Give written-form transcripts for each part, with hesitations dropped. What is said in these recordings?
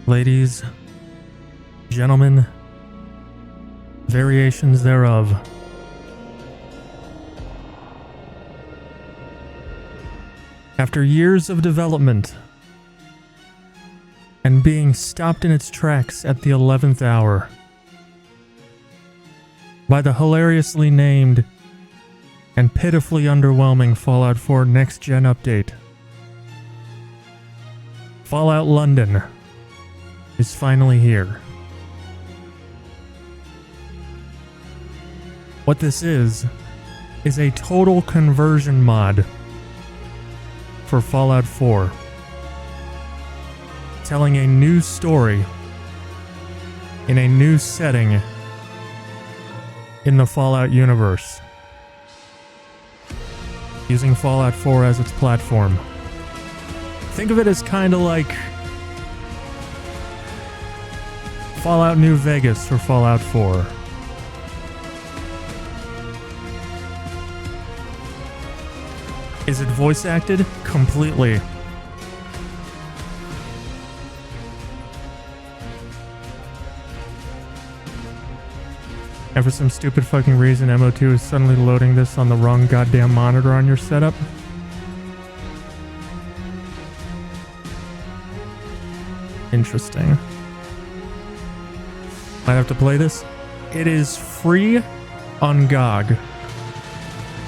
ladies, gentlemen, variations thereof. After years of development and being stopped in its tracks at the 11th hour by the hilariously named and pitifully underwhelming Fallout 4 Next Gen update, Fallout London is finally here. What this is a total conversion mod for Fallout 4, telling a new story in a new setting in the Fallout universe, using Fallout 4 as its platform. Think of it as kind of like Fallout New Vegas for Fallout 4. Is it voice acted? Completely. And for some stupid fucking reason, MO2 is suddenly loading this on the wrong goddamn monitor on your setup. Interesting. Might have to play this. It is free on GOG.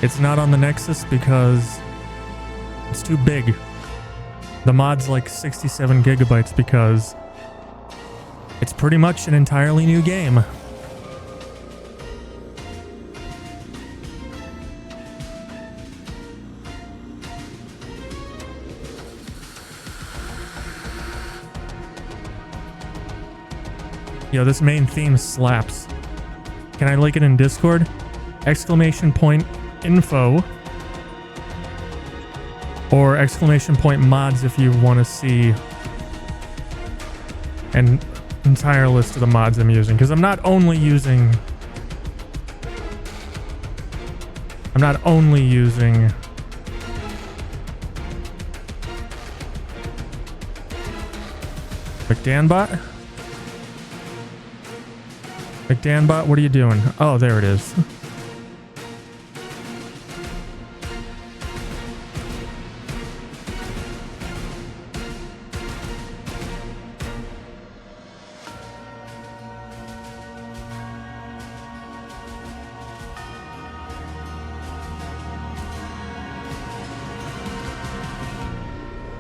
It's not on the Nexus because it's too big. The mod's like 67 gigabytes because it's pretty much an entirely new game. Yo, this main theme slaps. Can I link it in Discord? !info or !mods if you want to see an entire list of the mods I'm using, because I'm not only using McDanbot? McDanbot, what are you doing? Oh, there it is.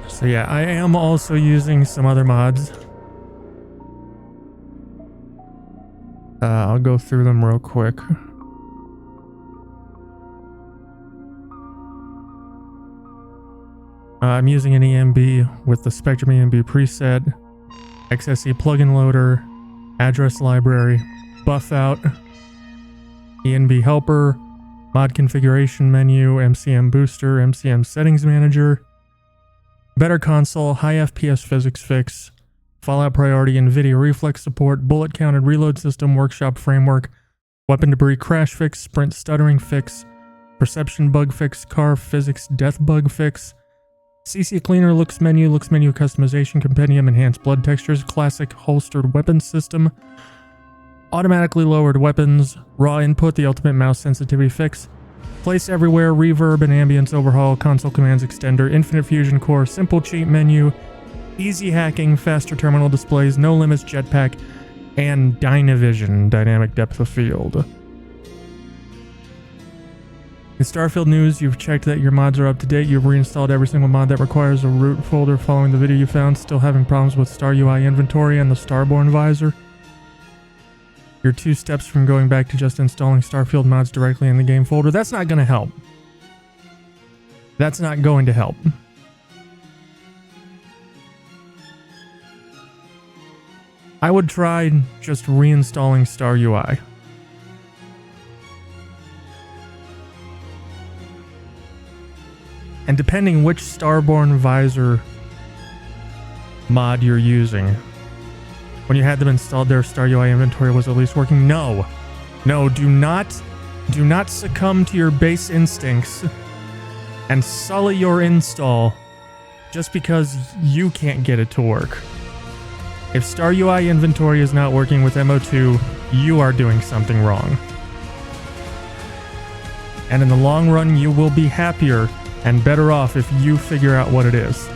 So yeah, I am also using some other mods. I'll go through them real quick. I'm using an EMB with the Spectrum EMB preset, XSE plugin loader, address library, buff out, ENB helper, mod configuration menu, MCM booster, MCM settings manager, better console, high FPS physics fix, Fallout priority, NVIDIA reflex support, bullet counted reload system, workshop framework, weapon debris crash fix, sprint stuttering fix, perception bug fix, car physics death bug fix, CC cleaner, looks menu customization, compendium, enhanced blood textures, classic holstered weapon system, automatically lowered weapons, raw input, the ultimate mouse sensitivity fix, place everywhere, reverb and ambience overhaul, console commands extender, infinite fusion core, simple cheat menu, easy hacking, faster terminal displays, no limits jetpack, and Dynavision, dynamic depth of field. In Starfield news, you've checked that your mods are up to date. You've reinstalled every single mod that requires a root folder following the video you found. Still having problems with Star UI inventory and the Starborn visor? You're 2 steps from going back to just installing Starfield mods directly in the game folder. That's not going to help. That's not going to help. I would try just reinstalling Star UI. And depending which Starborn visor mod you're using, when you had them installed, their Star UI inventory was at least working. No, do not succumb to your base instincts and sully your install just because you can't get it to work. If Star UI inventory is not working with MO2, you are doing something wrong. And in the long run, you will be happier and better off if you figure out what it is.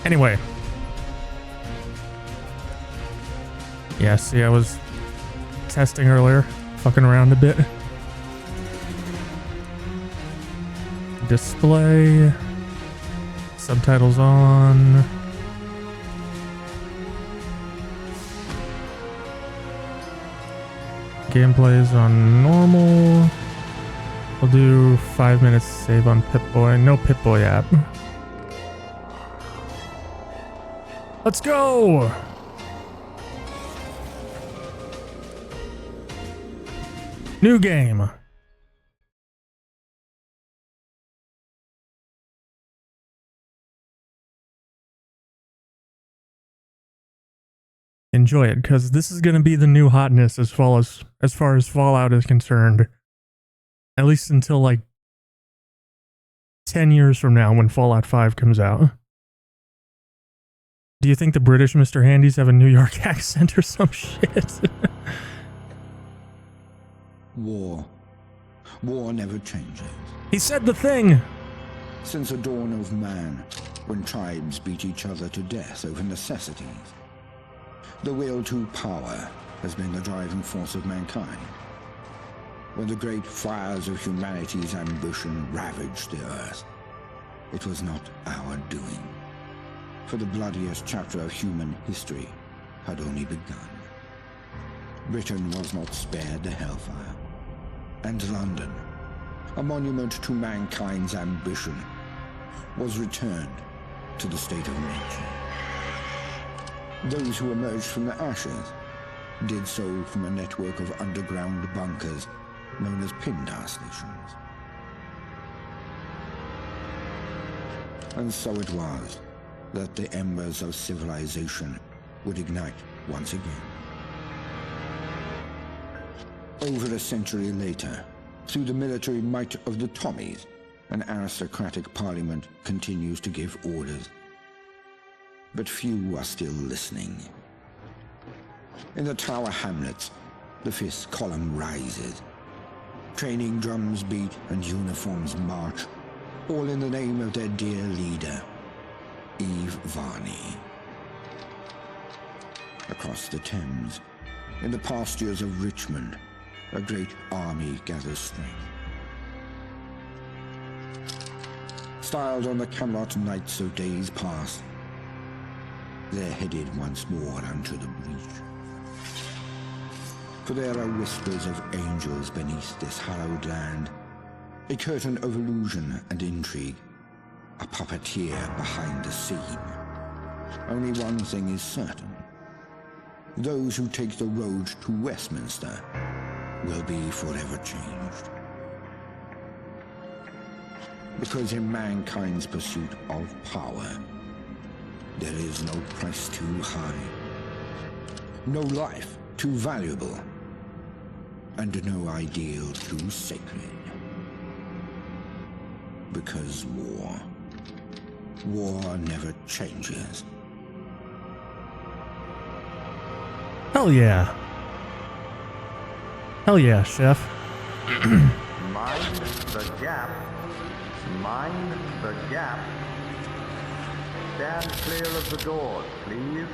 Anyway. Yeah, see, I was testing earlier, fucking around a bit. Display. Subtitles on. Gameplay is on normal. We'll do 5 minutes save on Pip-Boy. No Pip-Boy app. Let's go! New game. Enjoy it, because this is going to be the new hotness as far as Fallout is concerned. At least until like 10 years from now when Fallout 5 comes out. Do you think the British Mr. Handys have a New York accent or some shit? War. War never changes. He said the thing! Since the dawn of man, when tribes beat each other to death over necessities, the will to power has been the driving force of mankind. When the great fires of humanity's ambition ravaged the earth, it was not our doing. For the bloodiest chapter of human history had only begun. Britain was not spared the hellfire. And London, a monument to mankind's ambition, was returned to the state of nature. Those who emerged from the ashes did so from a network of underground bunkers known as Pindar stations. And so it was that the embers of civilization would ignite once again. Over a century later, through the military might of the Tommies, an aristocratic parliament continues to give orders. But few are still listening. In the Tower Hamlets, the fifth column rises. Training drums beat and uniforms march, all in the name of their dear leader, Eve Varney. Across the Thames, in the pastures of Richmond, a great army gathers strength. Styled on the Camelot knights of days past, they're headed once more unto the breach. For there are whispers of angels beneath this hallowed land, a curtain of illusion and intrigue, a puppeteer behind the scene. Only one thing is certain. Those who take the road to Westminster will be forever changed. Because in mankind's pursuit of power, there is no price too high, no life too valuable, and no ideal too sacred. Because war never changes. Hell yeah. Hell yeah, Chef. Mind the gap. Mind the gap. Stand clear of the doors, please.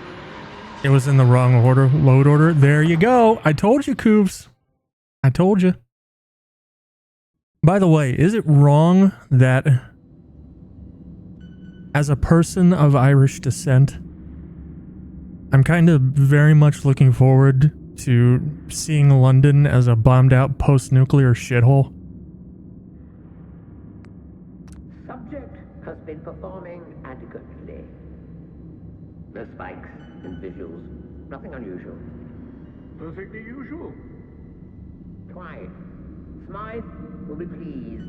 It was in the wrong order, load order. There you go. I told you, Coobs. I told you. By the way, is it wrong that as a person of Irish descent, I'm kind of very much looking forward to seeing London as a bombed out post-nuclear shithole? Subject has been performing adequately. No spikes in visuals. Nothing unusual. Perfectly usual. Quiet. Smythe will be pleased.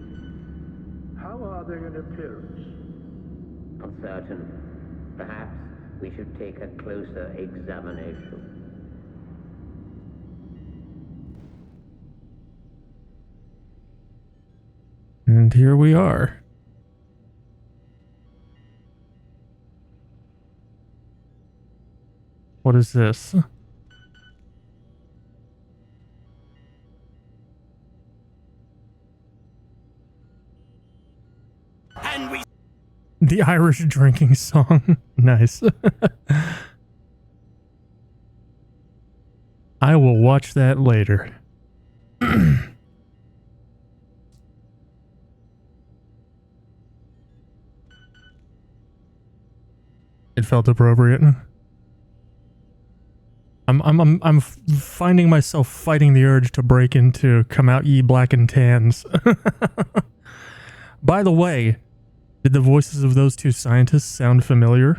How are they in appearance? Uncertain. Perhaps we should take a closer examination. And here we are. What is this? The Irish drinking song. Nice. I will watch that later. It felt appropriate. I'm finding myself fighting the urge to break into Come Out Ye Black and Tans. By the way, did the voices of those two scientists sound familiar?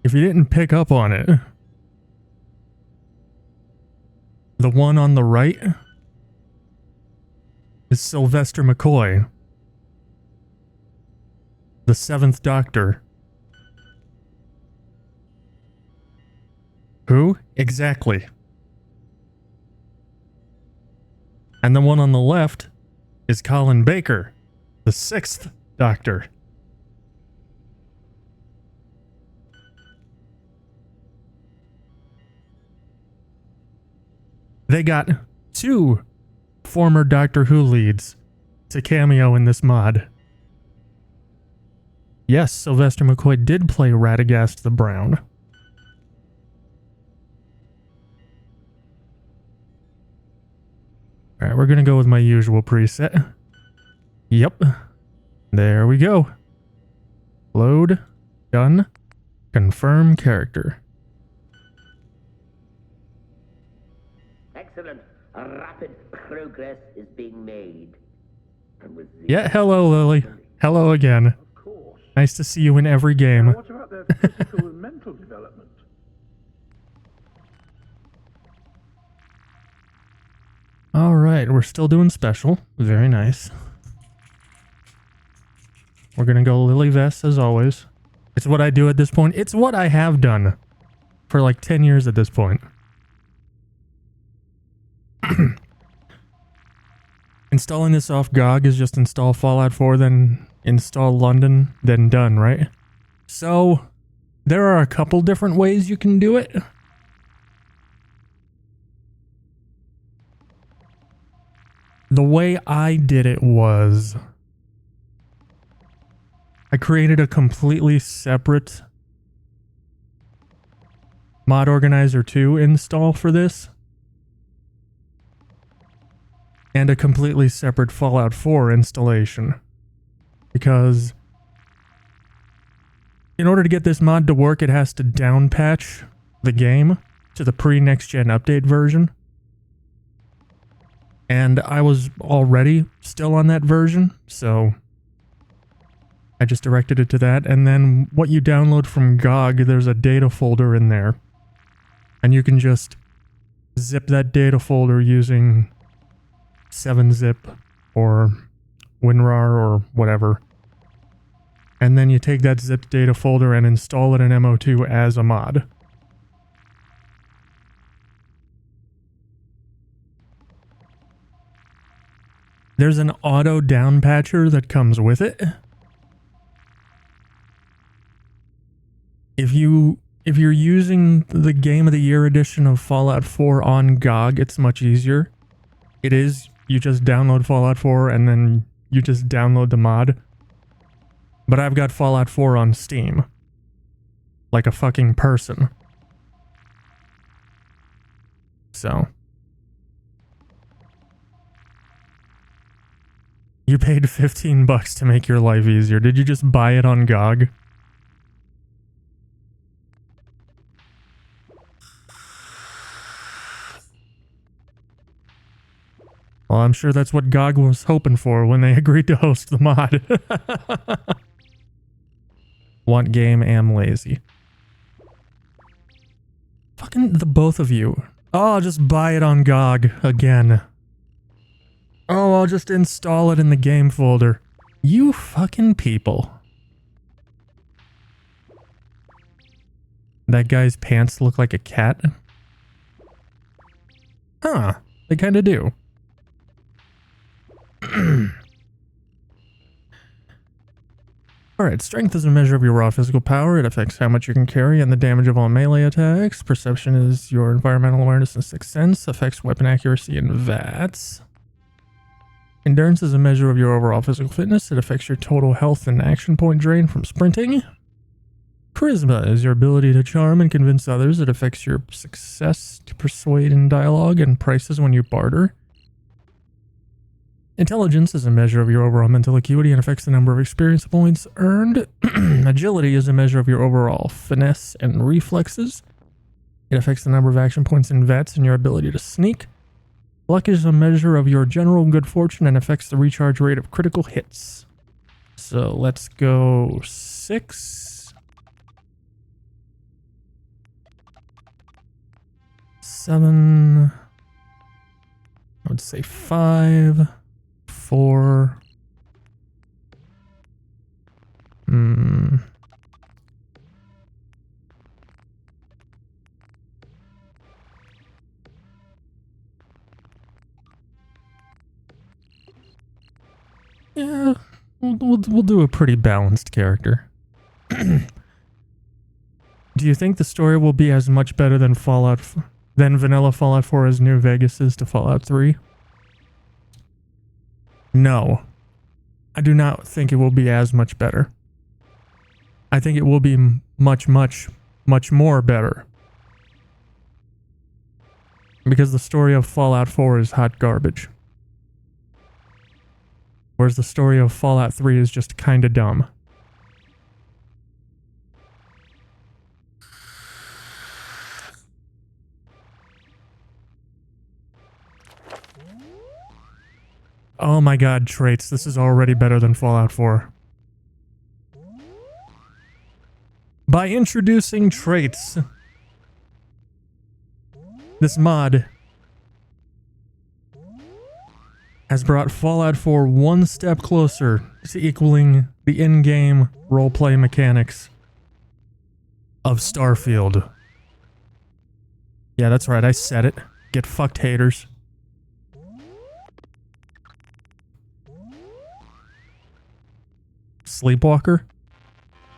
If you didn't pick up on it, the one on the right is Sylvester McCoy, the 7th Doctor. Who? Exactly. And the one on the left is Colin Baker, the 6th Doctor. They got 2 former Doctor Who leads to cameo in this mod. Yes, Sylvester McCoy did play Radagast the Brown. Alright, we're gonna go with my usual preset. Yep. There we go. Load. Done. Confirm character. Excellent. A rapid progress is being made. And with the Yeah, hello, Lily. Hello again. Of course. Nice to see you in every game. Now, what about their physical and mental development? Alright, we're still doing special. Very nice. We're gonna go Lily Vess as always. It's what I do at this point. It's what I have done for like 10 years at this point. Installing this off GOG is just install Fallout 4, then install London, then done, right? So, there are a couple different ways you can do it. The way I did it was I created a completely separate Mod Organizer 2 install for this, and a completely separate Fallout 4 installation, because in order to get this mod to work, it has to down patch the game to the pre-next gen update version. And I was already still on that version, so I just directed it to that. And then what you download from GOG, there's a data folder in there. And you can just zip that data folder using 7-zip or WinRAR or whatever. And then you take that zipped data folder and install it in MO2 as a mod. There's an auto down patcher that comes with it. If you're using the Game of the Year edition of Fallout 4 on GOG, it's much easier. It is, you just download Fallout 4 and then you just download the mod. But I've got Fallout 4 on Steam. Like a fucking person. So. You paid $15 to make your life easier. Did you just buy it on GOG? Well, I'm sure that's what GOG was hoping for when they agreed to host the mod. Want game, am lazy. Fucking the both of you. Oh, I'll just buy it on GOG again. Oh, I'll just install it in the game folder. You fucking people. That guy's pants look like a cat. Huh, they kinda do. Alright, strength is a measure of your raw physical power. It affects how much you can carry and the damage of all melee attacks. Perception is your environmental awareness and sixth sense. Affects weapon accuracy and VATS. Endurance is a measure of your overall physical fitness. It affects your total health and action point drain from sprinting. Charisma is your ability to charm and convince others. It affects your success to persuade in dialogue and prices when you barter. Intelligence is a measure of your overall mental acuity and affects the number of experience points earned. Agility is a measure of your overall finesse and reflexes. It affects the number of action points and VATS and your ability to sneak. Luck is a measure of your general good fortune and affects the recharge rate of critical hits. So let's go 6. 7. I would say 5. 4. Yeah, we'll do a pretty balanced character. Do you think the story will be as much better than vanilla Fallout 4 as New Vegas is to Fallout 3? No. I do not think it will be as much better. I think it will be much more better. Because the story of Fallout 4 is hot garbage. Whereas the story of Fallout 3 is just kinda dumb. Oh my god, traits. This is already better than Fallout 4. By introducing traits, this mod has brought Fallout 4 one step closer to equaling the in-game roleplay mechanics of Starfield. Yeah, that's right, I said it. Get fucked, haters. Sleepwalker?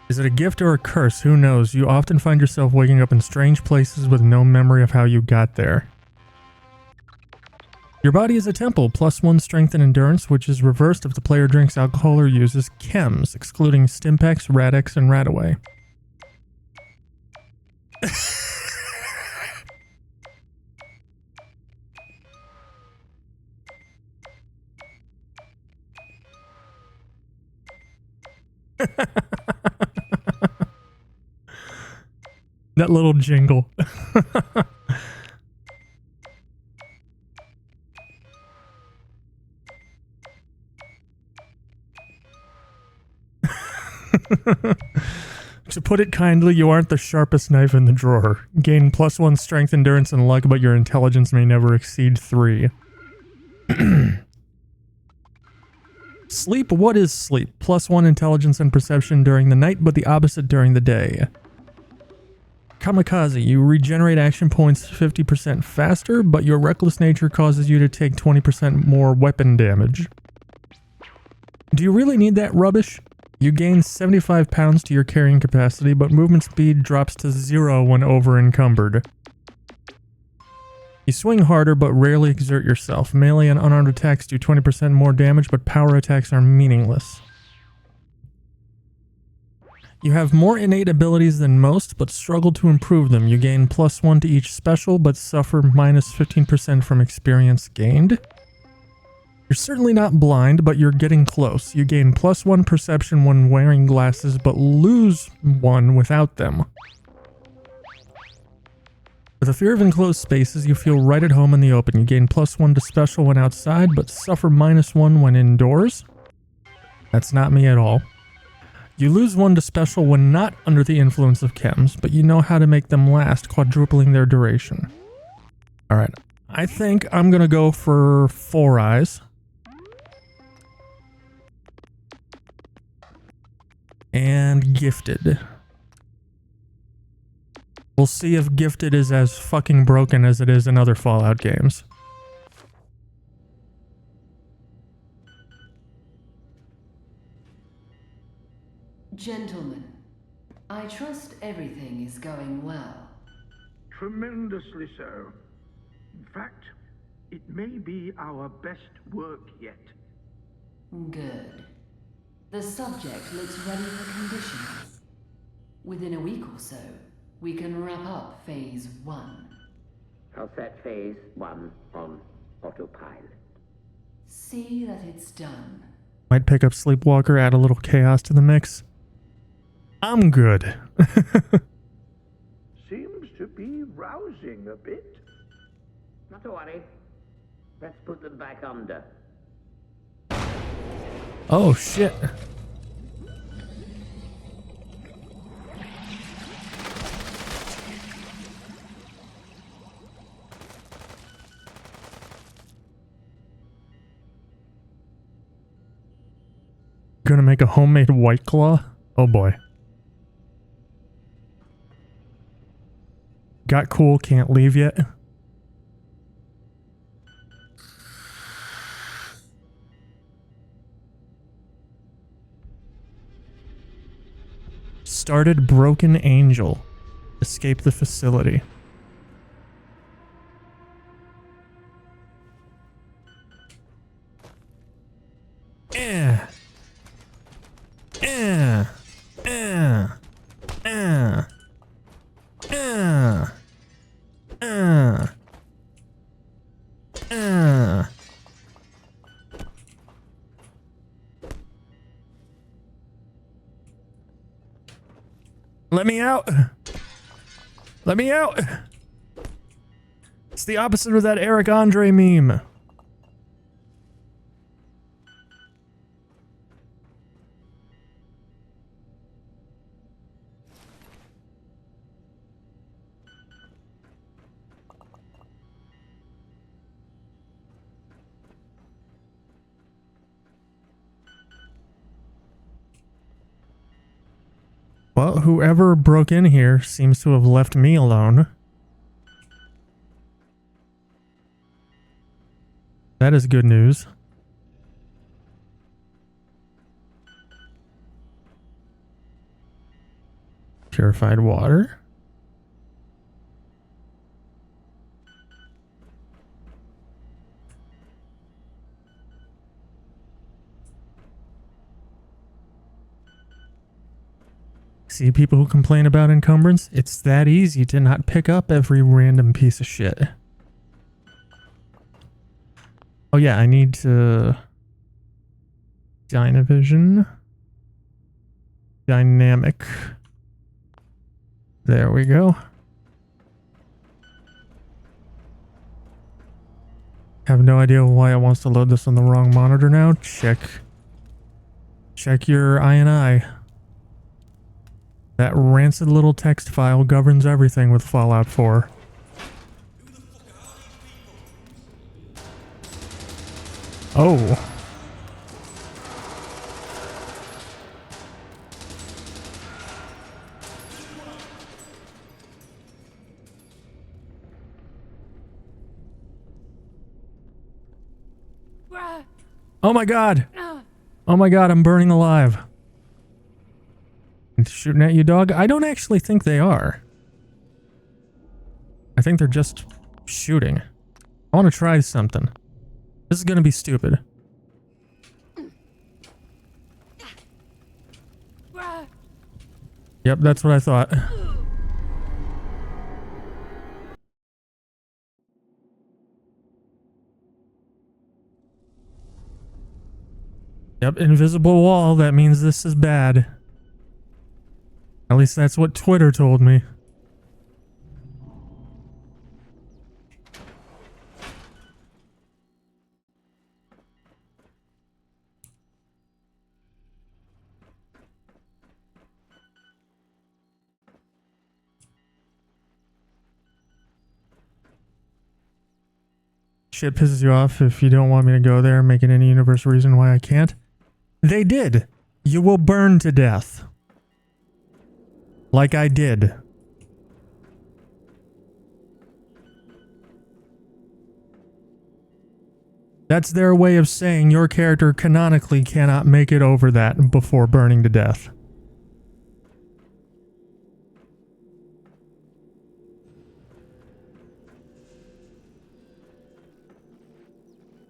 Is it a gift or a curse? Who knows? You often find yourself waking up in strange places with no memory of how you got there. Your body is a temple, +1 strength and endurance, which is reversed if the player drinks alcohol or uses chems, excluding Stimpaks, Rad-X, and Radaway. That little jingle. To put it kindly, you aren't the sharpest knife in the drawer. Gain +1 strength, endurance, and luck, but your intelligence may never exceed 3. Sleep? What is sleep? +1 intelligence and perception during the night, but the opposite during the day. Kamikaze. You regenerate action points 50% faster, but your reckless nature causes you to take 20% more weapon damage. Do you really need that rubbish? You gain 75 pounds to your carrying capacity, but movement speed drops to 0 when over-encumbered. You swing harder, but rarely exert yourself. Melee and unarmed attacks do 20% more damage, but power attacks are meaningless. You have more innate abilities than most, but struggle to improve them. You gain +1 to each special, but suffer -15% from experience gained. You're certainly not blind, but you're getting close. You gain +1 perception when wearing glasses, but lose 1 without them. With a fear of enclosed spaces, you feel right at home in the open. You gain +1 to special when outside, but suffer -1 when indoors. That's not me at all. You lose 1 to special when not under the influence of chems, but you know how to make them last, quadrupling their duration. Alright, I think I'm gonna go for 4 eyes. And gifted. We'll see if gifted is as fucking broken as it is in other Fallout games. Gentlemen, I trust everything is going well. Tremendously so. In fact, it may be our best work yet. Good. The subject looks ready for conditions. Within a week or so, we can wrap up Phase 1. I'll set Phase 1 on autopilot. See that it's done. Might pick up Sleepwalker, add a little chaos to the mix. I'm good. Seems to be rousing a bit. Not to worry. Let's put them back under. Oh shit. Gonna make a homemade White Claw? Oh boy. Got cool, can't leave yet. Started Broken Angel. Escape the facility. Eh. Eh. Eh. Eh. Eh. Eh. Eh. Let me out. Let me out. It's the opposite of that Eric Andre meme. Well, whoever broke in here seems to have left me alone. That is good news. Purified water. See people who complain about encumbrance? It's that easy to not pick up every random piece of shit. Oh yeah, I need to... Dynavision. Dynamic. There we go. Have no idea why it wants to load this on the wrong monitor now. Check your INI. That rancid little text file governs everything with Fallout 4. Oh. Oh my god. Oh my god, I'm burning alive. Shooting at you, dog? I don't actually think they are. I think they're just shooting. I want to try something. This is gonna be stupid. Yep, that's what I thought. Yep, invisible wall. That means this is bad. At least that's what Twitter told me. shit pisses you off if you don't want me to go there, make it any universal reason why I can't. They did. You will burn to death. Like I did. That's their way of saying your character canonically cannot make it over that before burning to death.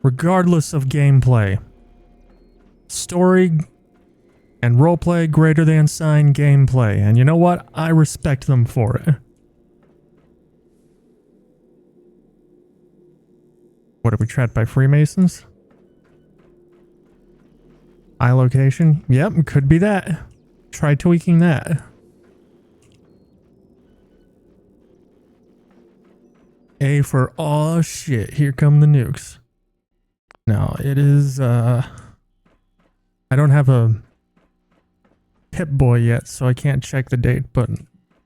Regardless of gameplay. Story and roleplay greater than sign gameplay. And you know what? I respect them for it. What, are we trapped by Freemasons? Eye location? Yep, could be that. Try tweaking that. A for, oh shit, here come the nukes. No, it is, I don't have a Pip-Boy yet, so I can't check the date, but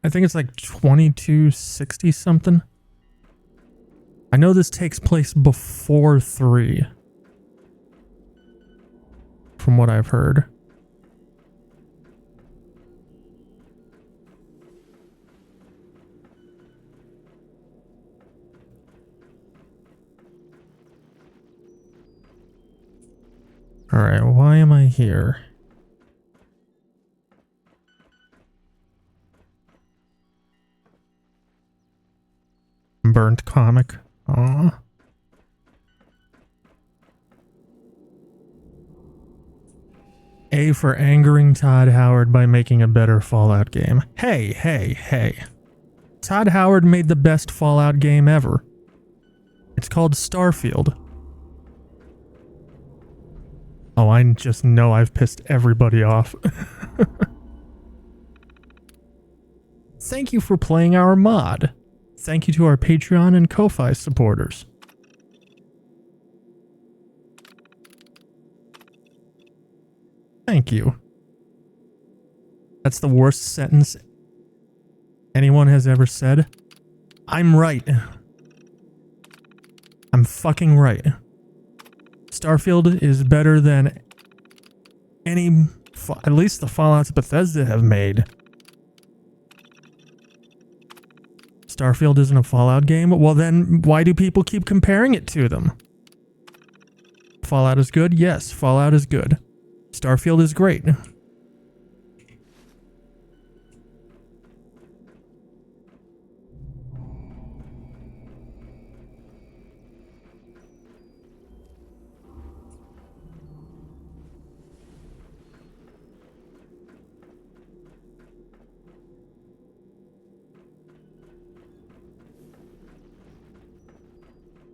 I think it's like 2260 something. I know this takes place before 3. From what I've heard. Alright, why am I here? Burnt comic. Aww. A for angering Todd Howard by making a better Fallout game. Hey, hey, hey. Todd Howard made the best Fallout game ever. It's called Starfield. Oh, I just know I've pissed everybody off. Thank you for playing our mod. Thank you to our Patreon and Ko-Fi supporters. Thank you. That's the worst sentence anyone has ever said. I'm right. I'm fucking right. Starfield is better than any, at least the Fallouts Bethesda have made. Starfield isn't a Fallout game? Well then, why do people keep comparing it to them? Fallout is good? Yes, Fallout is good. Starfield is great.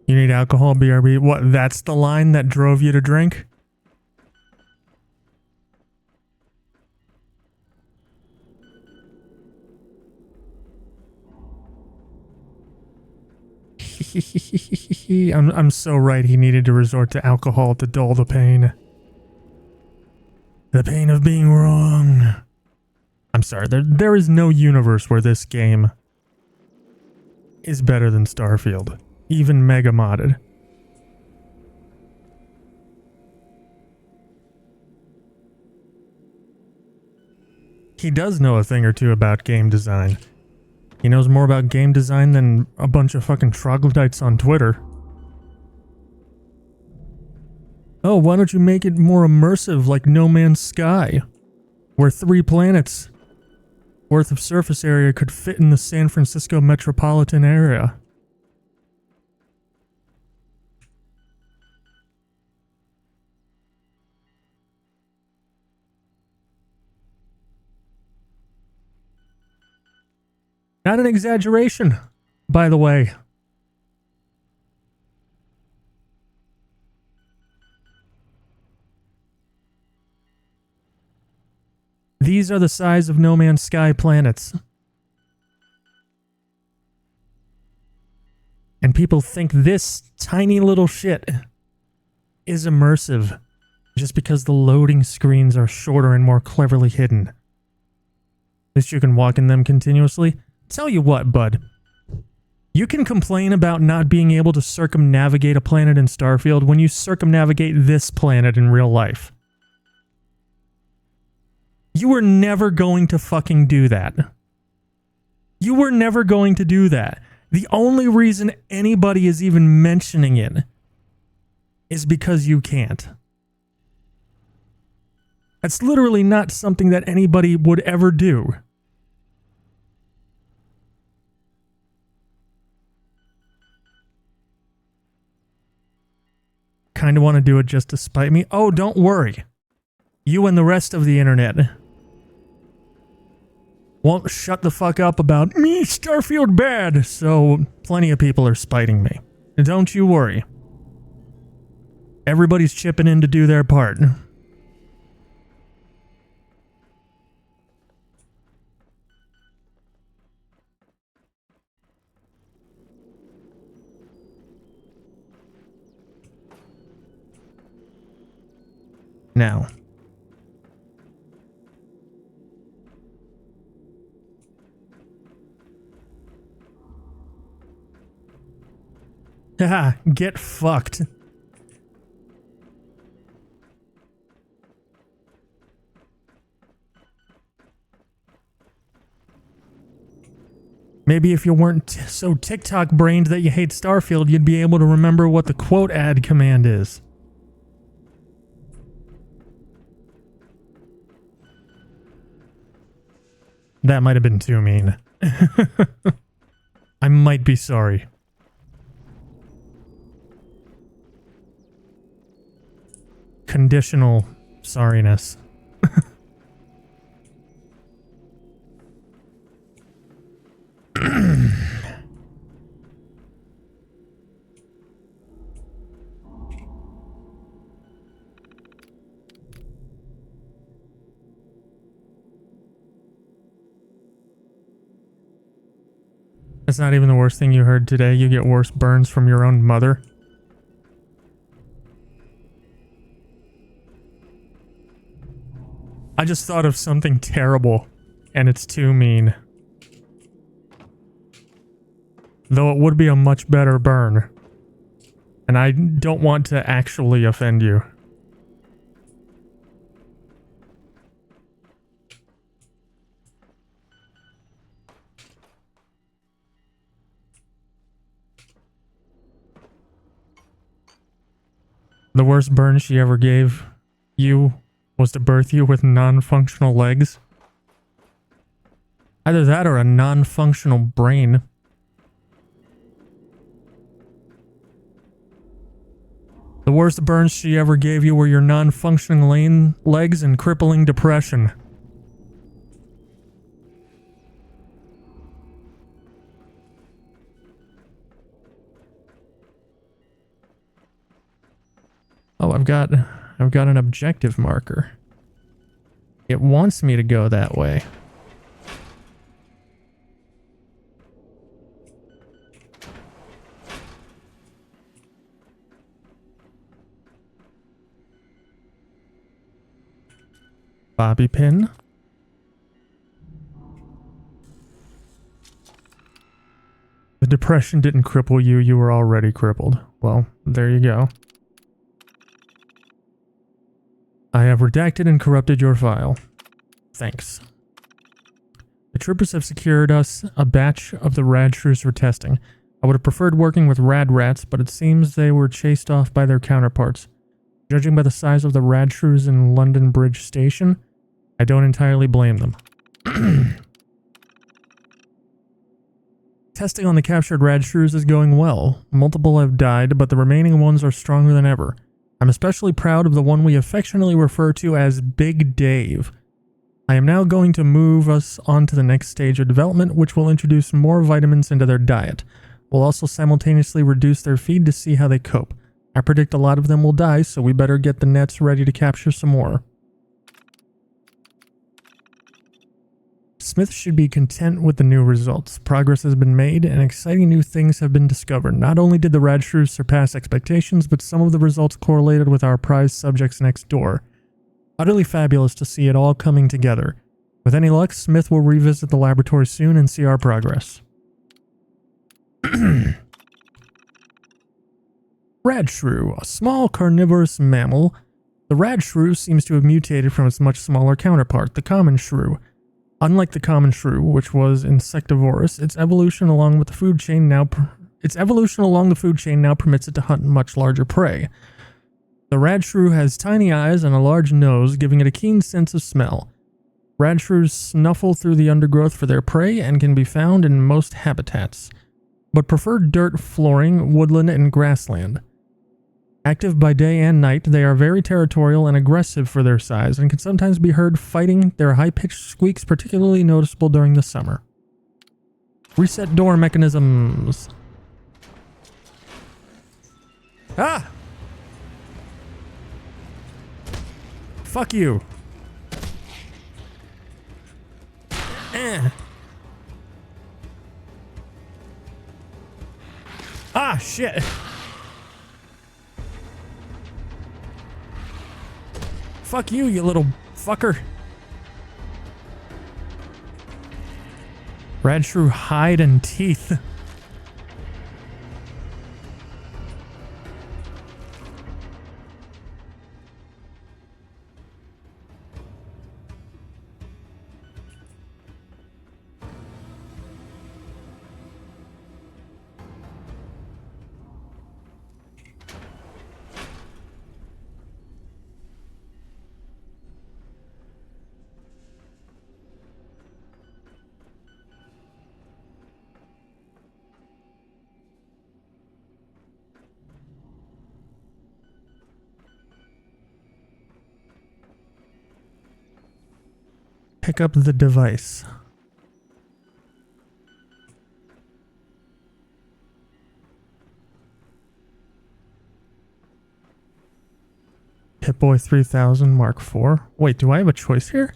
You need alcohol, BRB? What, that's the line that drove you to drink? I'm so right, he needed to resort to alcohol to dull the pain. The pain of being wrong. I'm sorry, there is no universe where this game is better than Starfield. Even mega modded. He does know a thing or two about game design. He knows more about game design than a bunch of fucking troglodytes on Twitter. Oh, why don't you make it more immersive like No Man's Sky, where 3 planets worth of surface area could fit in the San Francisco metropolitan area? Not an exaggeration, by the way. These are the size of No Man's Sky planets. And people think this tiny little shit is immersive just because the loading screens are shorter and more cleverly hidden. At least you can walk in them continuously. Tell you what, bud. You can complain about not being able to circumnavigate a planet in Starfield when you circumnavigate this planet in real life. You were never going to fucking do that. You were never going to do that. The only reason anybody is even mentioning it is because you can't. That's literally not something that anybody would ever do. Kind of want to do it just to spite me. Oh, don't worry. You and the rest of the internet won't shut the fuck up about me, Starfield bad, so plenty of people are spiting me. Don't you worry. Everybody's chipping in to do their part. Now, haha, get fucked. Maybe if you weren't so TikTok brained that you hate Starfield, you'd be able to remember what the quote add command is. That might have been too mean. I might be sorry. Conditional sorriness. That's not even the worst thing you heard today. You get worse burns from your own mother. I just thought of something terrible, and it's too mean. Though it would be a much better burn. And I don't want to actually offend you. The worst burn she ever gave you was to birth you with non-functional legs. Either that or a non-functional brain. The worst burns she ever gave you were your non-functioning legs and crippling depression. Oh, I've got an objective marker. It wants me to go that way. Bobby pin. The depression didn't cripple you, you were already crippled. Well, there you go. I have redacted and corrupted your file. Thanks. The troopers have secured us a batch of the rad shrews for testing. I would have preferred working with rad rats, but it seems they were chased off by their counterparts. Judging by the size of the rad shrews in London Bridge Station, I don't entirely blame them. Testing on the captured rad shrews is going well. Multiple have died, but the remaining ones are stronger than ever. I'm especially proud of the one we affectionately refer to as Big Dave. I am now going to move us on to the next stage of development, which will introduce more vitamins into their diet. We'll also simultaneously reduce their feed to see how they cope. I predict a lot of them will die, so we better get the nets ready to capture some more. Smith should be content with the new results. Progress has been made, and exciting new things have been discovered. Not only did the rad shrews surpass expectations, but some of the results correlated with our prized subjects next door. Utterly fabulous to see it all coming together. With any luck, Smith will revisit the laboratory soon and see our progress. Radshrew, a small carnivorous mammal. The radshrew seems to have mutated from its much smaller counterpart, the common shrew. Unlike the common shrew, which was insectivorous, its evolution along the food chain now permits it to hunt much larger prey. The radshrew has tiny eyes and a large nose, giving it a keen sense of smell. Radshrews snuffle through the undergrowth for their prey and can be found in most habitats, but prefer dirt flooring, woodland, and grassland. Active by day and night, they are very territorial and aggressive for their size and can sometimes be heard fighting, their high-pitched squeaks particularly noticeable during the summer. Reset door mechanisms. Ah! Fuck you. Ah, shit. Fuck you, you little fucker. Radshrew hide and teeth. Pick up the device. Pip-Boy 3000 Mark IV. Wait, do I have a choice here?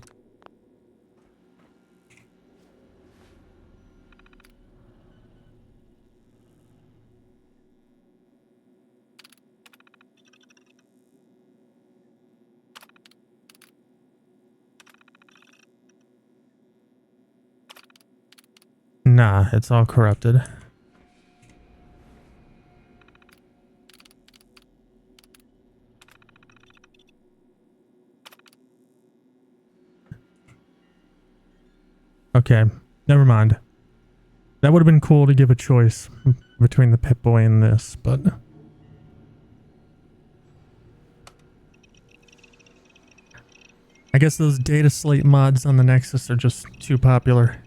Nah, it's all corrupted. Okay, never mind. That would have been cool to give a choice between the Pip-Boy and this, but... I guess those data slate mods on the Nexus are just too popular.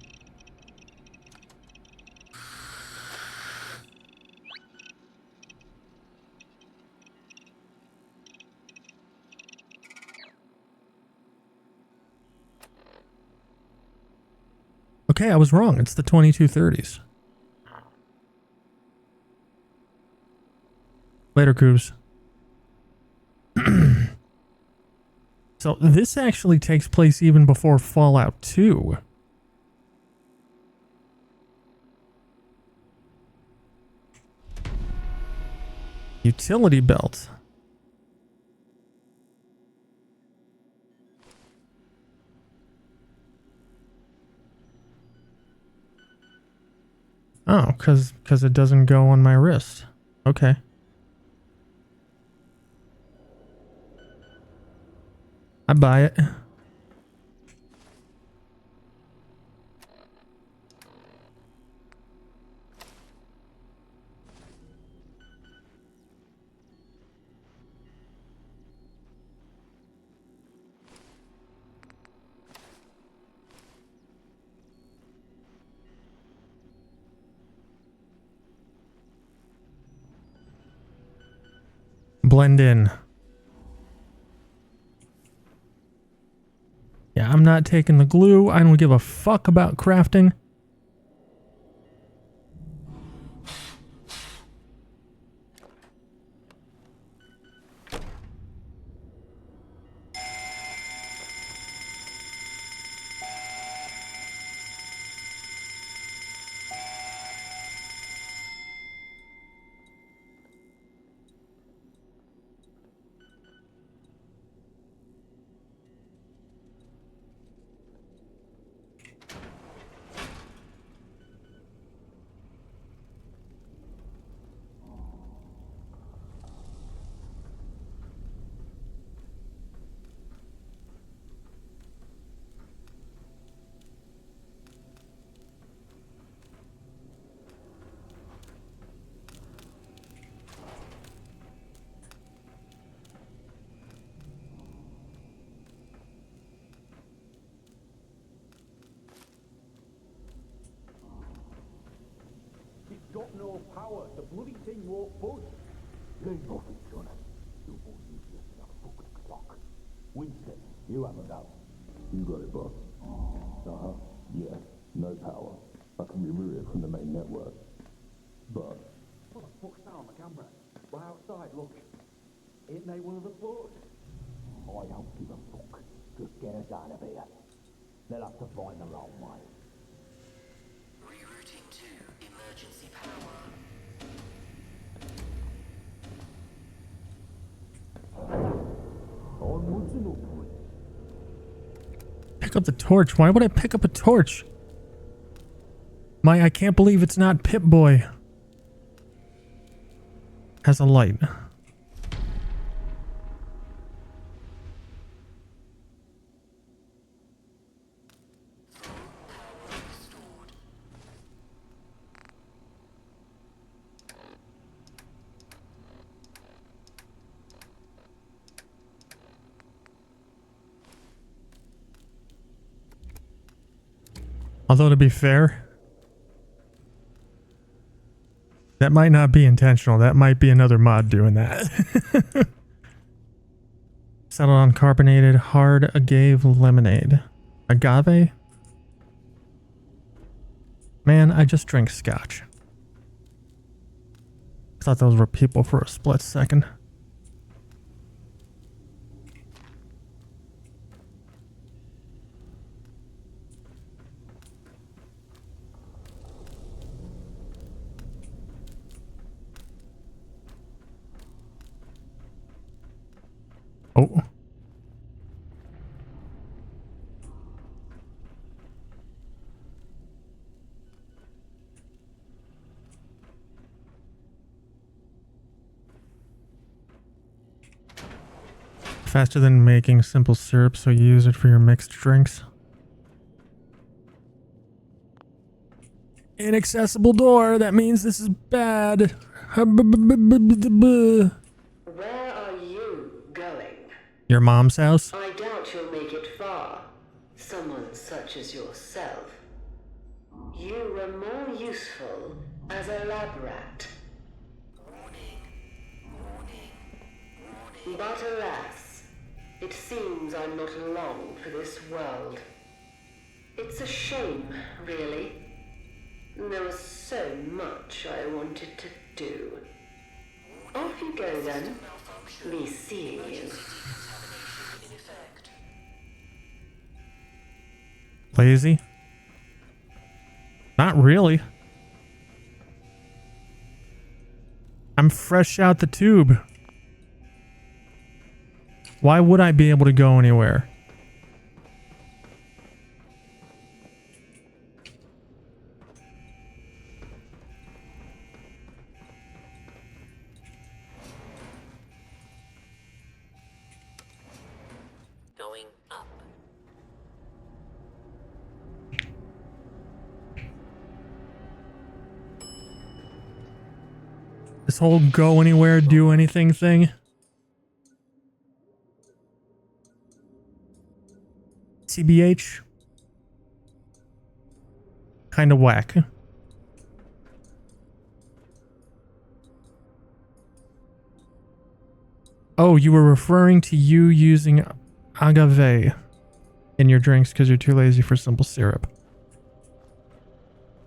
Okay, I was wrong. It's the 2230s. Later, Coos. So this actually takes place even before Fallout 2. Utility belt. Oh, because it doesn't go on my wrist. Okay. I buy it. Blend in. Yeah, I'm not taking the glue. I don't give a fuck about crafting. no power. The bloody thing won't budge. Ain't nothing, son. You won't use this in a fucking clock. Winston, you have a go. You got it, boss. Uh-huh. Yeah. No power. I can be routed from the main network. But... What the fuck's that on the camera? We're outside, look. Ain't they one of the floors? I don't give a fuck. Just get us out of here. They'll have to find their own way. Rerouting to emergency power. Onwards and upwards. Pick up the torch. Why would I pick up a torch? I can't believe it's not Pip-Boy. Has a light. Although, to be fair, that might not be intentional. That might be another mod doing that. Settled on carbonated hard agave lemonade. Agave? Man, I just drank scotch. I thought those were people for a split second. Oh. Faster than making simple syrup, so you use it for your mixed drinks. Inaccessible door, that means this is bad. Where are you going? Your mom's house? I doubt you'll make it far. Someone such as yourself. You were more useful as a lab rat. But alas, it seems I'm not long for this world. It's a shame, really. There was so much I wanted to do. Off you go then. Me seeing you. Lazy? Not really. I'm fresh out the tube. Why would I be able to go anywhere? Going up. This whole go anywhere, do anything thing. TBH. Kind of whack. Oh, you were referring to you using agave in your drinks because you're too lazy for simple syrup.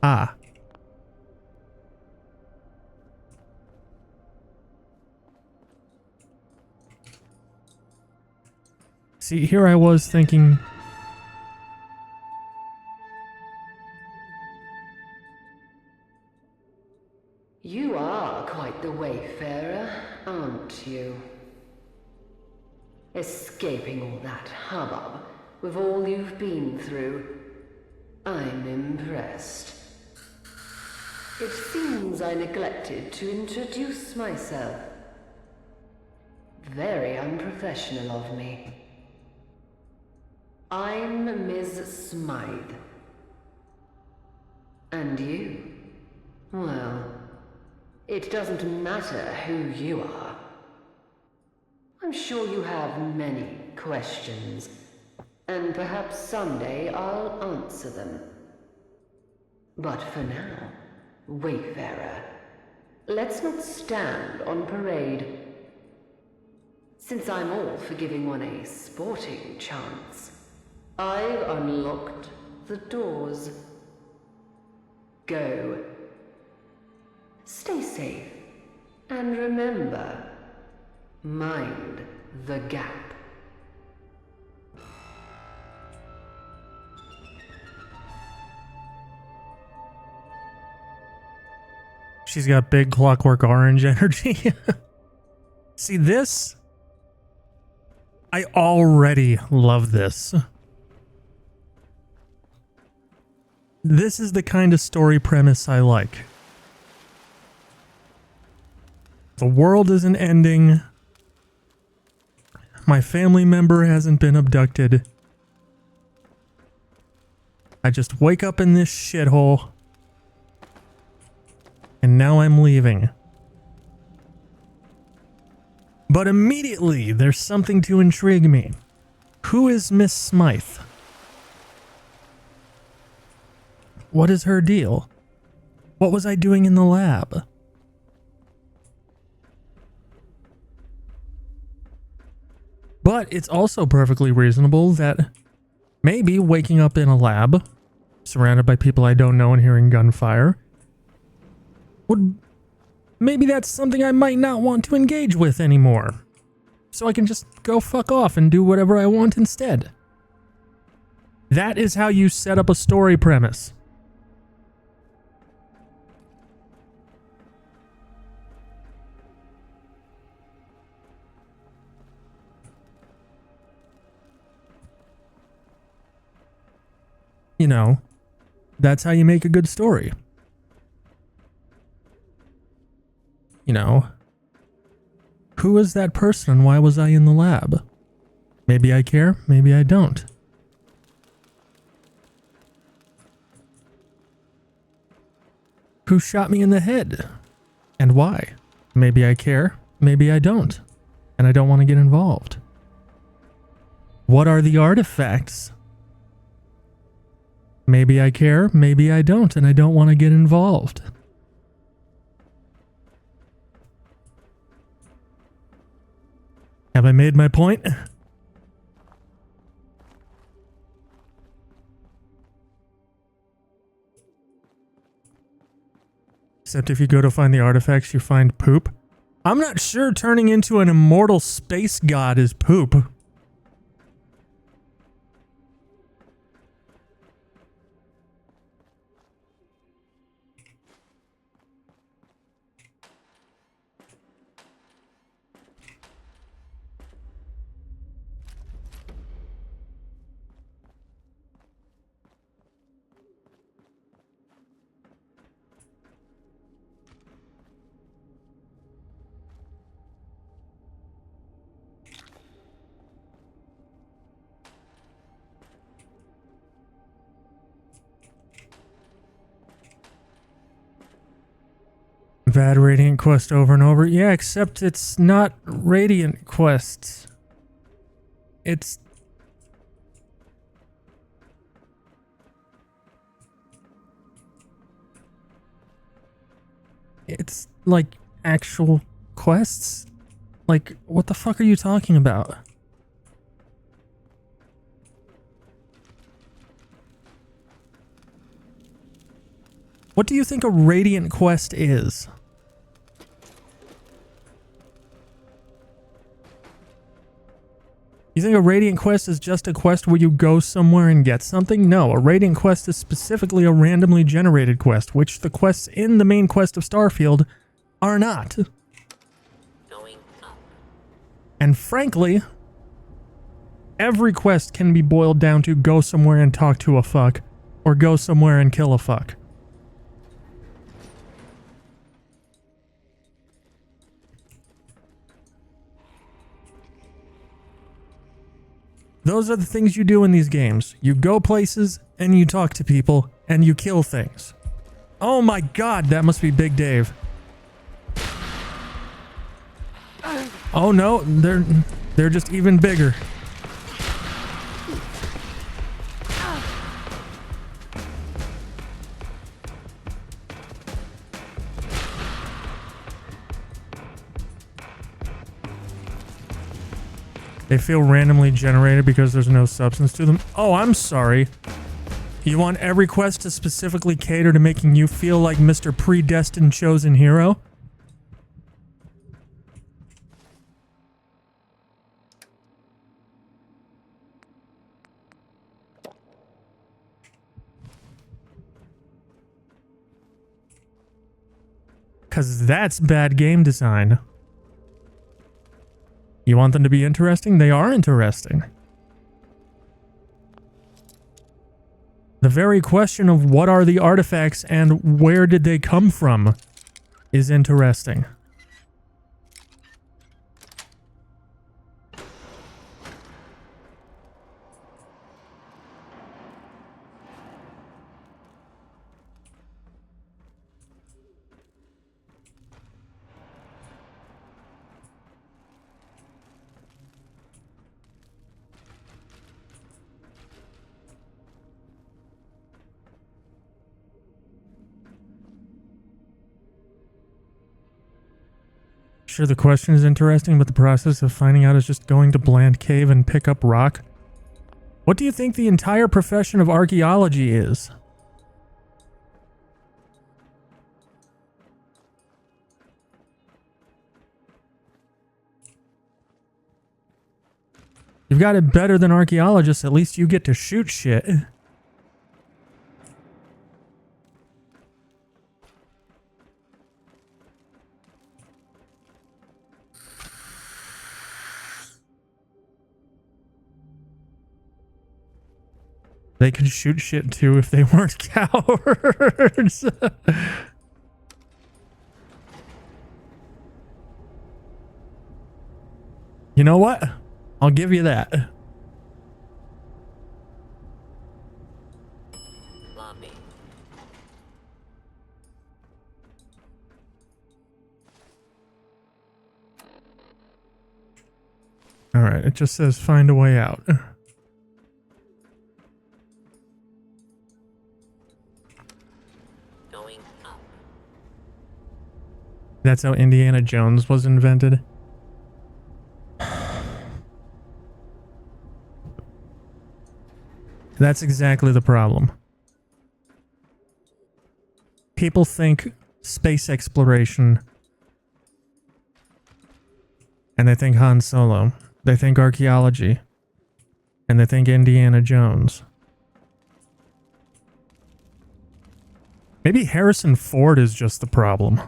Ah. See, here I was thinking... You are quite the wayfarer, aren't you? Escaping all that hubbub with all you've been through. I'm impressed. It seems I neglected to introduce myself. Very unprofessional of me. I'm Ms. Smythe. And you? Well, it doesn't matter who you are. I'm sure you have many questions, and perhaps someday I'll answer them. But for now, Wayfarer, let's not stand on parade. Since I'm all for giving one a sporting chance, I've unlocked the doors. Go. Stay safe. And remember, mind the gap. She's got big Clockwork Orange energy. See this? I already love this. This is the kind of story premise I like. The world isn't ending. My family member hasn't been abducted. I just wake up in this shithole. And now I'm leaving. But immediately, there's something to intrigue me. Who is Miss Smythe? What is her deal? What was I doing in the lab? But it's also perfectly reasonable that maybe waking up in a lab, surrounded by people I don't know and hearing gunfire, maybe that's something I might not want to engage with anymore. So I can just go fuck off and do whatever I want instead. That is how you set up a story premise. You know, that's how you make a good story. You know, who is that person and why was I in the lab? Maybe I care, maybe I don't. Who shot me in the head? And why? Maybe I care, maybe I don't. And I don't want to get involved. What are the artifacts? Maybe I care, maybe I don't, and I don't want to get involved. Have I made my point? Except if you go to find the artifacts, you find poop. I'm not sure turning into an immortal space god is poop. Bad Radiant Quest over and over. Yeah, except it's not Radiant Quests. It's... It's like actual quests? Like, what the fuck are you talking about? What do you think a Radiant Quest is? You think a Radiant Quest is just a quest where you go somewhere and get something? No, a Radiant Quest is specifically a randomly generated quest, which the quests in the main quest of Starfield are not. Going up. And frankly, every quest can be boiled down to go somewhere and talk to a fuck, or go somewhere and kill a fuck. Those are the things you do in these games. You go places, and you talk to people, and you kill things. Oh my god, that must be Big Dave. Oh no, they're just even bigger. They feel randomly generated because there's no substance to them. Oh, I'm sorry. You want every quest to specifically cater to making you feel like Mr. Predestined Chosen Hero? Because that's bad game design. You want them to be interesting? They are interesting. The very question of what are the artifacts and where did they come from is interesting. Sure, the question is interesting, but the process of finding out is just going to Bland Cave and pick up rock. What do you think the entire profession of archaeology is? You've got it better than archaeologists. At least you get to shoot shit. They could shoot shit too if they weren't cowards. You know what? I'll give you that. Lobby. All right, it just says find a way out. Going up. That's how Indiana Jones was invented. That's exactly the problem. People think space exploration and they think Han Solo. They think archaeology and they think Indiana Jones. Maybe Harrison Ford is just the problem.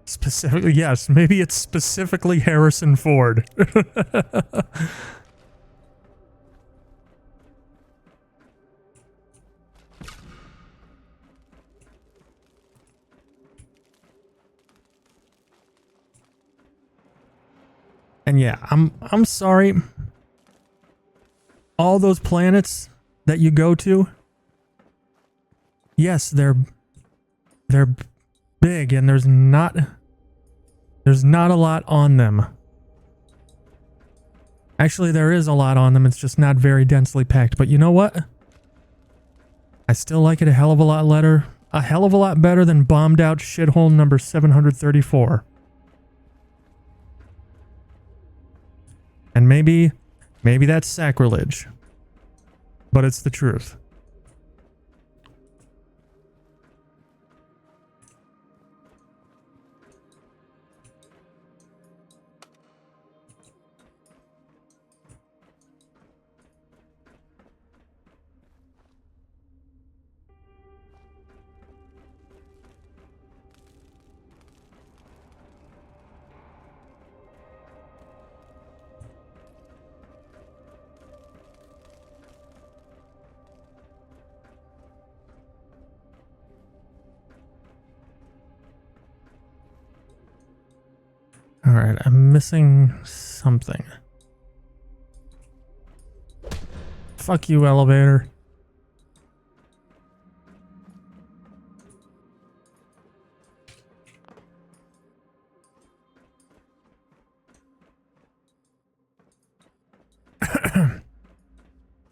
Specifically, yes, maybe it's specifically Harrison Ford. And yeah, I'm sorry. All those planets that you go to, yes, they're big and there's not a lot on them. Actually, there is a lot on them. It's just not very densely packed. But you know what? I still like it a hell of a lot better than bombed out shithole number 734. And maybe that's sacrilege. But it's the truth. Alright, I'm missing something. Fuck you, elevator.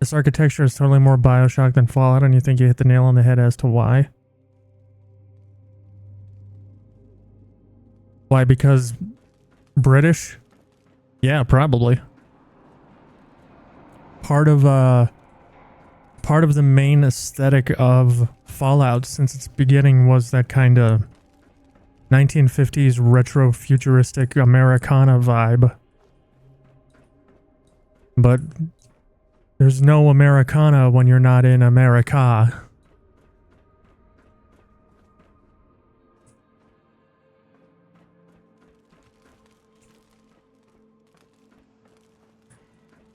This This architecture is totally more Bioshock than Fallout, and you think you hit the nail on the head as to why? Why, because British? Yeah, probably. Part of the main aesthetic of Fallout since its beginning was that kind of 1950s retro futuristic Americana vibe. But there's no Americana when you're not in America.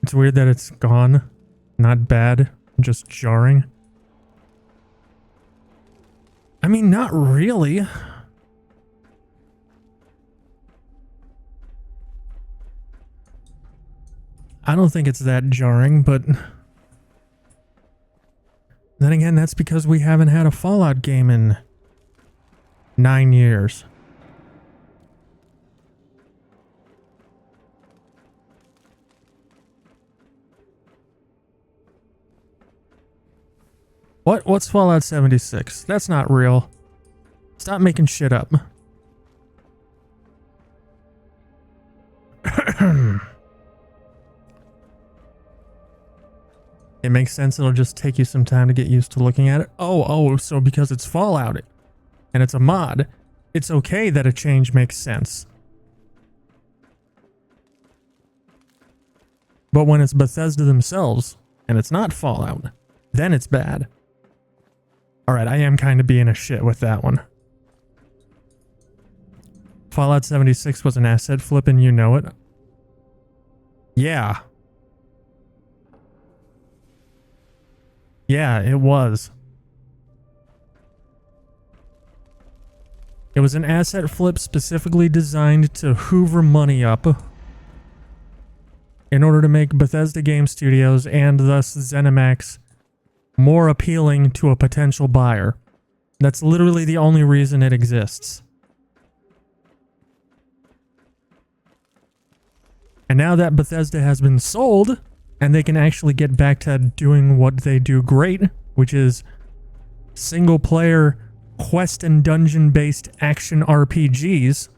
It's weird that it's gone. Not bad, just jarring. I mean, not really. I don't think it's that jarring, but then again, that's because we haven't had a Fallout game in 9 years. What's Fallout 76? That's not real. Stop making shit up. It makes sense. It'll just take you some time to get used to looking at it. Oh, so because it's Fallout and it's a mod, it's okay that a change makes sense. But when it's Bethesda themselves and it's not Fallout, then it's bad. Alright, I am kind of being a shit with that one. Fallout 76 was an asset flip and you know it. Yeah. Yeah, it was. It was an asset flip specifically designed to hoover money up in order to make Bethesda Game Studios and thus ZeniMax more appealing to a potential buyer. That's literally the only reason it exists. And now that Bethesda has been sold, and they can actually get back to doing what they do great, which is single-player quest and dungeon-based action RPGs,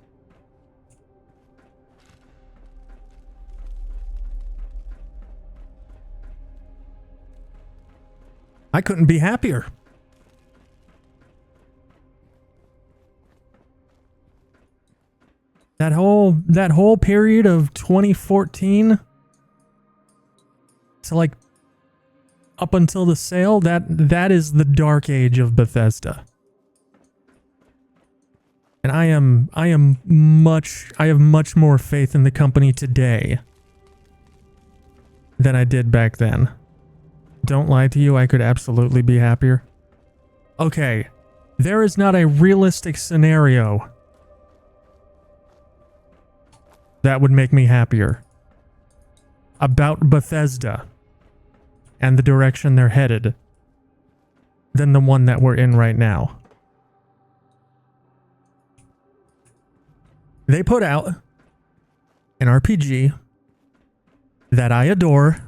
I couldn't be happier. That whole period of 2014 to like up until the sale, that is the dark age of Bethesda. And I have much more faith in the company today than I did back then. Don't lie to you, I could absolutely be happier. Okay, there is not a realistic scenario that would make me happier about Bethesda and the direction they're headed than the one that we're in right now. They put out an RPG that I adore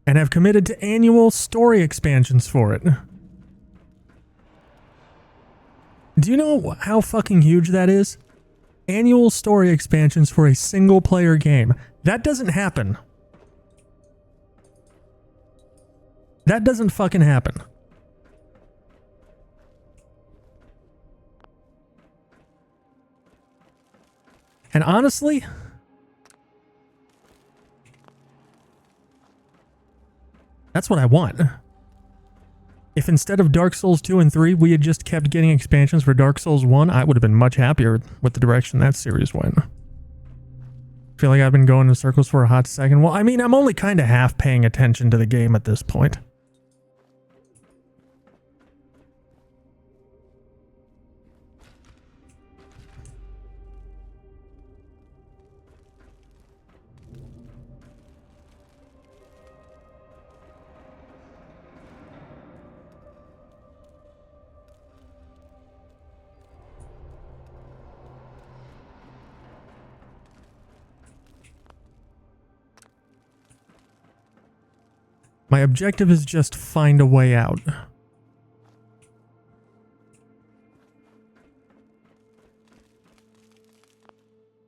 and have committed to annual story expansions for it. Do you know how fucking huge that is? Annual story expansions for a single player game. That doesn't happen. That doesn't fucking happen. And honestly, that's what I want. If instead of Dark Souls 2 and 3, we had just kept getting expansions for Dark Souls 1, I would have been much happier with the direction that series went. I feel like I've been going in circles for a hot second. Well, I mean, I'm only kind of half paying attention to the game at this point. My objective is just find a way out.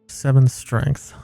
7 strength.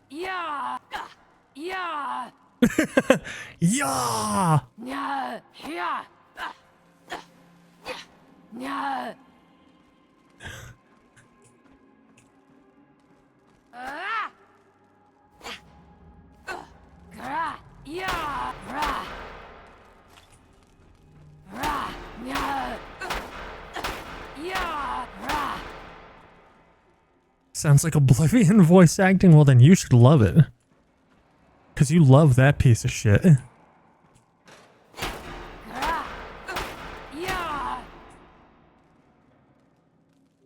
Yeah. Yeah. Yeah! Yeah. Yeah. Yeah. Yeah. Yeah. Sounds like Oblivion voice acting. Well, then you should love it. Because you love that piece of shit.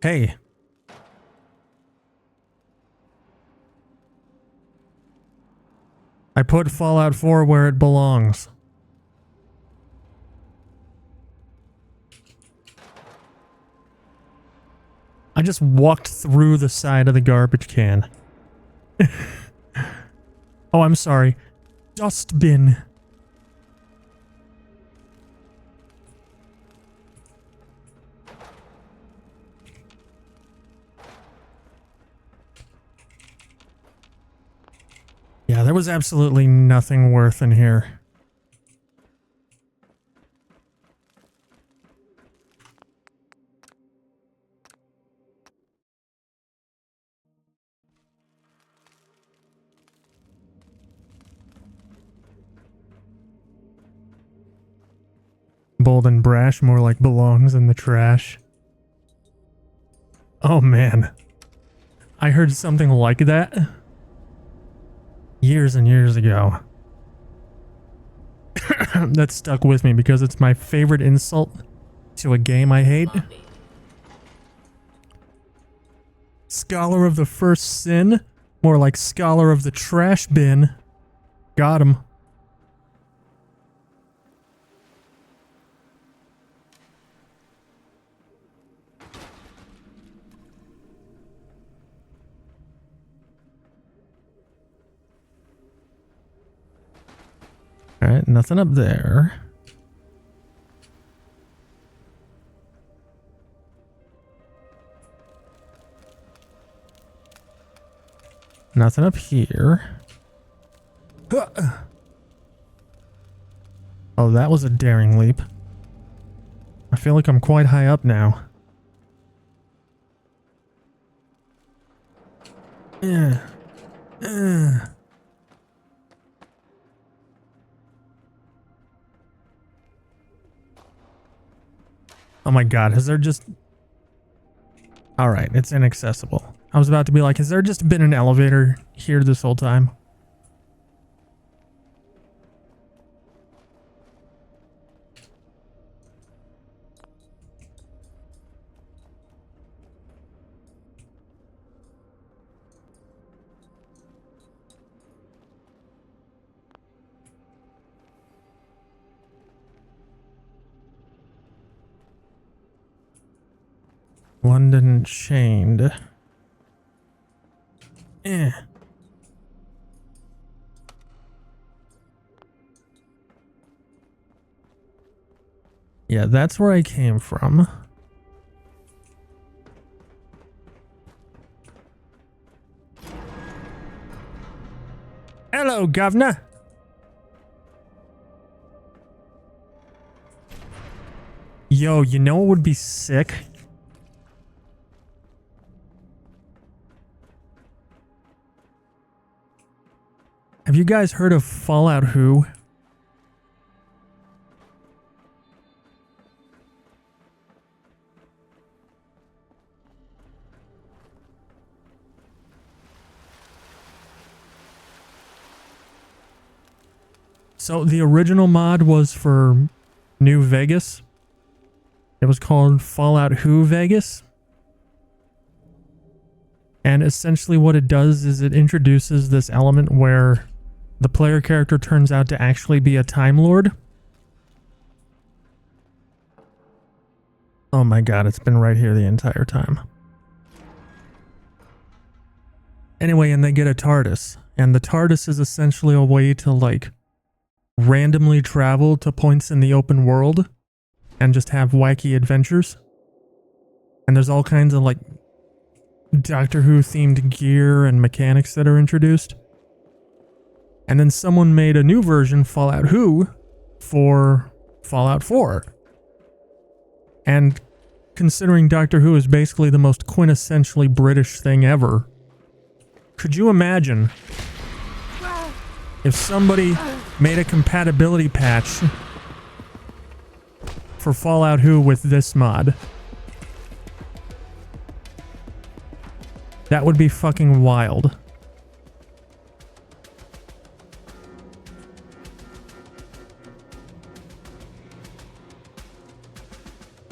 Hey. I put Fallout 4 where it belongs. I just walked through the side of the garbage can. Oh, I'm sorry. Dustbin. Yeah, there was absolutely nothing worth in here. Bold and brash, more like belongs in the trash. Oh man. I heard something like that years and years ago. That stuck with me because it's my favorite insult to a game I hate. Scholar of the first sin, more like scholar of the trash bin. Got him. Alright, nothing up there. Nothing up here. Oh, that was a daring leap. I feel like I'm quite high up now. Oh my god, has there just... Alright, it's inaccessible. I was about to be like, has there just been an elevator here this whole time? London chained. Yeah, that's where I came from. Hello, governor. Yo, you know what would be sick? Have you guys heard of Fallout Who? So the original mod was for New Vegas. It was called Fallout Who Vegas. And essentially what it does is it introduces this element where the player character turns out to actually be a Time Lord. Oh my god, it's been right here the entire time. Anyway, and they get a TARDIS. And the TARDIS is essentially a way to like randomly travel to points in the open world and just have wacky adventures. And there's all kinds of like Doctor Who themed gear and mechanics that are introduced. And then someone made a new version, Fallout Who, for Fallout 4. And considering Doctor Who is basically the most quintessentially British thing ever, could you imagine if somebody made a compatibility patch for Fallout Who with this mod? That would be fucking wild.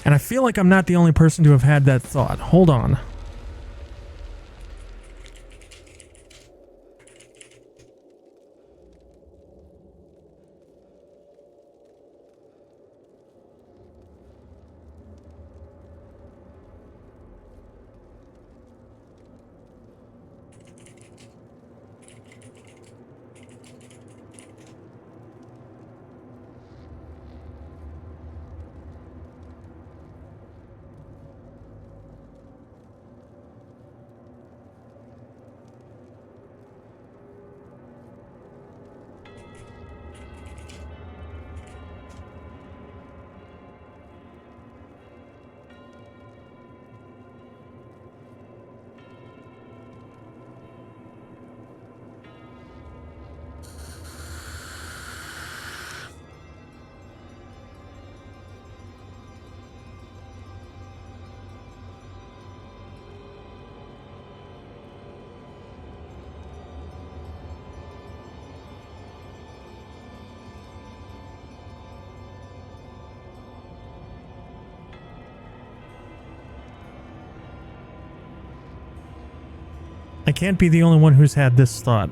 And I feel like I'm not the only person to have had that thought. Hold on. I can't be the only one who's had this thought.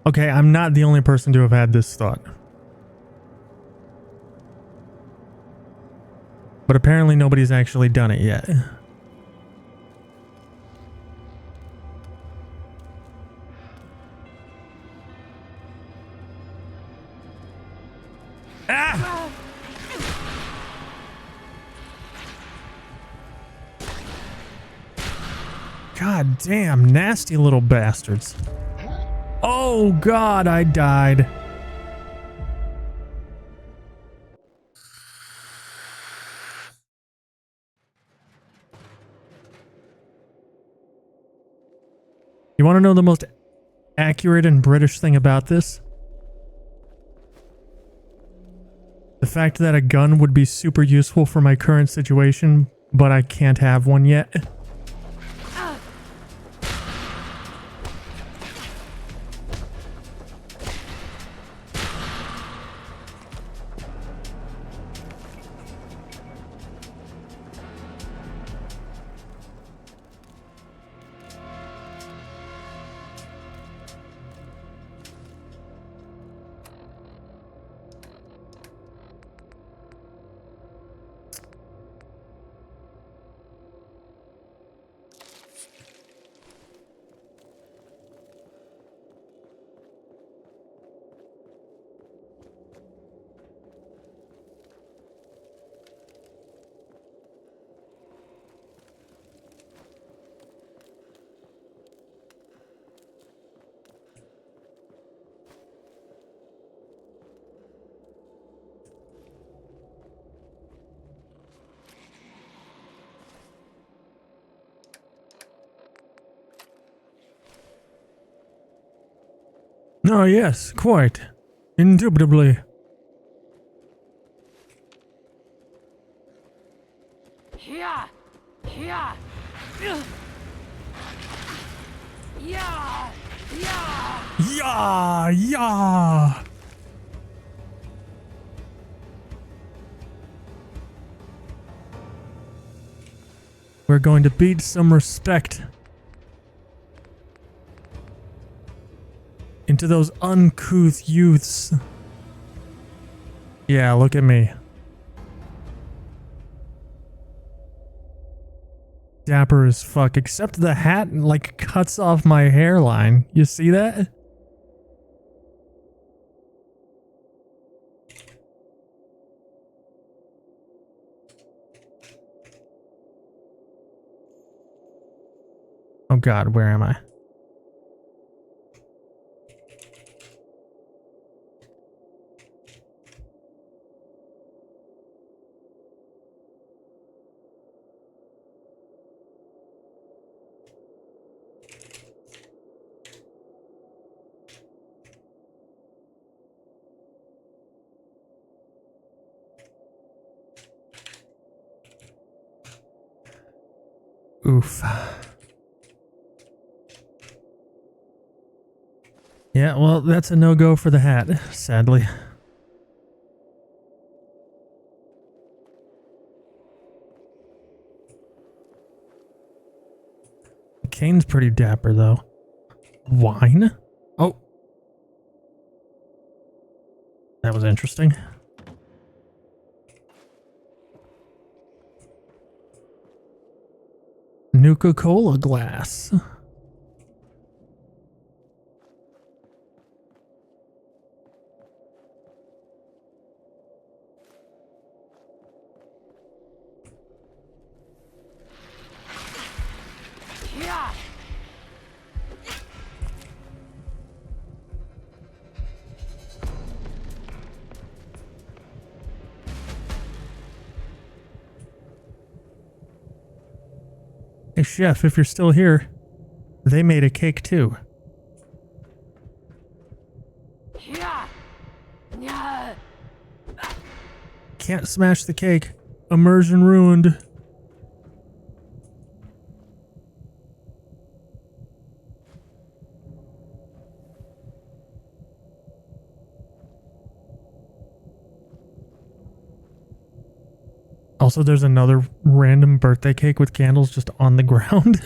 Okay, I'm not the only person to have had this thought. But apparently nobody's actually done it yet. Ah! God damn, nasty little bastards. Oh god, I died. You want to know the most accurate and British thing about this? The fact that a gun would be super useful for my current situation, but I can't have one yet. Oh, yes, quite. Indubitably. Yeah. Yeah. Yeah. Yeah. Yeah, yeah. We're going to beat some respect into those uncouth youths. Yeah, look at me. Dapper as fuck, except the hat like cuts off my hairline. You see that? Oh god, where am I? Oof. Yeah, well, that's a no-go for the hat, sadly. Kane's pretty dapper, though. Wine? Oh. That was interesting. Nuka-Cola glass. Yeah. Hey, chef, if you're still here, they made a cake too. Yeah. Yeah. Can't smash the cake. Immersion ruined. Also, there's another random birthday cake with candles just on the ground.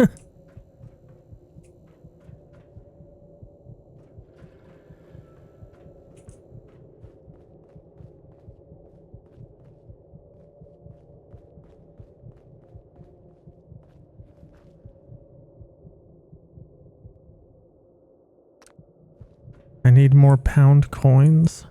I need more pound coins.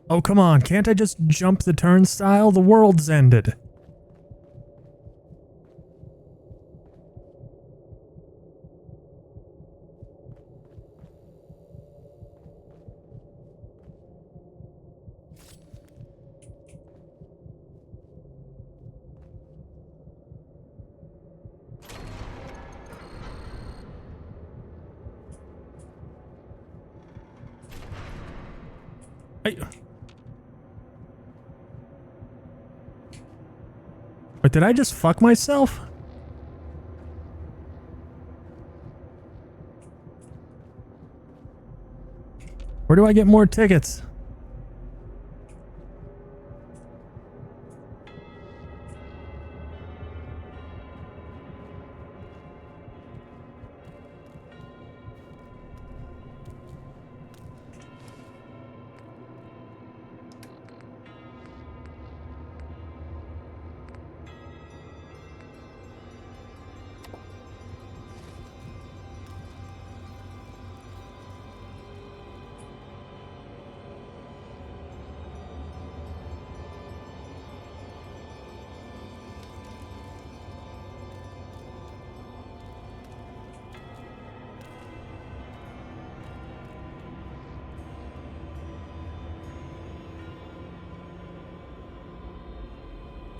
Oh, come on. Can't I just jump the turnstile? The world's ended. Hey. Wait, did I just fuck myself? Where do I get more tickets?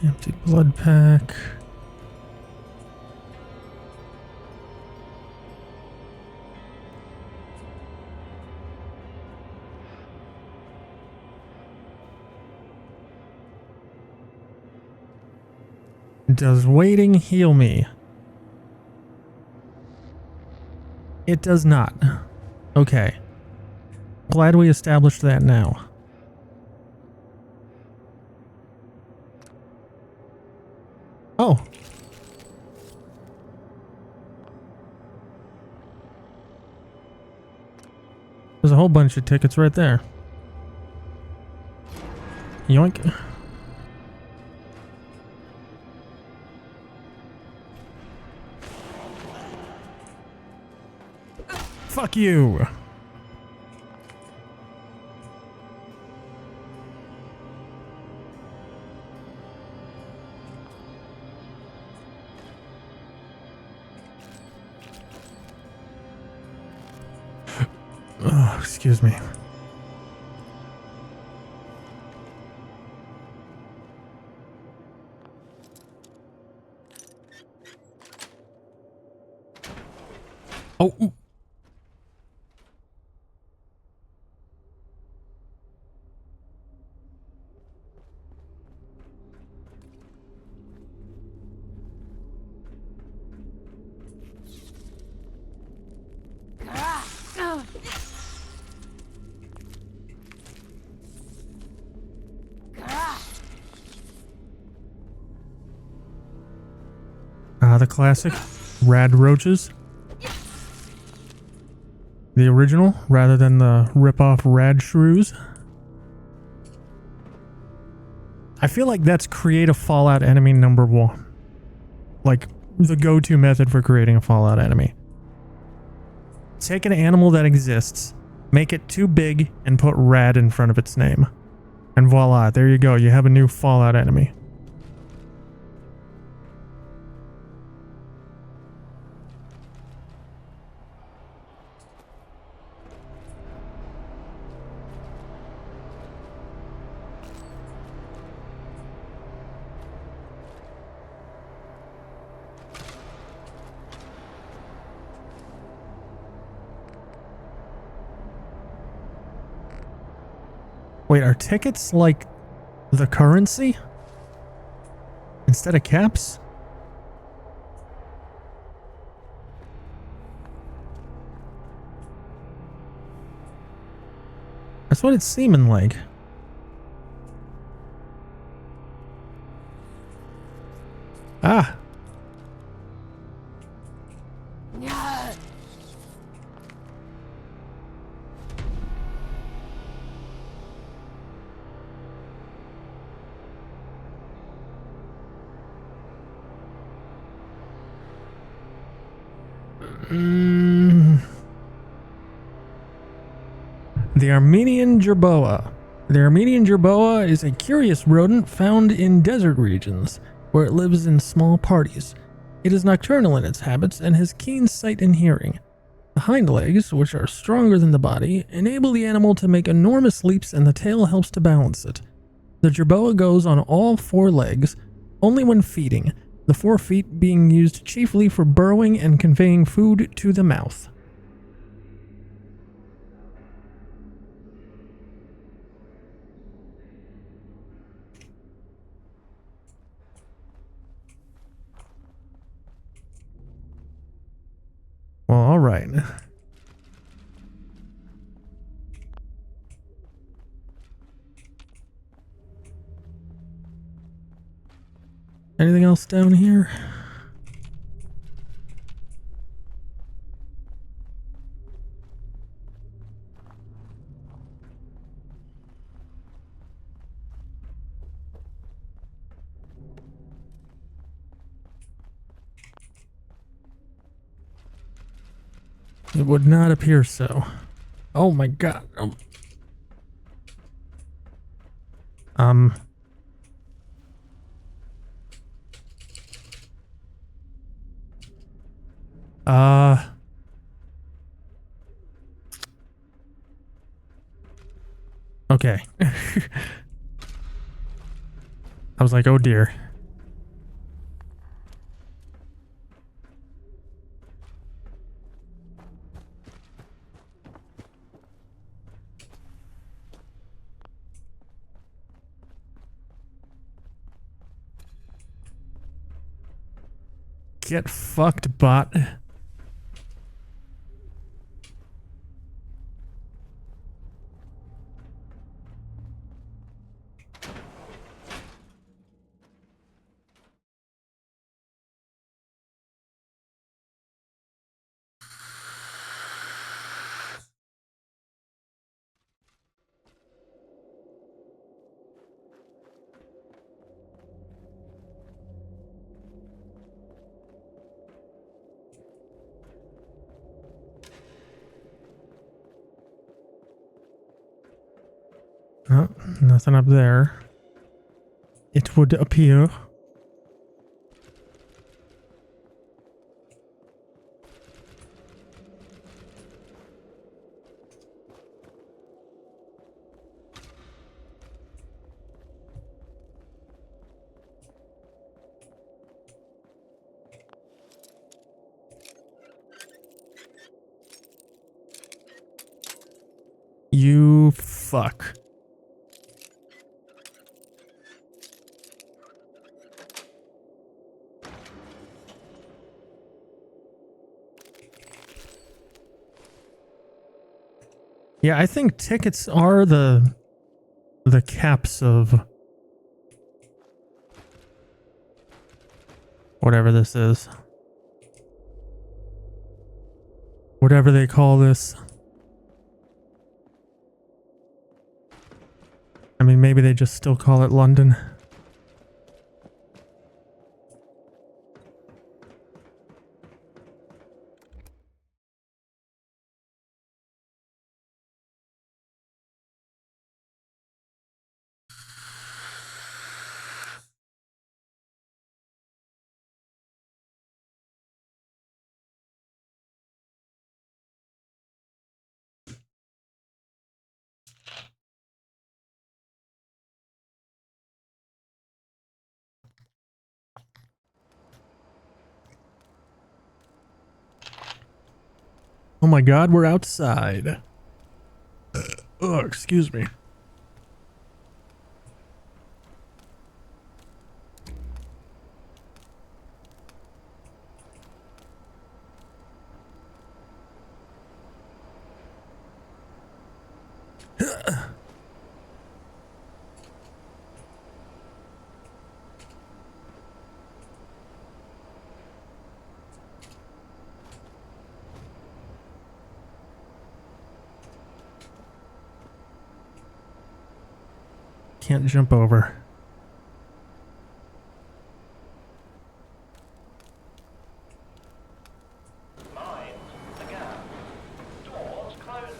Empty blood pack. Does waiting heal me? It does not. Okay. Glad we established that now. Oh. There's a whole bunch of tickets right there. Yoink. Fuck you. Oh, excuse me. Oh. The classic rad roaches. The original rather than the rip-off rad shrews. I feel like that's create a Fallout enemy number one. Like the go-to method for creating a Fallout enemy. Take an animal that exists, make it too big, and put rad in front of its name. And voila, there you go. You have a new Fallout enemy. Wait, are tickets like the currency? Instead of caps? That's what it's seeming like. Ah. The Armenian jerboa. The Armenian jerboa is a curious rodent found in desert regions, where it lives in small parties. It is nocturnal in its habits and has keen sight and hearing. The hind legs, which are stronger than the body, enable the animal to make enormous leaps, and the tail helps to balance it. The jerboa goes on all four legs, only when feeding, the 4 feet being used chiefly for burrowing and conveying food to the mouth. Well, all right. Anything else down here? It would not appear so. Oh my god. Okay. I was like, oh dear. Get fucked, bot. Oh, nothing up there. It would appear. You fuck. Yeah, I think tickets are the caps of whatever this is. Whatever they call this. I mean, maybe they just still call it London. Oh my god, we're outside. Oh, excuse me. Can't jump over. Mind the gap. Doors closing.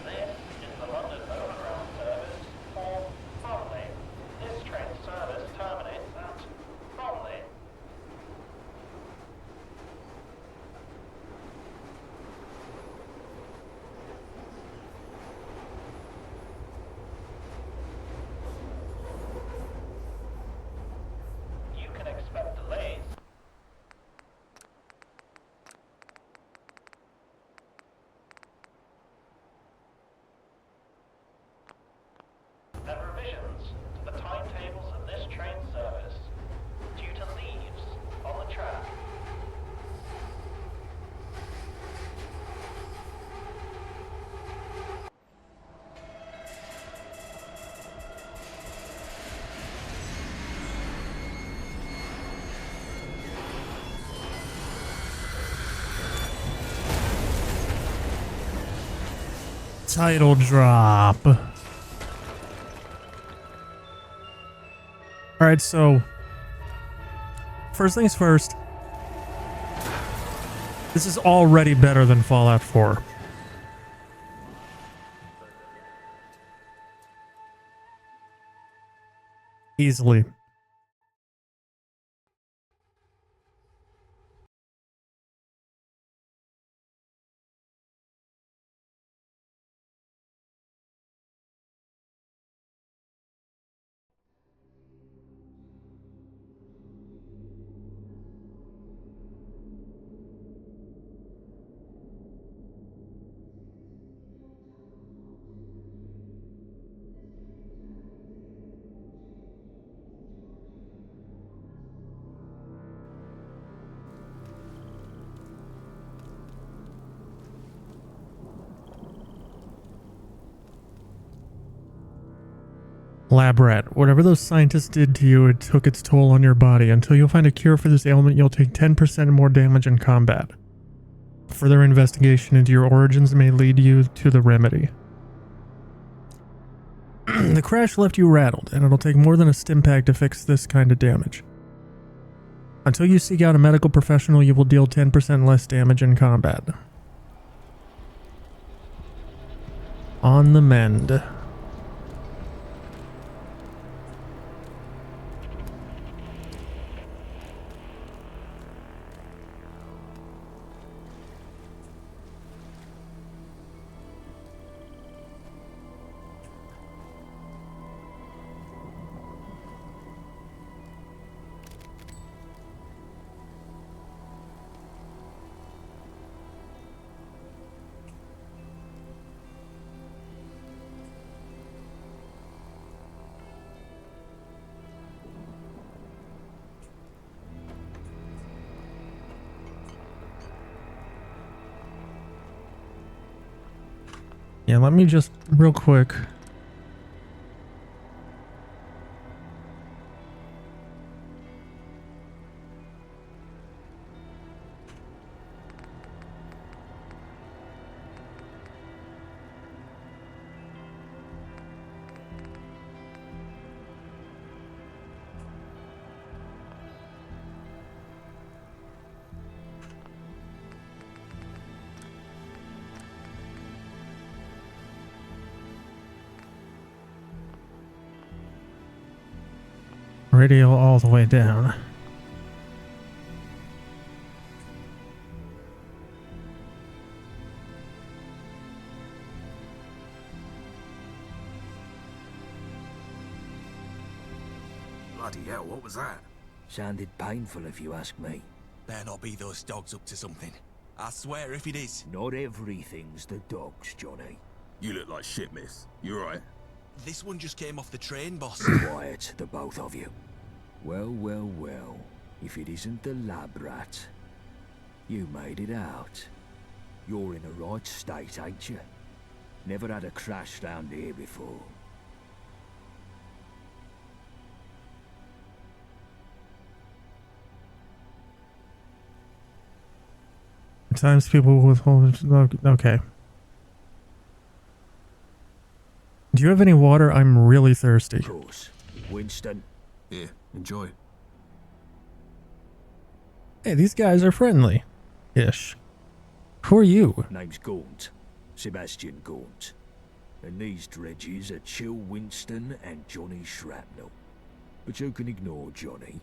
This is the London Overground service for Bromley. This train service terminates at Bromley. You can expect delays. And revisions to the timetables of this train service due to leaves on the track. Title drop. Alright, so first things first. This is already better than Fallout 4. Easily. Lab rat, whatever those scientists did to you, it took its toll on your body. Until you'll find a cure for this ailment, you'll take 10% more damage in combat. Further investigation into your origins may lead you to the remedy. The crash left you rattled, and it'll take more than a stim pack to fix this kind of damage. Until you seek out a medical professional, you will deal 10% less damage in combat. On the mend. Yeah, let me just real quick. Radio all the way down. Bloody hell, what was that? Sounded painful if you ask me. Better not be those dogs up to something. I swear if it is. Not everything's the dogs, Johnny. You look like shit, miss. You alright? This one just came off the train, boss. Quiet, the both of you. Well, well, well. If it isn't the lab rat. You made it out. You're in the right state, ain't you? Never had a crash down here before. Sometimes people with okay. Do you have any water? I'm really thirsty. Of course. Winston. Yeah, enjoy. Hey, these guys are friendly. Ish. Who are you? Name's Gaunt. Sebastian Gaunt. And these dredges are Chill Winston and Johnny Shrapnel. But you can ignore Johnny.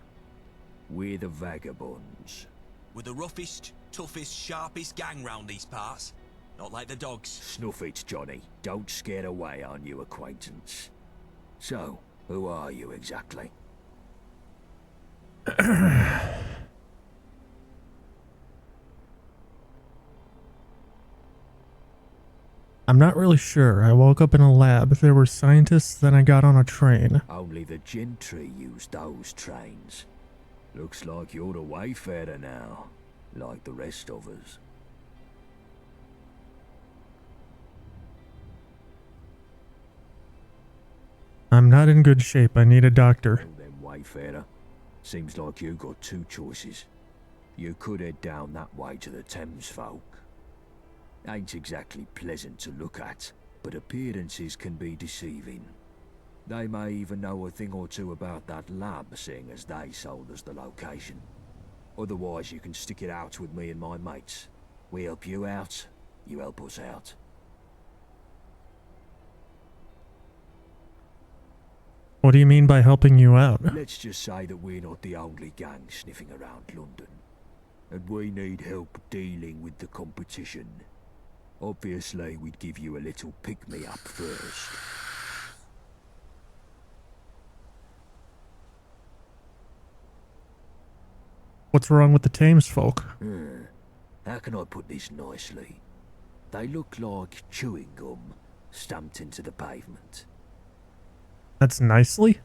We're the Vagabonds. We're the roughest, toughest, sharpest gang round these parts. Not like the dogs. Snuff it, Johnny. Don't scare away our new acquaintance. So, who are you exactly? I'm not really sure. I woke up in a lab. There were scientists, then I got on a train. Only the gentry use those trains. Looks like you're a wayfarer now, like the rest of us. I'm not in good shape. I need a doctor. Well then, wayfarer. Seems like you got two choices. You could head down that way to the Thames folk. Ain't exactly pleasant to look at, but appearances can be deceiving. They may even know a thing or two about that lab, seeing as they sold us the location. Otherwise, you can stick it out with me and my mates. We help you out, you help us out. What do you mean by helping you out? Let's just say that we're not the only gang sniffing around London. And we need help dealing with the competition. Obviously, we'd give you a little pick-me-up first. What's wrong with the Thames folk? How can I put this nicely? They look like chewing gum stamped into the pavement. That's nicely?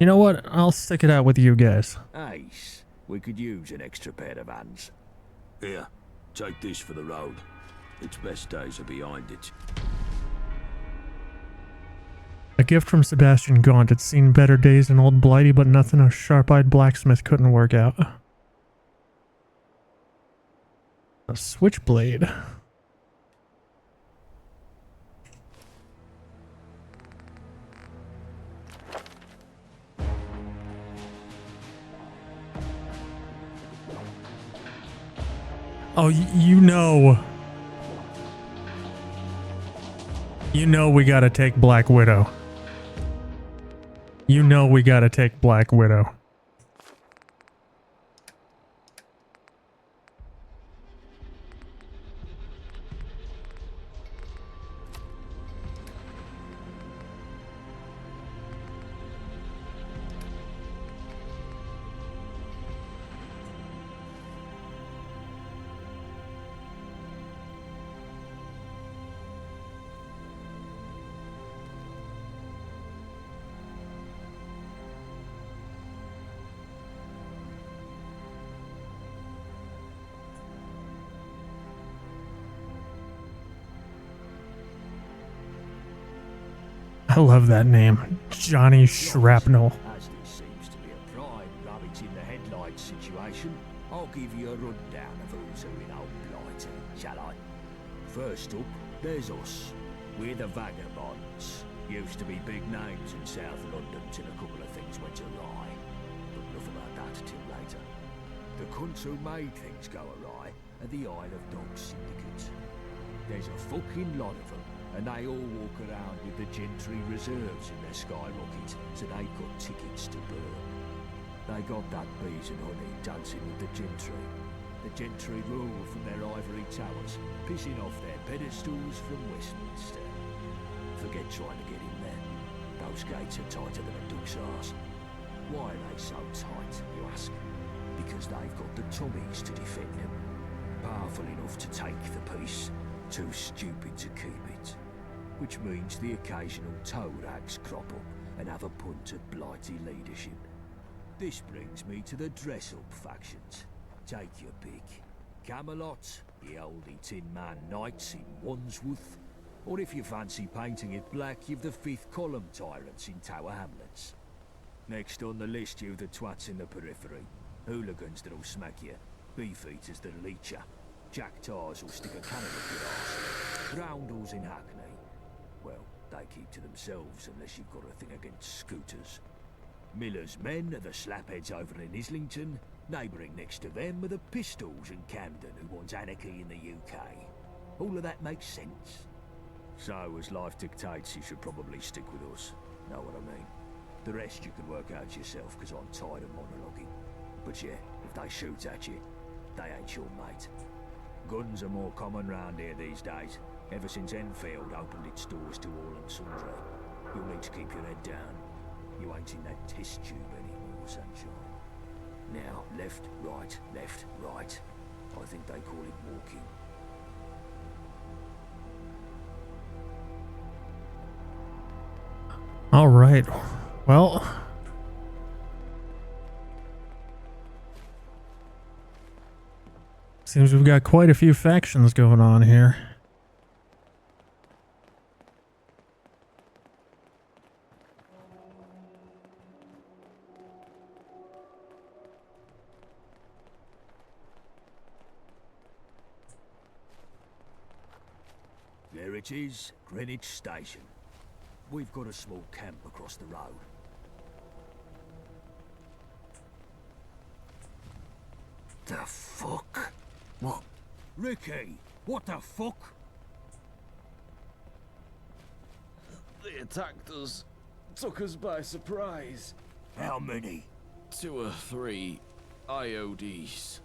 You know what? I'll stick it out with you guys. Ace, we could use an extra pair of hands. Here, take this for the road. Its best days are behind it. A gift from Sebastian Gaunt. It's seen better days than old Blighty, but nothing a sharp-eyed blacksmith couldn't work out. A switchblade. Oh, you know. You know we gotta take Black Widow. You know we gotta take Black Widow. I love that name. Johnny Shrapnel. As this seems to be a prime rabbit in the headlights situation, I'll give you a rundown of who's who in old Blighty, shall I? First up, there's us. We're the Vagabonds. Used to be big names in South London till a couple of things went awry. But enough about that till later. The cunts who made things go awry are the Isle of Dogs Syndicate. There's a fucking lot of them, and they all walk around with the Gentry reserves in their skyrocket, so they got tickets to burn. They got that bees and honey dancing with the Gentry. The Gentry rule from their ivory towers, pissing off their pedestals from Westminster. Forget trying to get in there. Those gates are tighter than a duck's arse. Why are they so tight, you ask? Because they've got the Tommies to defend them. Powerful enough to take the peace, too stupid to keep it. Which means the occasional toe rags crop up and have a punt at Blighty leadership. This brings me to the dress-up factions. Take your pick. Camelot, the oldie Tin Man Knights in Wandsworth, or if you fancy painting it black, you've the Fifth Column Tyrants in Tower Hamlets. Next on the list, you've the twats in the periphery. Hooligans that'll smack you, beef-eaters that'll eat ya, jack tars who'll stick a cannon up your arse, roundels in Hackney. Well, they keep to themselves unless you've got a thing against scooters. Miller's men are the slapheads over in Islington. Neighbouring next to them are the Pistols in Camden who want anarchy in the UK. All of that makes sense. So, as life dictates, you should probably stick with us. Know what I mean? The rest you can work out yourself, because I'm tired of monologuing. But yeah, if they shoot at you, they ain't your mate. Guns are more common round here these days, ever since Enfield opened its doors to all and sundry. You'll need to keep your head down. You ain't in that test tube anymore, sunshine. Now, left, right, left, right. I think they call it walking. All right. Well, seems we've got quite a few factions going on here. There it is, Greenwich Station. We've got a small camp across the road. The fuck? What? Ricky, what the fuck? They attacked us. Took us by surprise. How many? 2 or 3 IODs.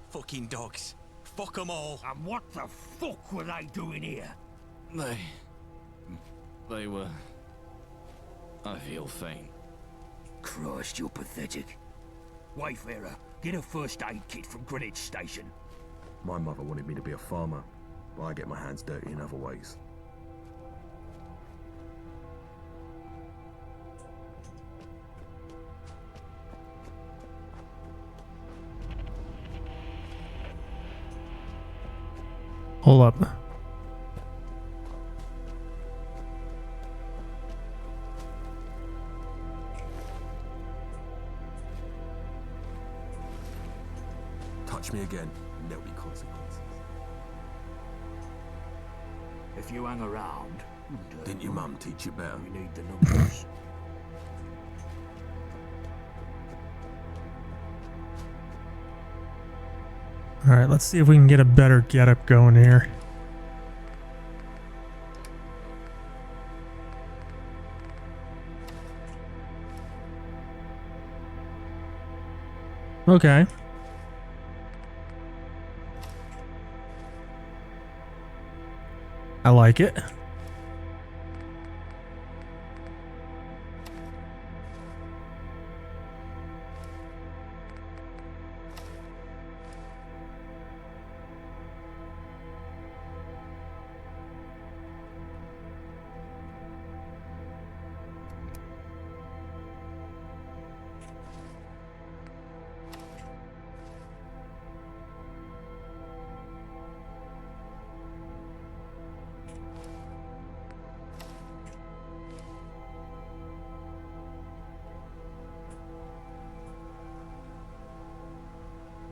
Fucking dogs. Fuck them all. And what the fuck were they doing here? They were... I feel faint. Christ, you're pathetic. Wayfarer, get a first aid kit from Greenwich Station. My mother wanted me to be a farmer, but I get my hands dirty in other ways. Hold up. Touch me again, and there'll be consequences. If you hang around... Didn't your mum teach you better? We need the numbers. Alright, let's see if we can get a better getup going here. Okay. I like it.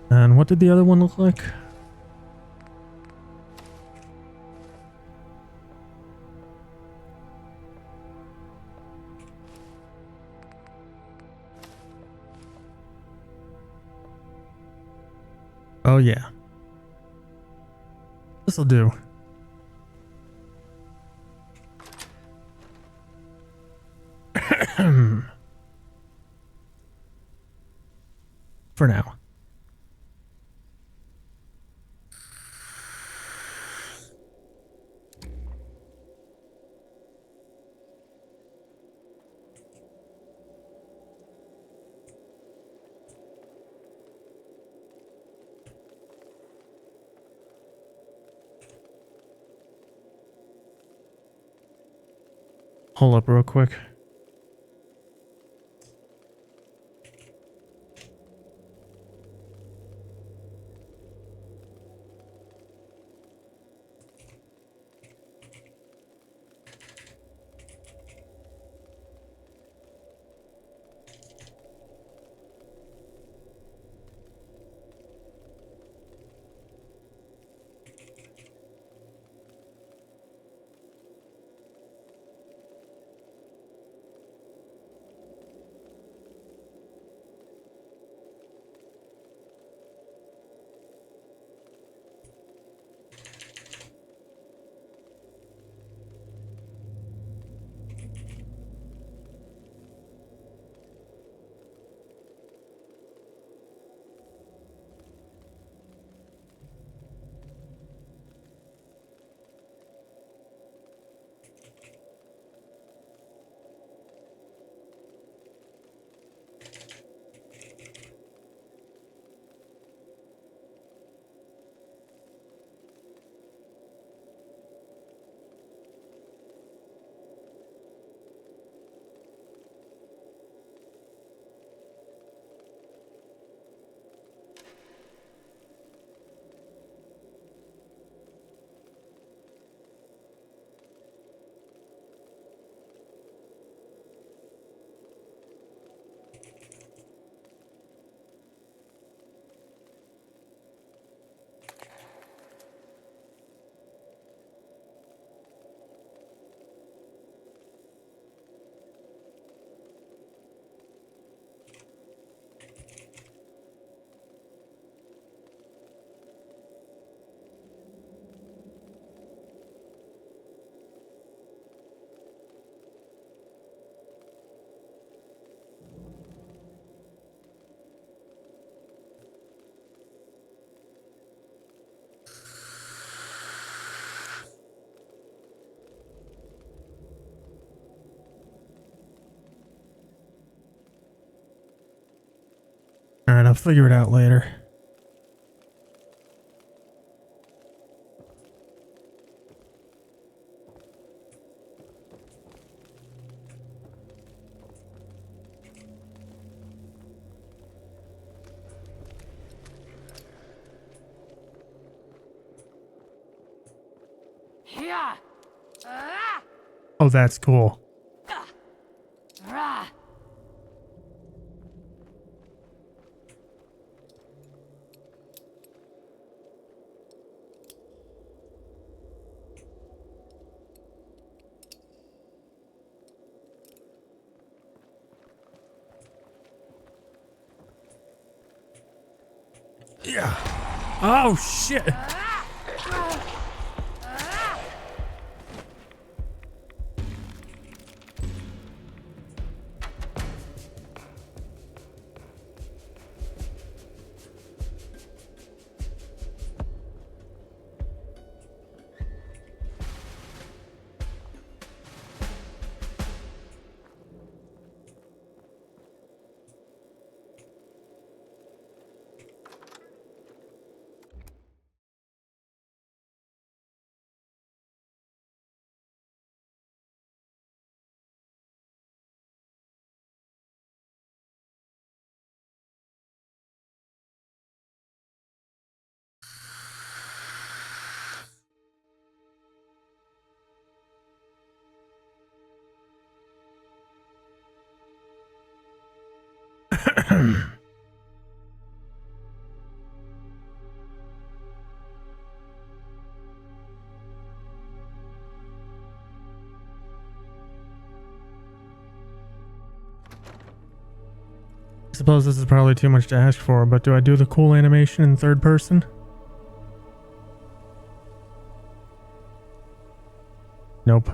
And what did the other one look like? Oh yeah. This'll do. For now. Hold up real quick. Alright, I'll figure it out later. Here. Oh, that's cool. Rah. Yeah. Oh, shit. I suppose this is probably too much to ask for, but do I do the cool animation in third person? Nope.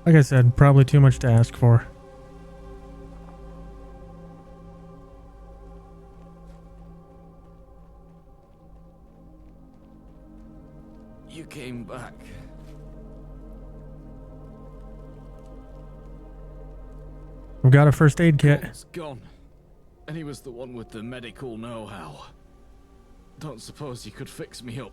Like I said, probably too much to ask for. You came back. We've got a first aid kit. It's gone. And he was the one with the medical know-how. Don't suppose he could fix me up.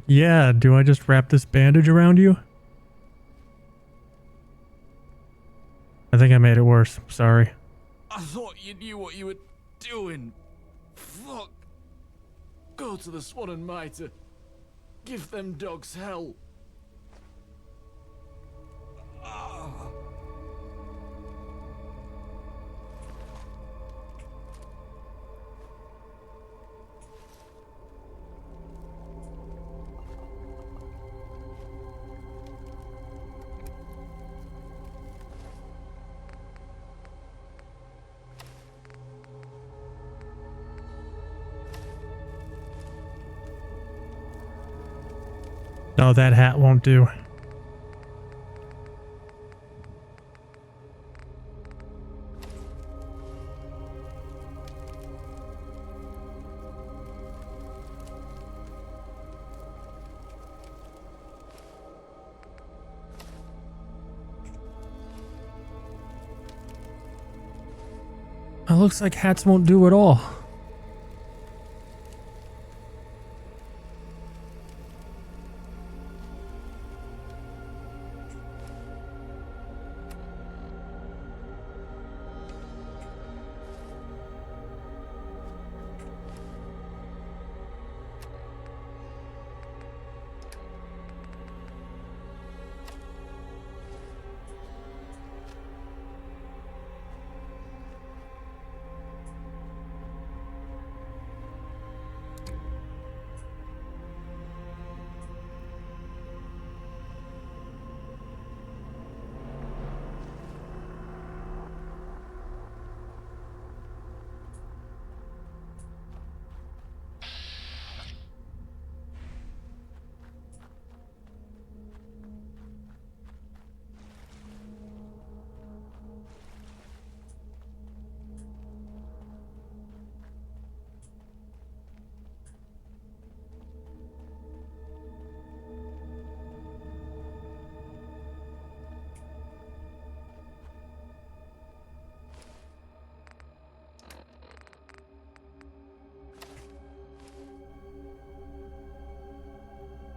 Yeah, do I just wrap this bandage around you? I think I made it worse. Sorry. I thought you knew what you were doing. Fuck. Go to the Swan and Mitre. Give them dogs hell. No, that hat won't do. It looks like hats won't do at all.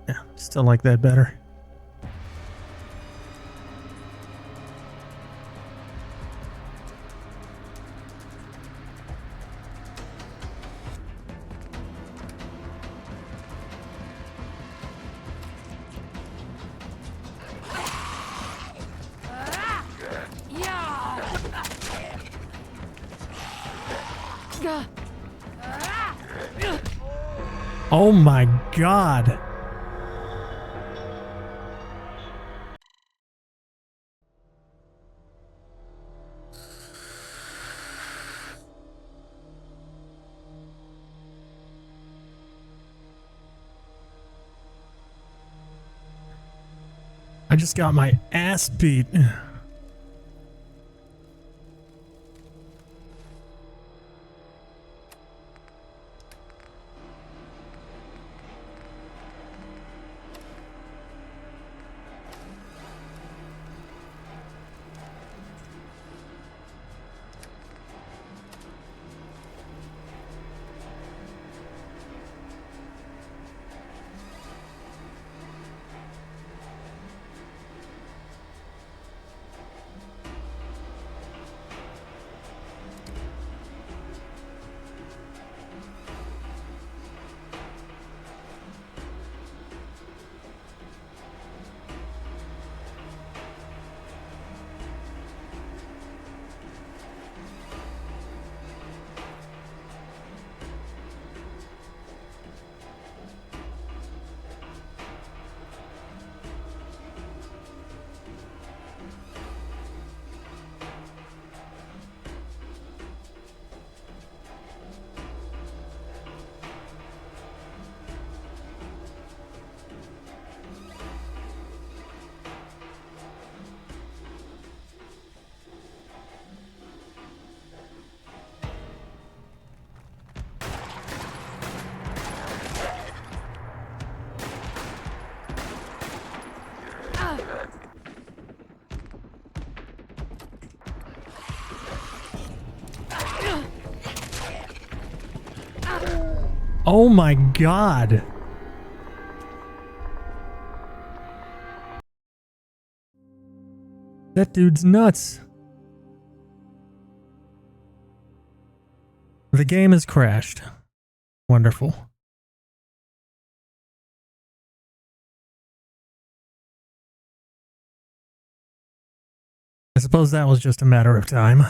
Yeah, still like that better. Oh my god. I just got my ass beat. Oh my god. That dude's nuts. The game has crashed. Wonderful. I suppose that was just a matter of time.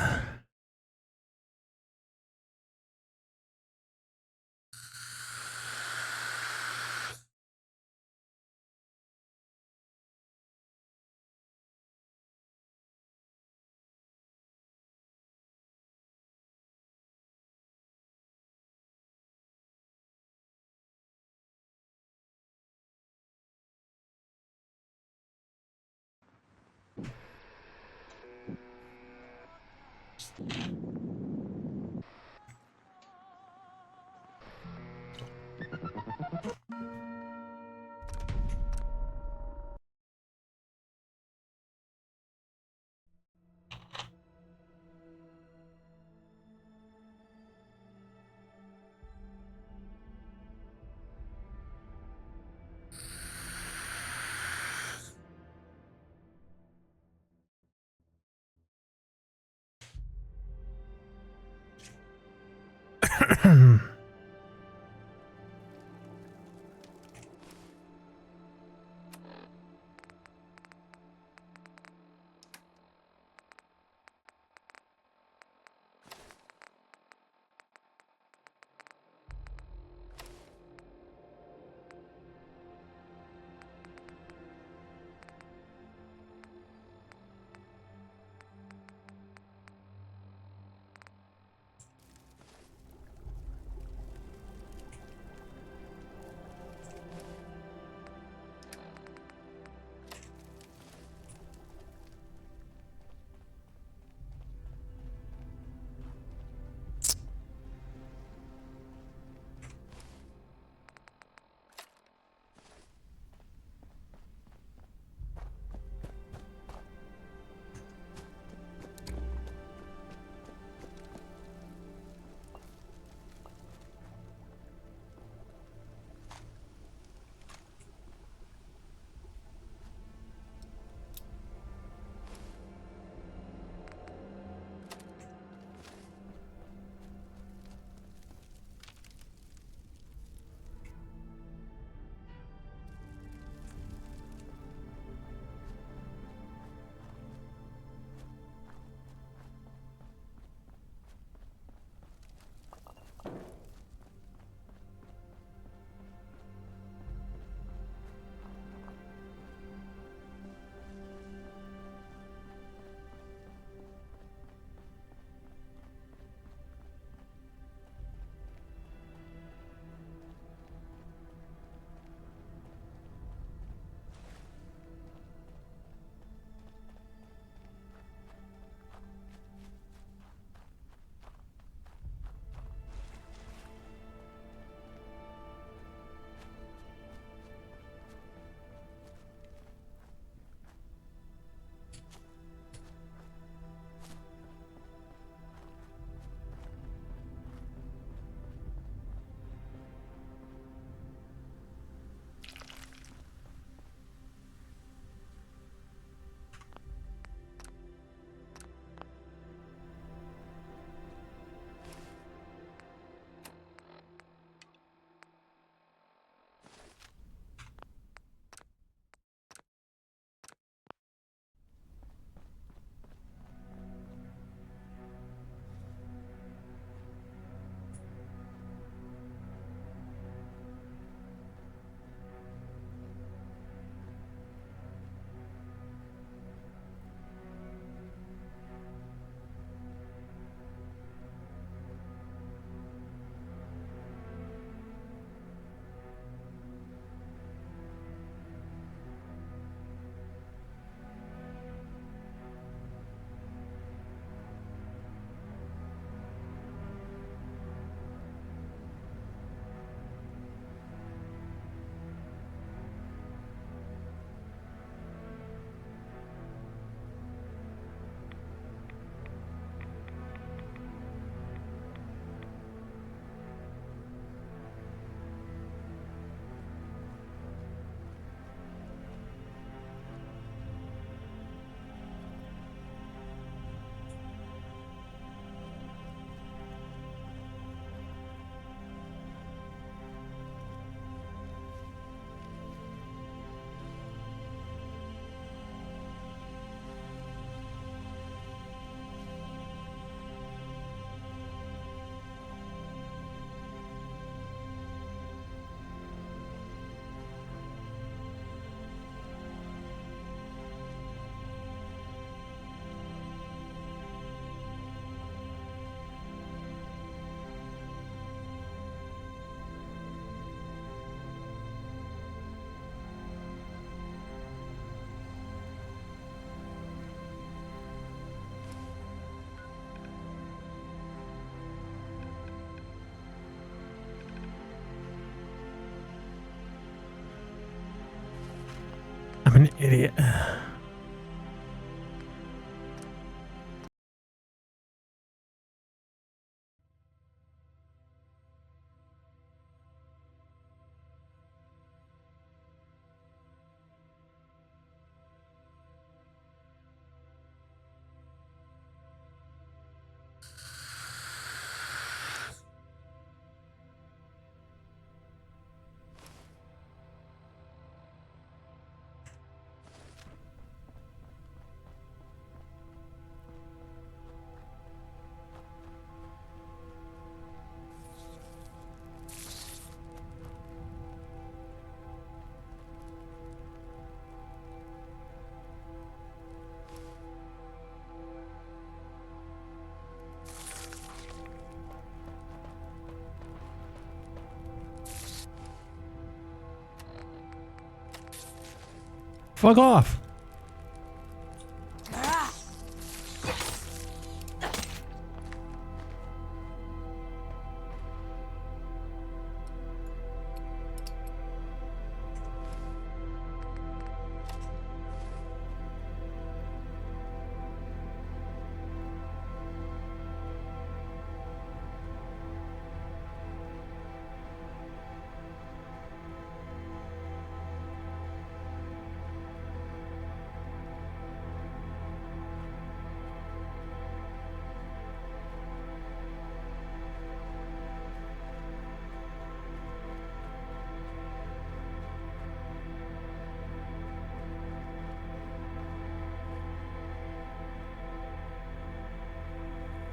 an idiot. Fuck off.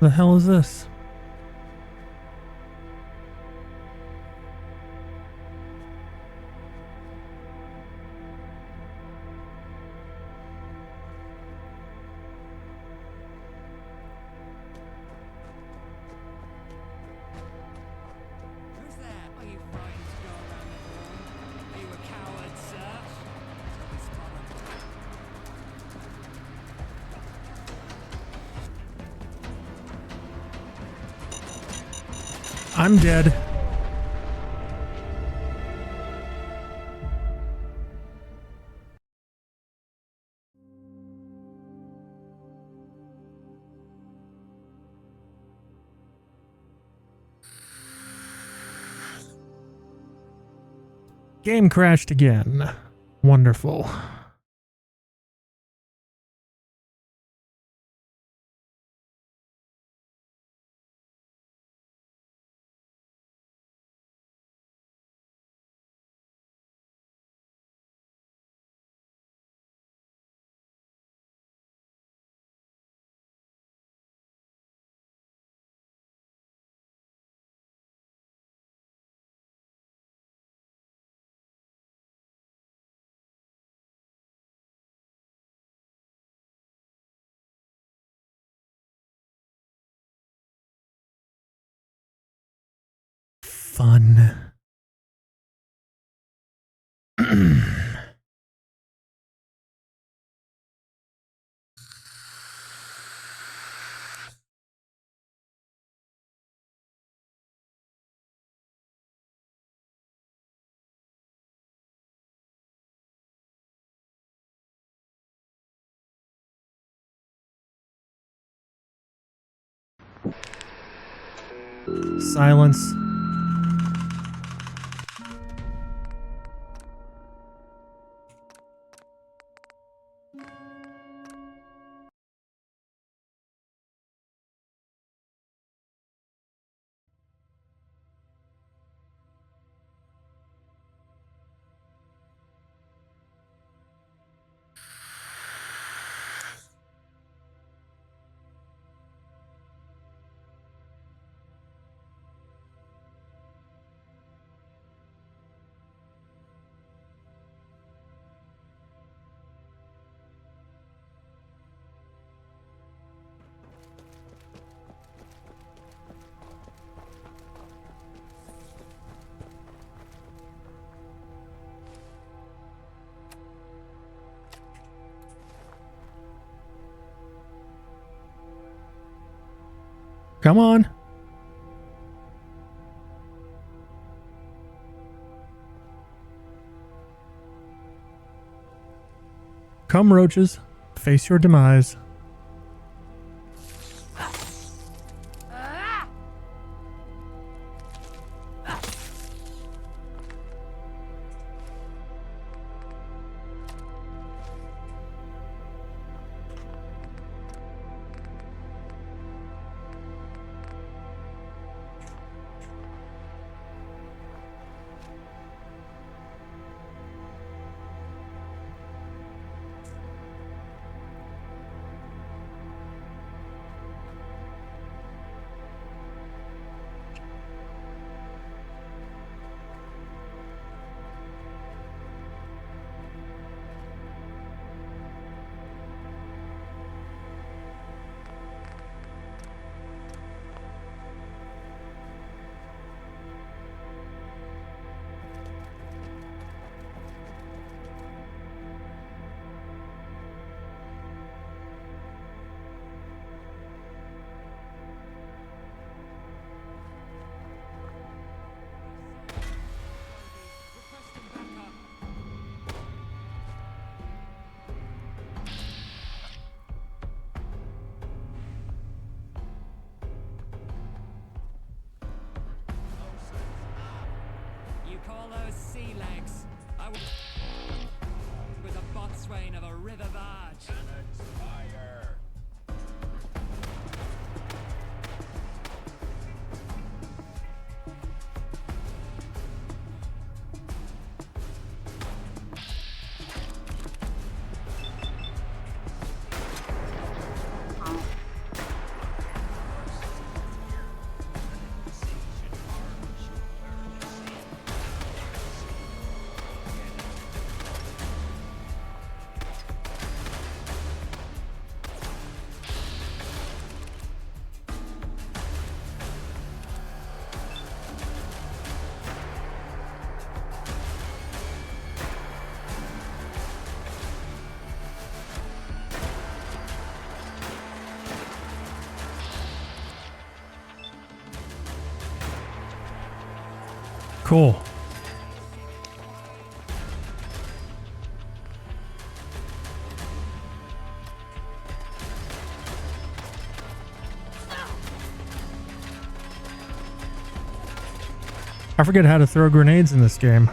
The hell is this? Who's there? Are you frightened to go around the room? Are you a coward, sir? I'm dead. Game crashed again. Wonderful. Fun. Silence. Come on. Come, roaches. Face your demise. You call those sea legs? I was with a boatswain of a river barge. Cannons fire! Cool. I forget how to throw grenades in this game.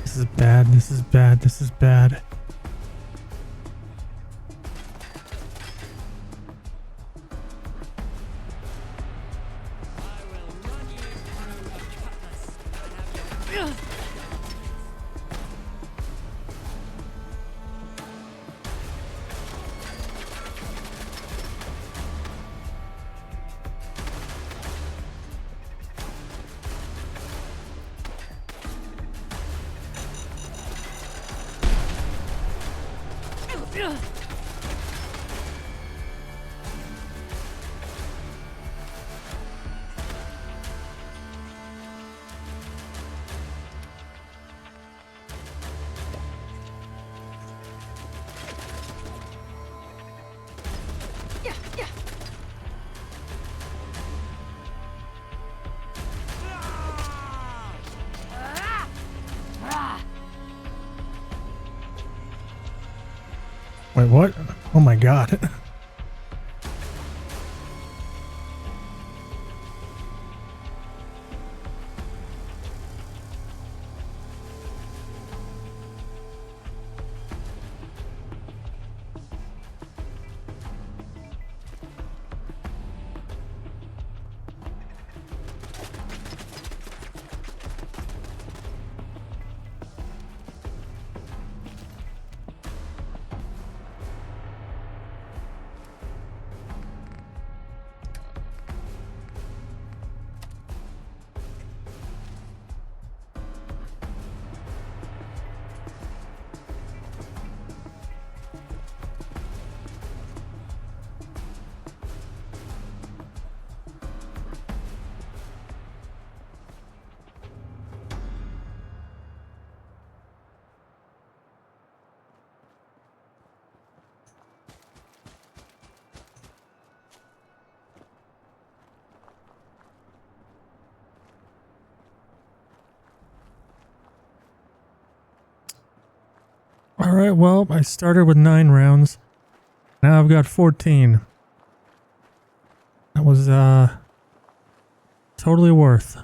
This is bad, this is bad, this is bad. Wait, what? Oh my god. Alright, well, I started with 9 rounds. Now I've got 14. That was, totally worth.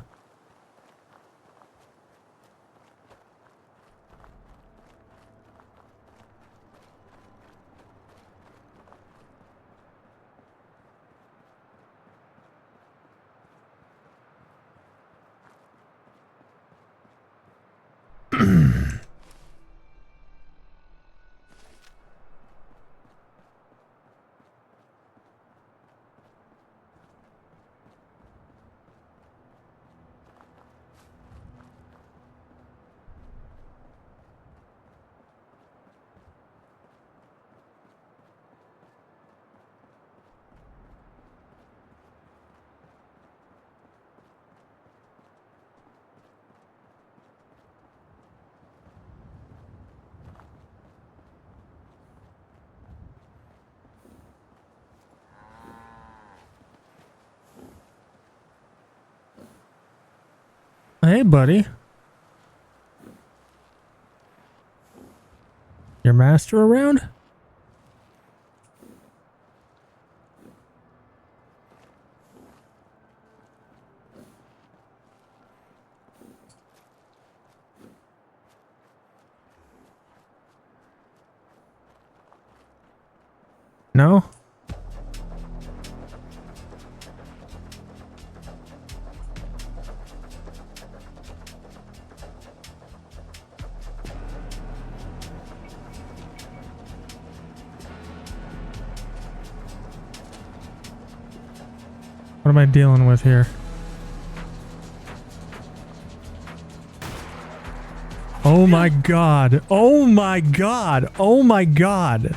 Hey, buddy. Your master around? No? What am I dealing with here? Oh my god. Oh my god. Oh my god.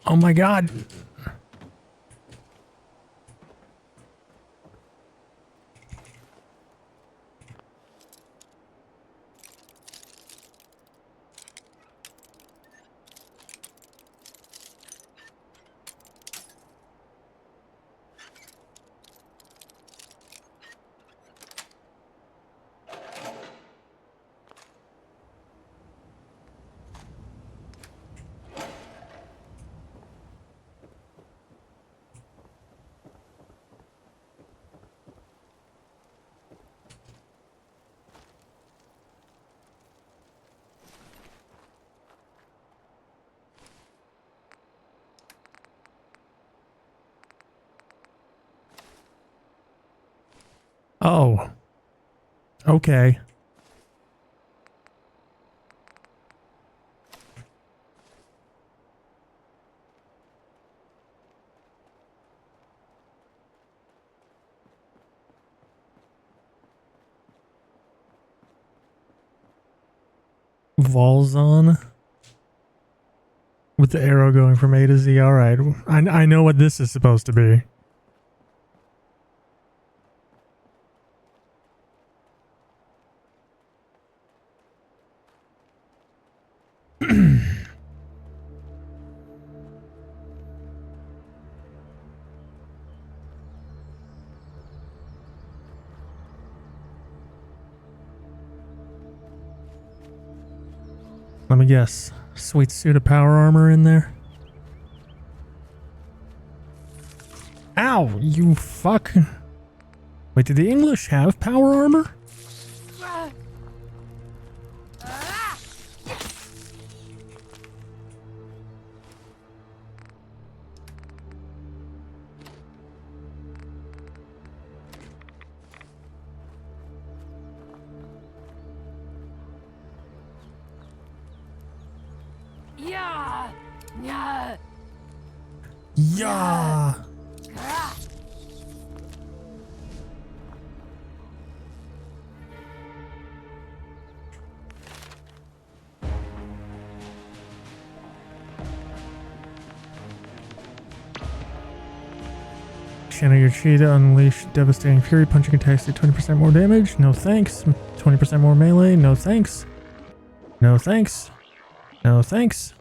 Oh my god. Oh. Okay. Volzon. With the arrow going from A to Z. Alright. I know what this is supposed to be. Let me guess. Sweet suit of power armor in there. Ow, you fuck. Wait, did the English have power armor? Yeah. Yeah. Yeah. Channel your chi to unleash devastating fury. Punching attacks do 20% more damage. No thanks. 20% more melee. No thanks. No thanks. No thanks.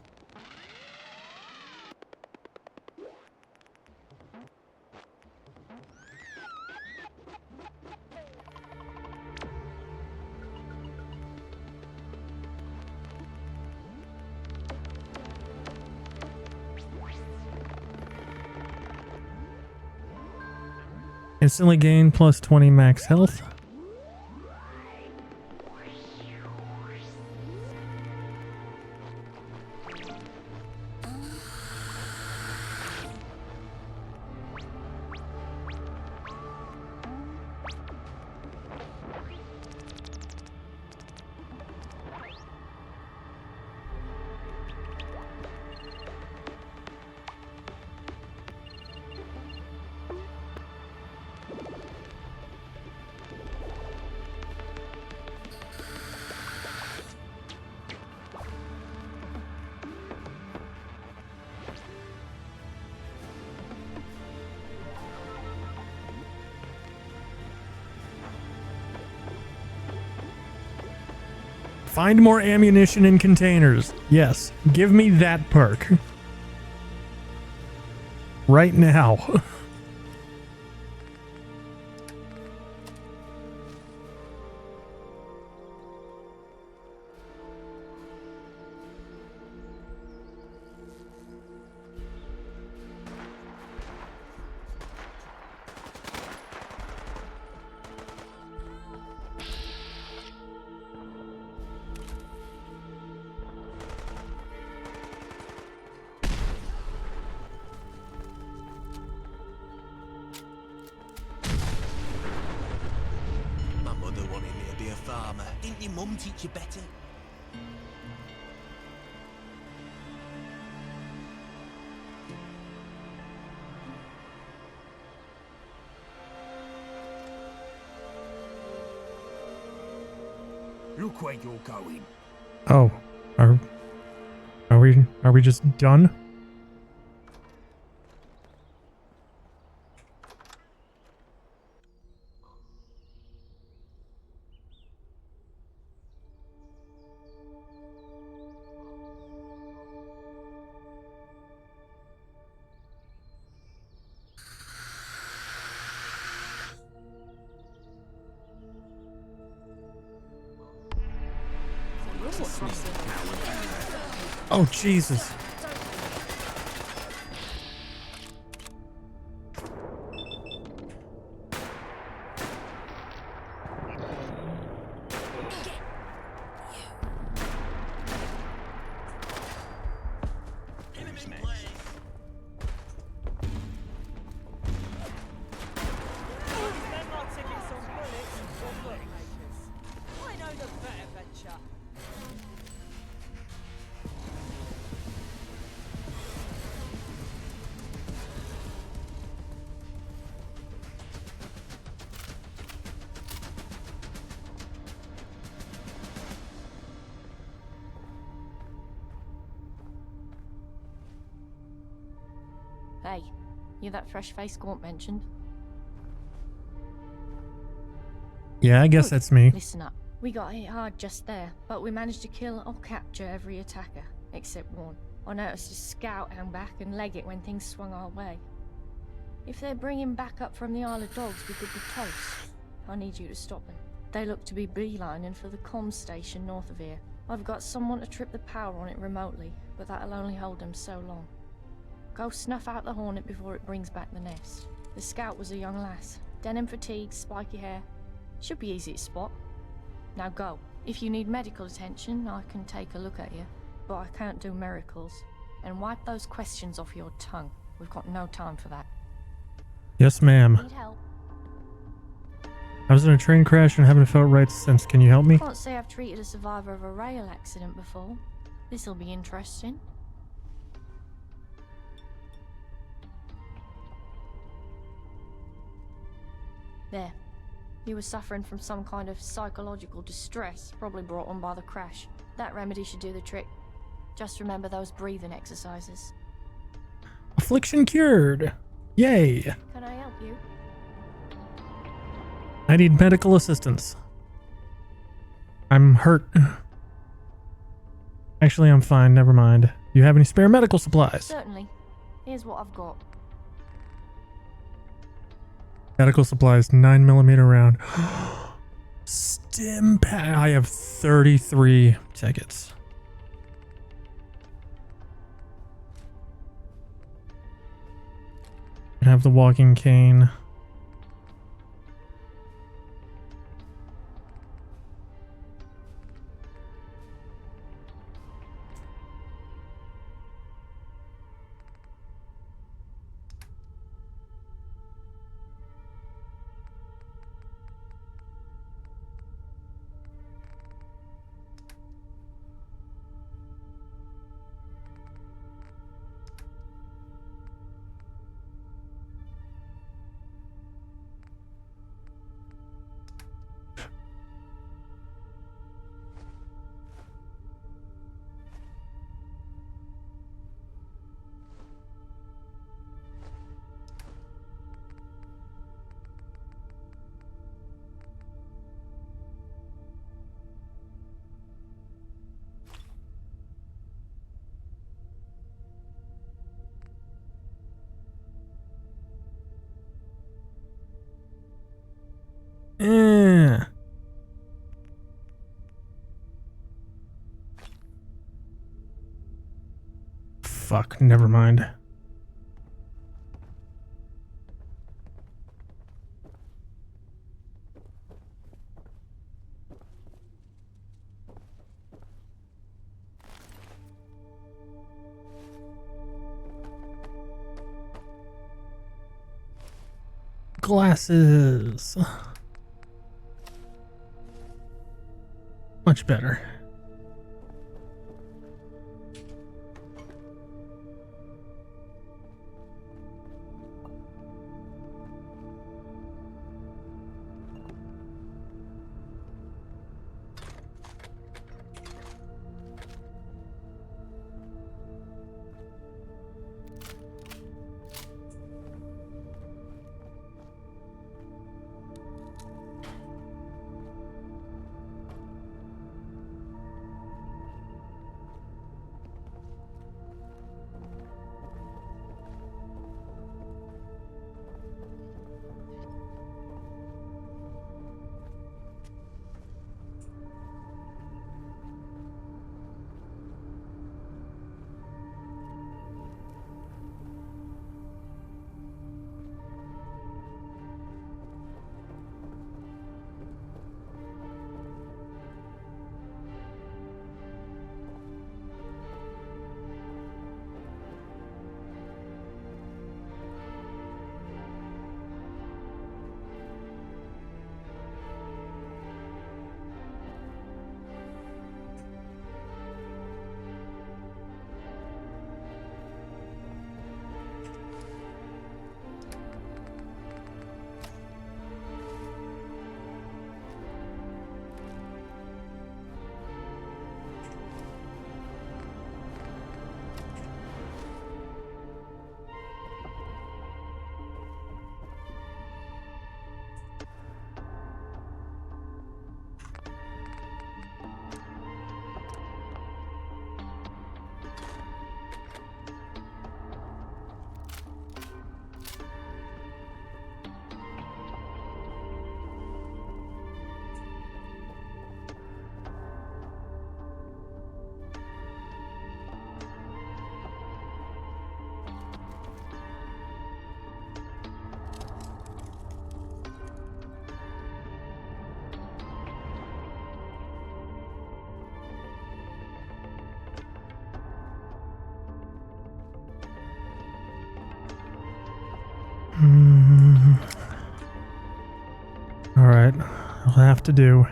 Instantly gain plus 20 max health. Find more ammunition in containers. Yes, give me that perk. Right now. Farmer. Didn't your mum teach you better? Look where you're going. Oh, are we just done? Oh, Jesus. gotcha. Hey, you that fresh-faced Gaunt mentioned? Yeah, I guess Good. that's me. Listen up. We got hit hard just there, but we managed to kill or capture every attacker, except one. I noticed a scout hang back and leg it when things swung our way. If they're bringing back up from the Isle of Dogs, we could be toast. I need you to stop them. They look to be beelining for the comm station north of here. I've got someone to trip the power on it remotely, but that'll only hold them so long. Go snuff out the Hornet before it brings back the nest. The scout was a young lass. Denim fatigues, spiky hair. Should be easy to spot. Now go. If you need medical attention, I can take a look at you. But I can't do miracles. And wipe those questions off your tongue. We've got no time for that. Yes, ma'am. Need help? I was in a train crash and haven't felt right since. Can you help me? Can't say I've treated a survivor of a rail accident before. This'll be interesting. There. You were suffering from some kind of psychological distress, probably brought on by the crash. That remedy should do the trick. Just remember those breathing exercises. Affliction cured. Yay. Can I help you? I need medical assistance. I'm hurt. Actually, I'm fine. Never mind. Do you have any spare medical supplies? Certainly. Here's what I've got. Medical supplies, 9mm round. Stim pad. I have 33 tickets. I have the walking cane. Fuck, never mind. Glasses. Much better. I'll have to do.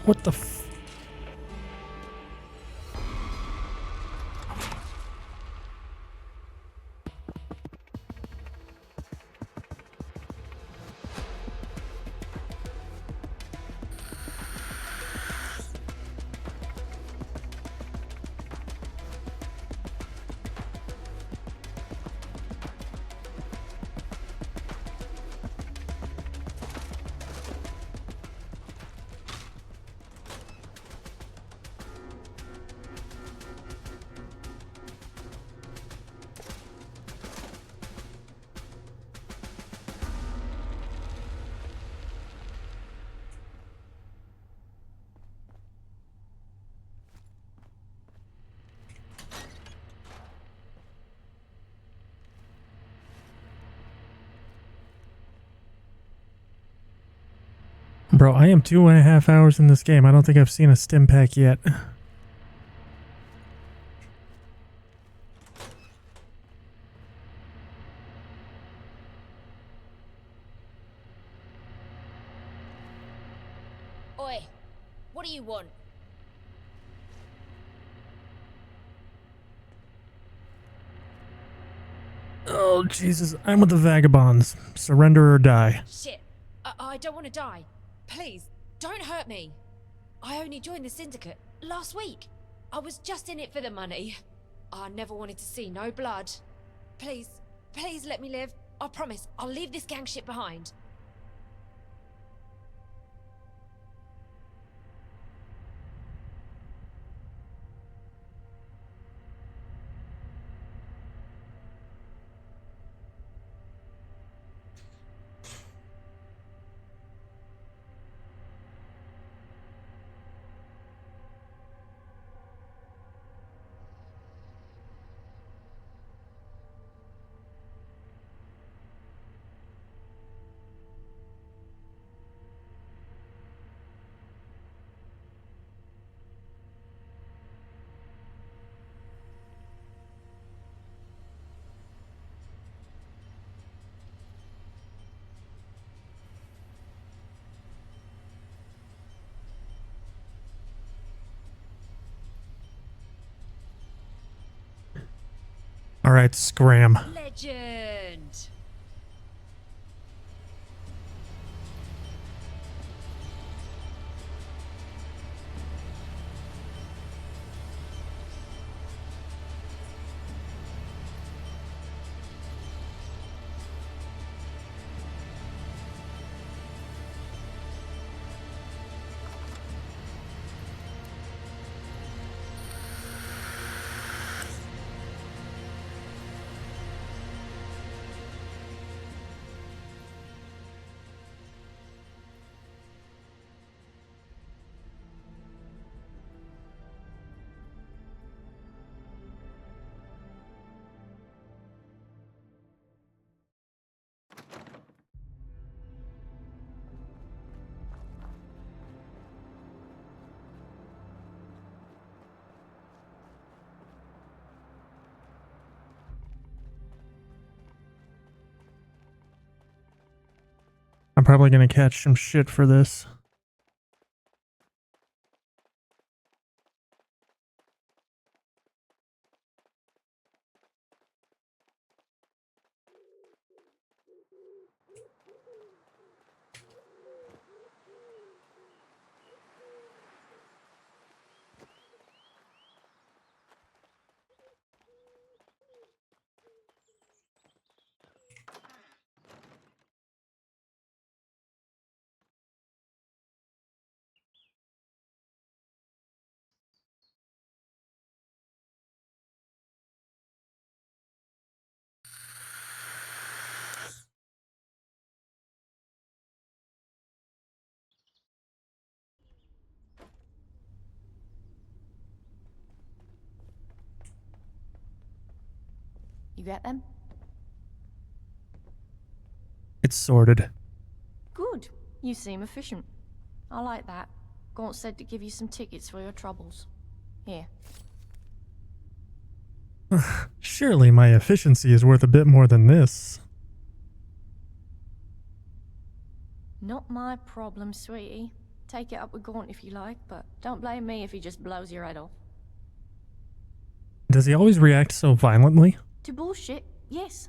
What the f... Bro, I am 2.5 hours in this game. I don't think I've seen a stim pack yet. Oi, what do you want? Oh, Jesus. I'm with the vagabonds. Surrender or die. Shit, I don't want to die. Please, don't hurt me. I only joined the syndicate last week. I was just in it for the money. I never wanted to see no blood. Please, please let me live. I promise, I'll leave this gang shit behind. All right, scram. Legend. I'm probably gonna catch some shit for this. You get them? It's sorted. Good. You seem efficient. I like that. Gaunt said to give you some tickets for your troubles. Here. Surely my efficiency is worth a bit more than this. Not my problem, sweetie. Take it up with Gaunt if you like, but don't blame me if he just blows your head off. Does he always react so violently? To bullshit, yes.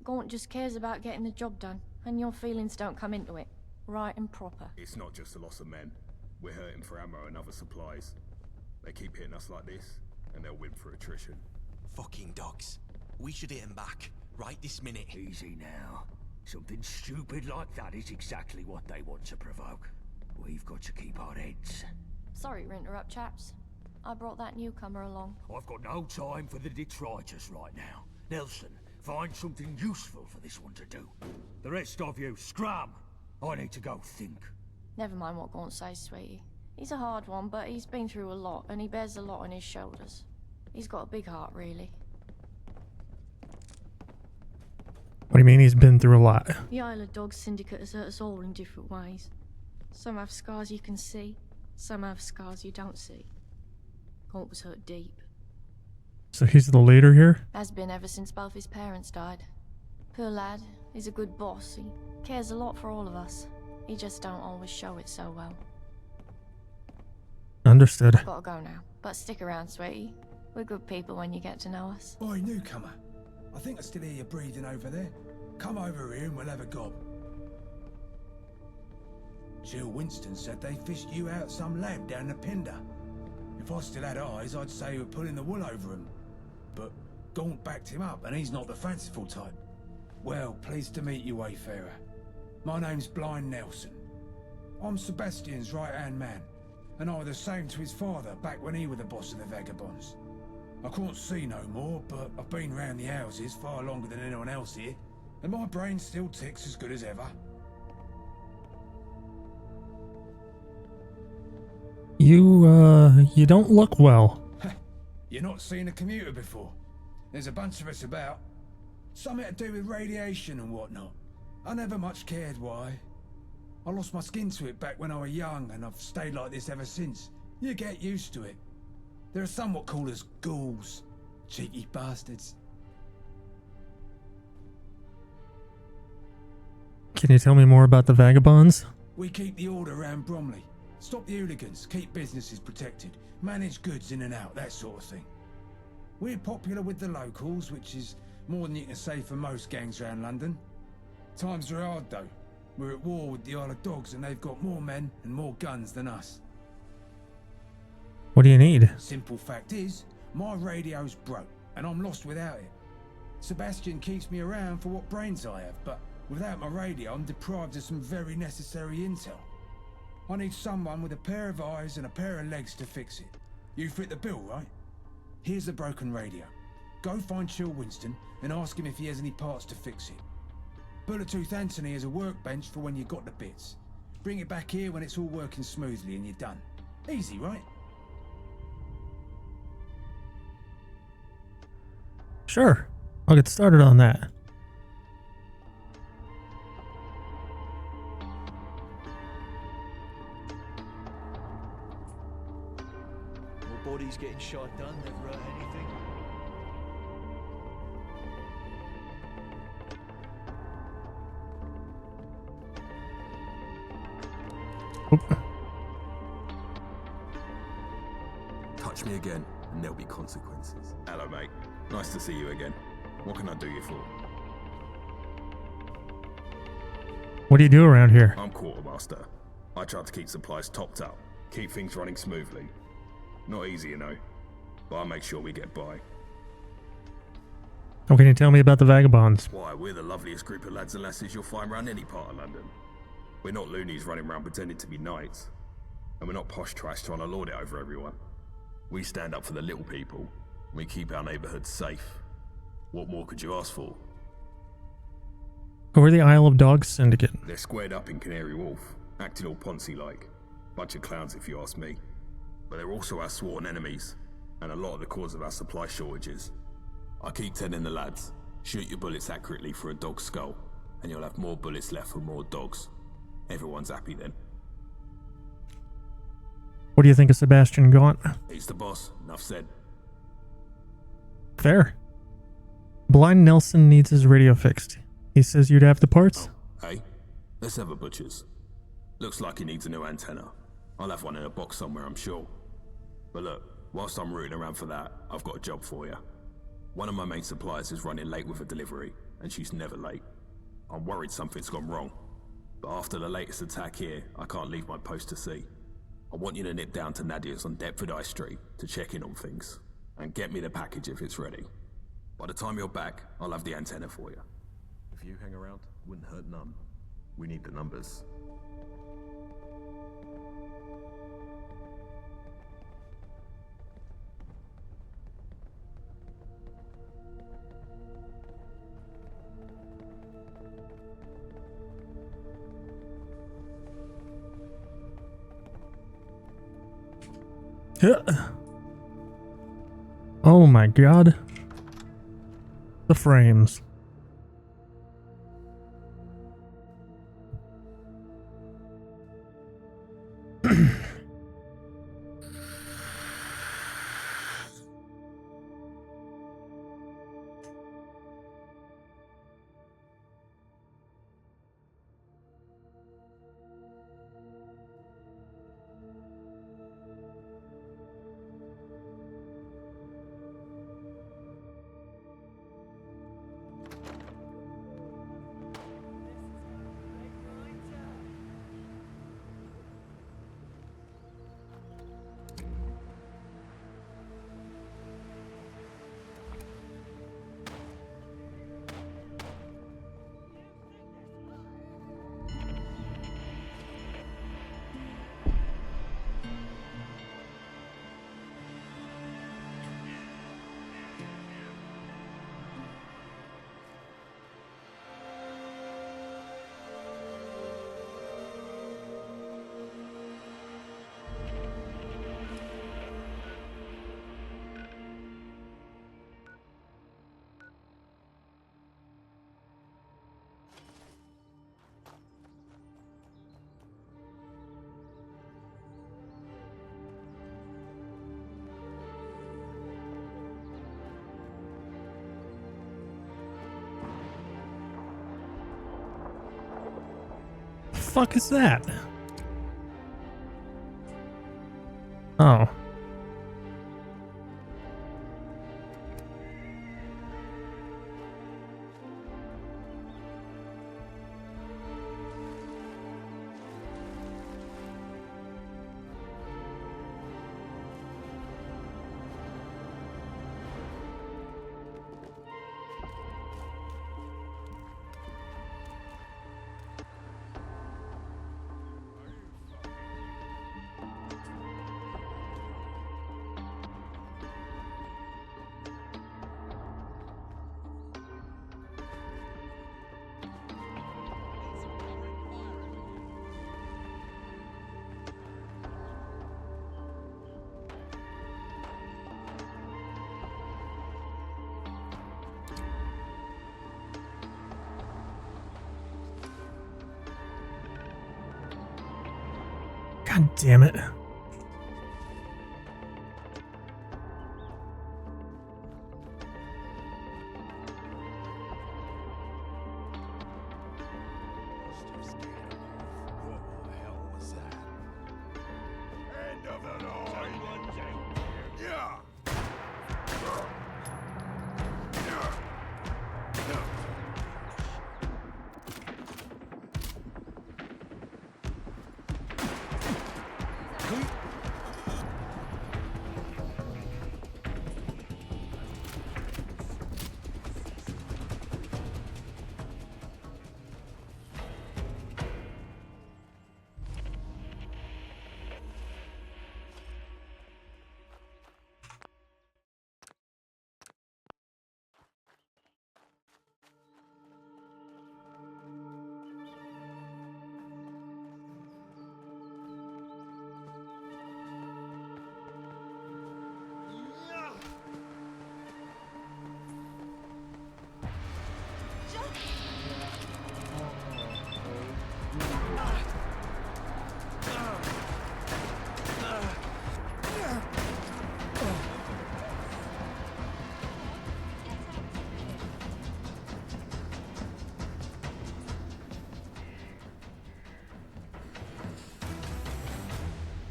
Gaunt just cares about getting the job done, and your feelings don't come into it. Right and proper. It's not just the loss of men. We're hurting for ammo and other supplies. They keep hitting us like this, and they'll win for attrition. Fucking dogs. We should hit them back, right this minute. Easy now. Something stupid like that is exactly what they want to provoke. We've got to keep our heads. Sorry to interrupt, chaps. I brought that newcomer along. I've got no time for the detritus right now. Nelson, find something useful for this one to do. The rest of you, scram! I need to go think. Never mind what Gaunt says, sweetie. He's a hard one, but he's been through a lot, and he bears a lot on his shoulders. He's got a big heart, really. What do you mean he's been through a lot? The Isle of Dogs Syndicate has hurt us all in different ways. Some have scars you can see, some have scars you don't see. Gaunt was hurt deep. So he's the leader here? Has been ever since both his parents died. Poor lad, he's a good boss. He cares a lot for all of us. He just don't always show it so well. Understood. Gotta go now, but stick around, sweetie. We're good people when you get to know us. Oi, newcomer. I think I still hear you breathing over there. Come over here and we'll have a gob. Jill Winston said they fished you out some lab down the Pinder. If I still had eyes, I'd say you were pulling the wool over him. But Gaunt backed him up, and he's not the fanciful type. Well, pleased to meet you, Wayfarer. My name's Blind Nelson. I'm Sebastian's right-hand man, and I was the same to his father back when he was the boss of the Vagabonds. I can't see no more, but I've been round the houses far longer than anyone else here, and my brain still ticks as good as ever. You don't look well. You're not seen a commuter before. There's a bunch of us about. Something to do with radiation and whatnot. I never much cared why. I lost my skin to it back when I was young, and I've stayed like this ever since. You get used to it. There are some what call us ghouls. Cheeky bastards. Can you tell me more about the Vagabonds? We keep the order around Bromley. Stop the hooligans, keep businesses protected, manage goods in and out, that sort of thing. We're popular with the locals, which is more than you can say for most gangs around London. Times are hard though. We're at war with the Isle of Dogs, and they've got more men and more guns than us. What do you need? Simple fact is, my radio's broke, and I'm lost without it. Sebastian keeps me around for what brains I have, but without my radio, I'm deprived of some very necessary intel. I need someone with a pair of eyes and a pair of legs to fix it. You fit the bill, right? Here's a broken radio. Go find Chill Winston and ask him if he has any parts to fix it. Bulletooth Anthony has a workbench for when you got the bits. Bring it back here when it's all working smoothly and you're done. Easy, right? Sure. I'll get started on that. More bodies getting shot done, never hurt anything. Touch me again, and there'll be consequences. Hello, mate. Nice to see you again. What can I do you for? What do you do around here? I'm quartermaster. I try to keep supplies topped up, keep things running smoothly. Not easy, you know, but I make sure we get by. What can you tell me about the vagabonds? Why, we're the loveliest group of lads and lasses you'll find around any part of London. We're not loonies running around pretending to be knights. And we're not posh trash trying to lord it over everyone. We stand up for the little people. And we keep our neighbourhoods safe. What more could you ask for? Who are the Isle of Dogs Syndicate? They're squared up in Canary Wharf, acting all Ponzi-like. Bunch of clowns if you ask me. But they're also our sworn enemies, and a lot of the cause of our supply shortages. I keep telling the lads, shoot your bullets accurately for a dog's skull, and you'll have more bullets left for more dogs. Everyone's happy then. What do you think of Sebastian Gaunt? He's the boss, enough said. Fair. Blind Nelson needs his radio fixed. He says you'd have the parts? Hey, let's have a butcher's. Looks like he needs a new antenna. I'll have one in a box somewhere, I'm sure. But look, whilst I'm rooting around for that, I've got a job for you. One of my main suppliers is running late with a delivery, and she's never late. I'm worried something's gone wrong. But after the latest attack here, I can't leave my post to see. I want you to nip down to Nadia's on Deptford High Street to check in on things, and get me the package if it's ready. By the time you're back, I'll have the antenna for you. If you hang around, wouldn't hurt none. We need the numbers. Oh my god. The frames. Fuck is that? Oh. God damn it.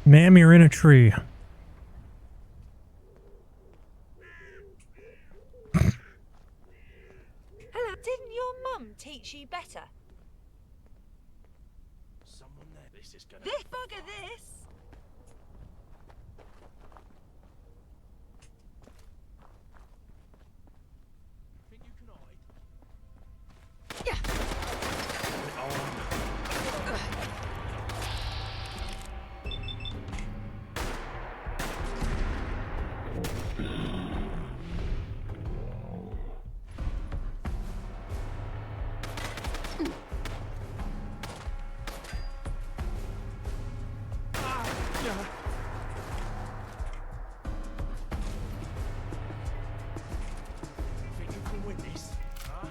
Ma'am, you're in a tree. Hello, didn't your mum teach you better? Someone there. This is gonna. This bugger this! Think you can hide? Yeah. Think you can win this? Huh?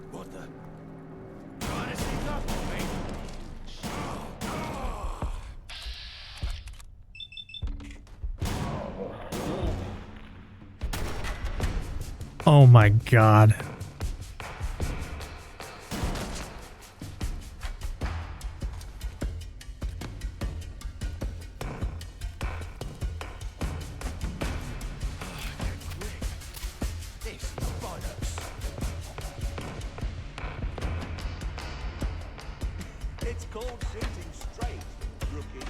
What the? Trying to sneak up on me? Oh my god. This is bollocks. It's called shooting straight, rookie.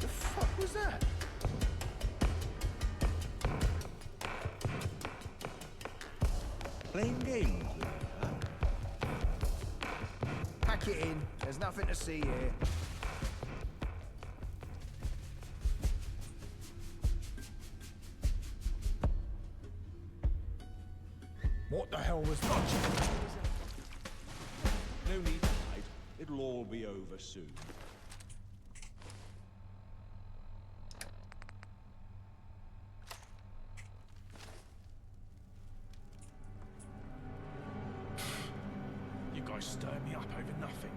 The fuck was that? Playing games, huh? Pack it in. There's nothing to see here. What the hell was that? No need to hide. It'll all be over soon. You guys stir me up over nothing.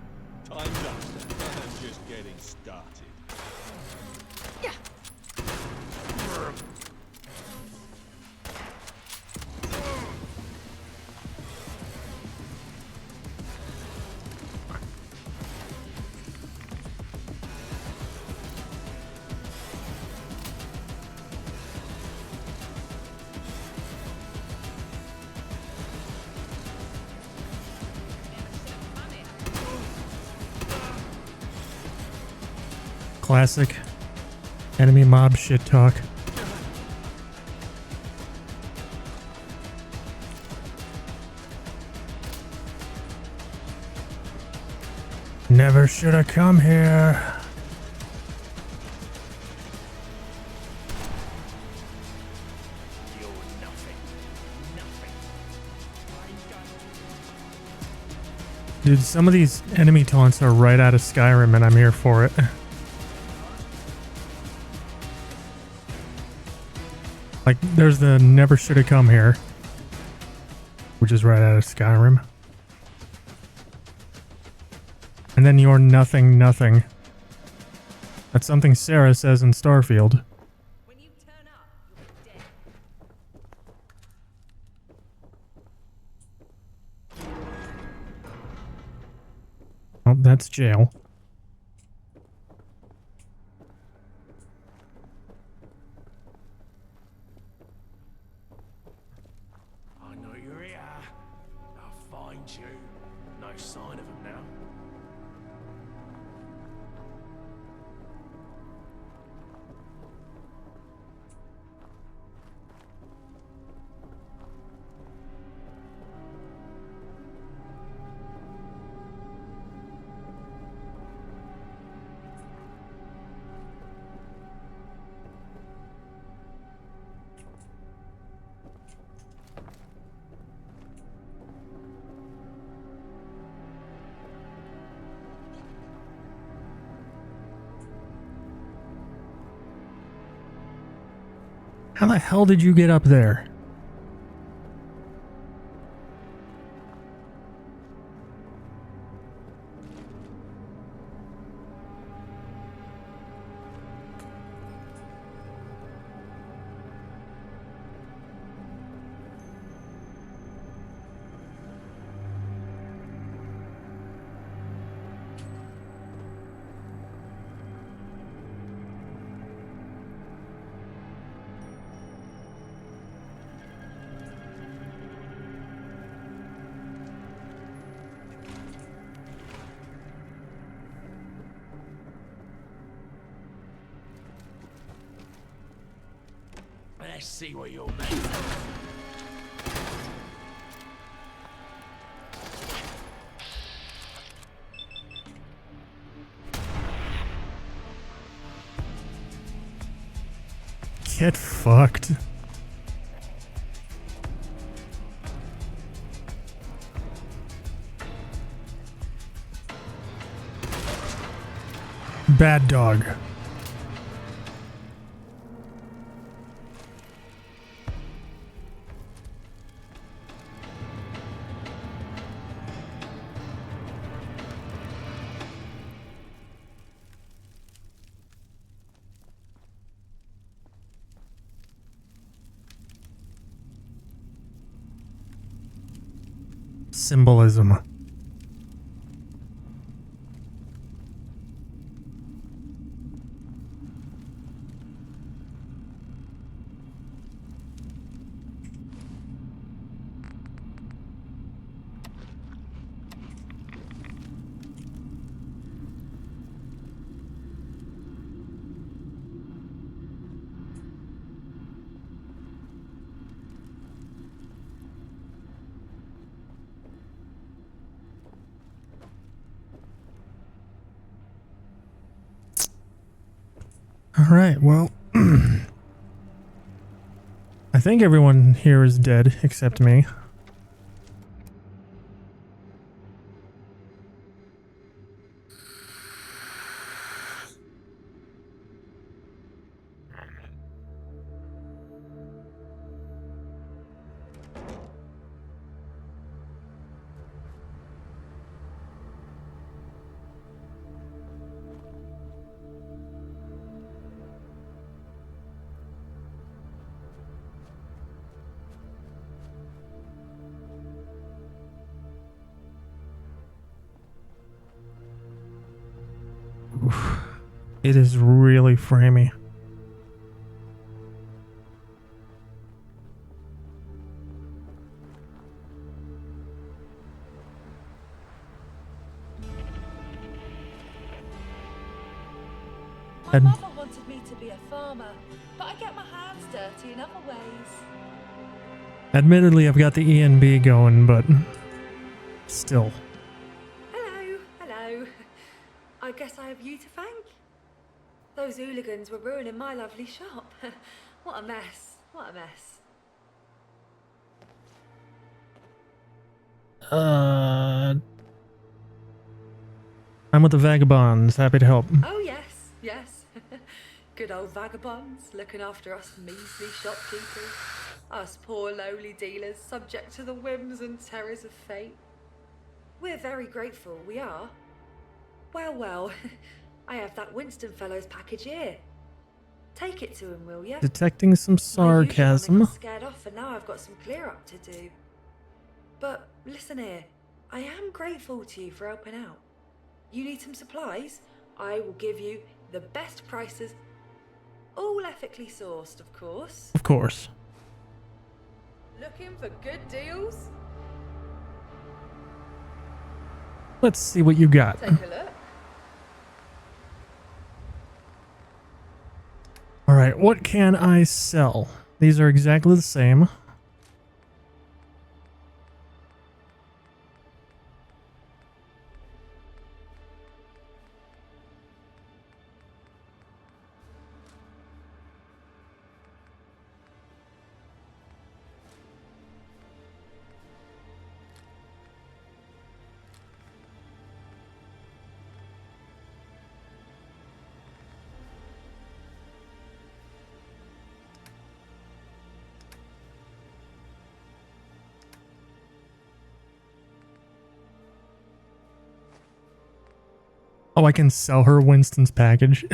Time's up, sir. I'm just getting started. Yeah. Classic enemy mob shit talk. Never should have come here. You're nothing. Nothing. Dude, some of these enemy taunts are right out of Skyrim, and I'm here for it. Like, there's the never should have come here, which is right out of Skyrim. And then you're nothing, nothing. That's something Sarah says in Starfield. Oh, that's jail. I know you're here. I'll find you. No sign of him now. How the hell did you get up there? Let's see what you're made of. Get fucked. Bad dog. Symbolism. All right, well, I think everyone here is dead except me. It is really framey. My mother wanted me to be a farmer, but I get my hands dirty in other ways. Admittedly, I've got the ENB going, but still. Hello, hello. I guess I have you to thank. Those hooligans were ruining my lovely shop. What a mess, what a mess. I'm with the Vagabonds. Happy to help. Oh, yes, yes. Good old vagabonds, looking after us measly shopkeepers. Us poor lowly dealers, subject to the whims and terrors of fate. We're very grateful, we are. Well, well, I have that Winston fellow's package here. Take it to him, will you? Detecting some sarcasm. I got scared off and now I've got some clear up to do. But listen here, I am grateful to you for helping out. You need some supplies? I will give you the best prices, all ethically sourced, of course. Of course. Looking for good deals? Let's see what you got. Take a look. Alright, what can I sell? These are exactly the same. Oh, I can sell her Winston's package.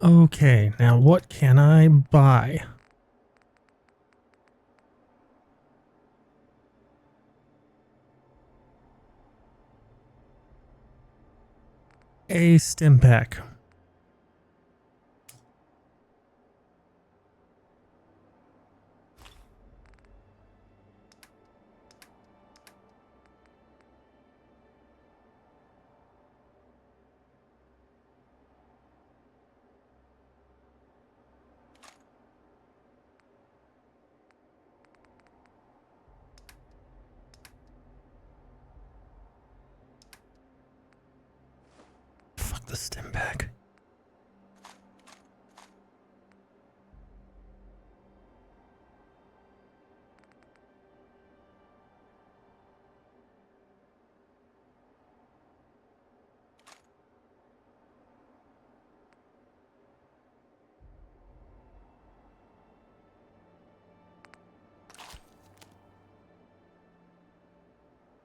Okay, now what can I buy? A stim pack. Fuck the stim pack.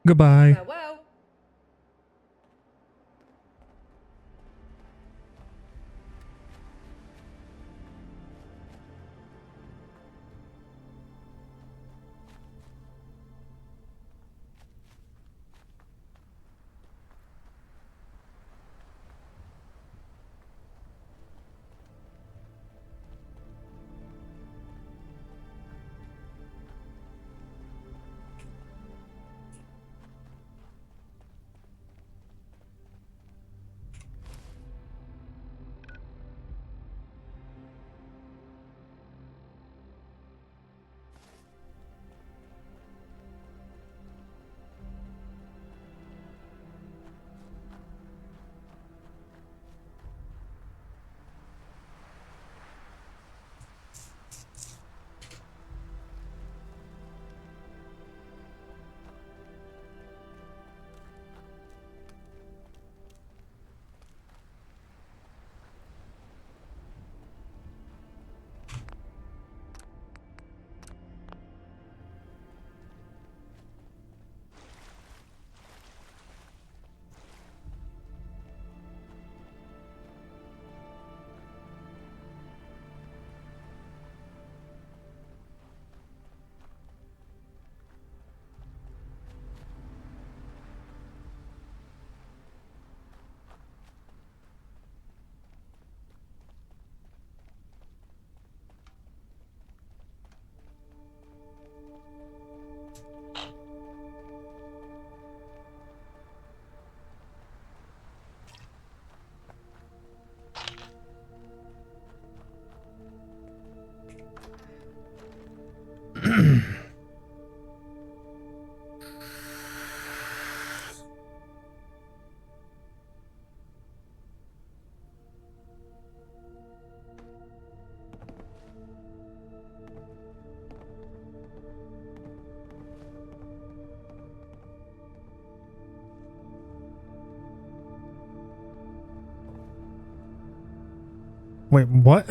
Goodbye. Farewell. Wait, what?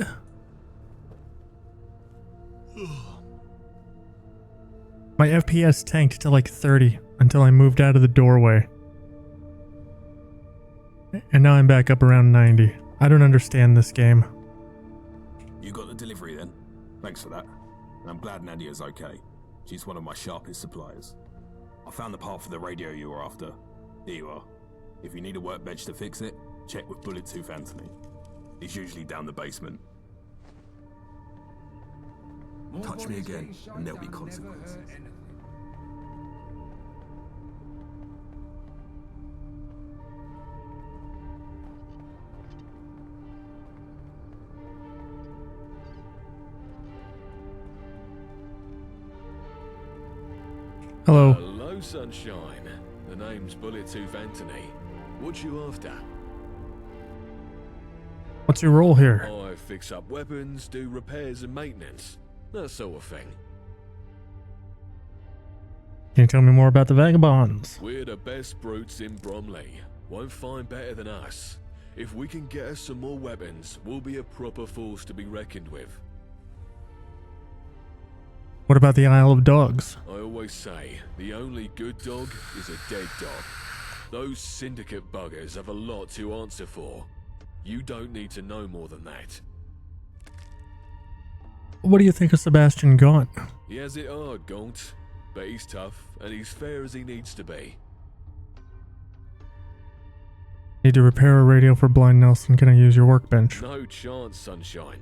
My FPS tanked to like 30 until I moved out of the doorway. And now I'm back up around 90. I don't understand this game. You got the delivery then? Thanks for that. And I'm glad Nadia's okay. She's one of my sharpest suppliers. I found the part for the radio you were after. Here you are. If you need a workbench to fix it, check with Bullet Tooth Anthony. He's usually down the basement. Touch me again, and there'll be consequences. Hello. Hello, Sunshine. The name's Bullet Tooth Anthony. What you after? What's your role here? I fix up weapons, do repairs and maintenance. That sort of thing. Can you tell me more about the Vagabonds? We're the best brutes in Bromley. Won't find better than us. If we can get us some more weapons, we'll be a proper force to be reckoned with. What about the Isle of Dogs? I always say, the only good dog is a dead dog. Those syndicate buggers have a lot to answer for. You don't need to know more than that. What do you think of Sebastian Gaunt? He has it hard, Gaunt. But he's tough, and he's fair as he needs to be. Need to repair a radio for Blind Nelson. Can I use your workbench? No chance, Sunshine.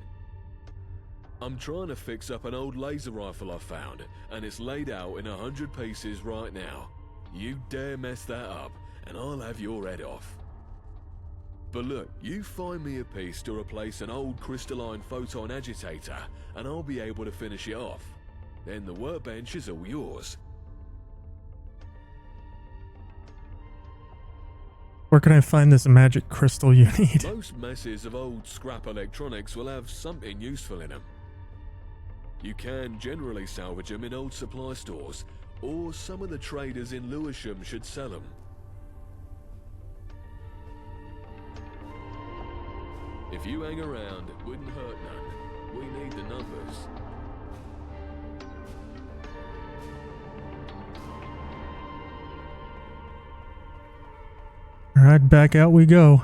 I'm trying to fix up an old laser rifle I found, and it's laid out in 100 pieces right now. You dare mess that up, and I'll have your head off. But look, you find me a piece to replace an old crystalline photon agitator, and I'll be able to finish it off. Then the workbench is all yours. Where can I find this magic crystal you need? Most messes of old scrap electronics will have something useful in them. You can generally salvage them in old supply stores, or some of the traders in Lewisham should sell them. If you hang around, it wouldn't hurt none. We need the numbers. Alright, back out we go.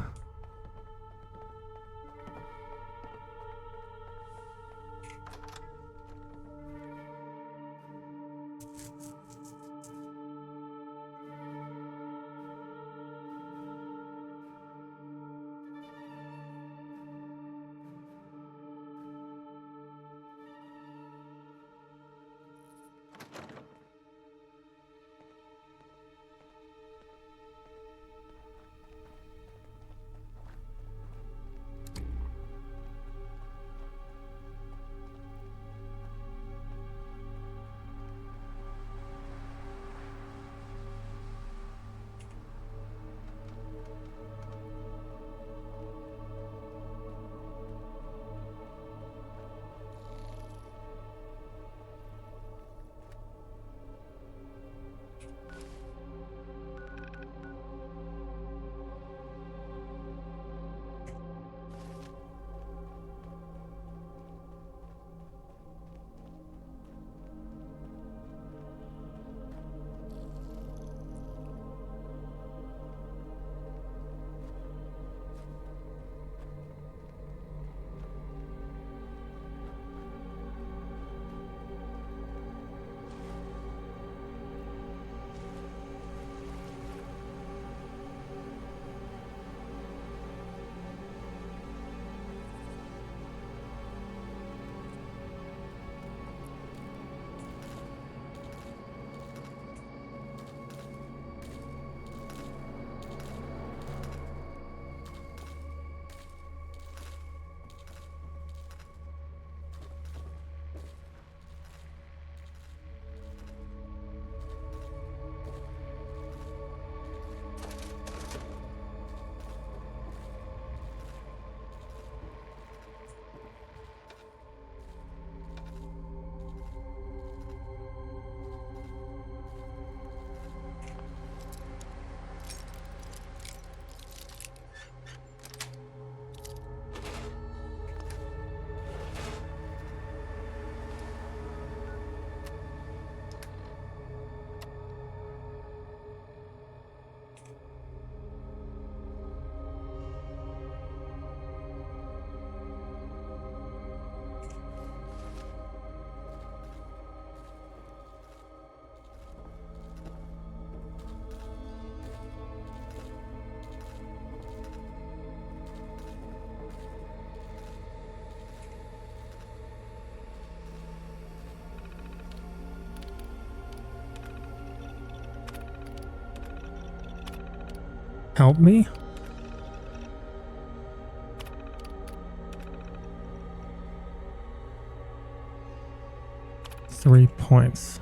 help me? Three points.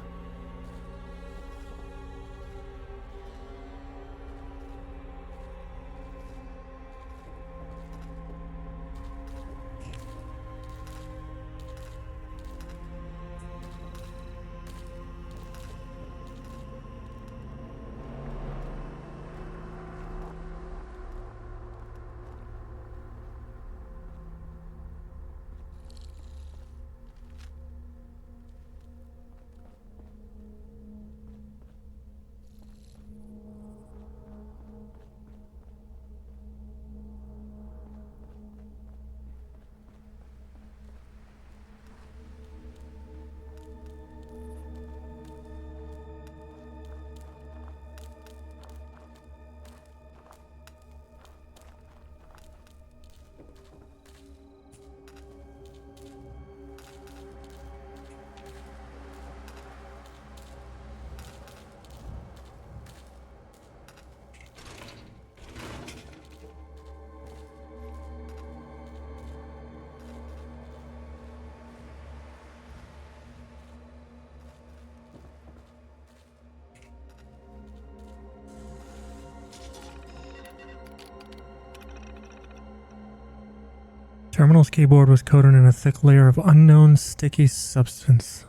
Terminal's keyboard was coated in a thick layer of unknown sticky substance.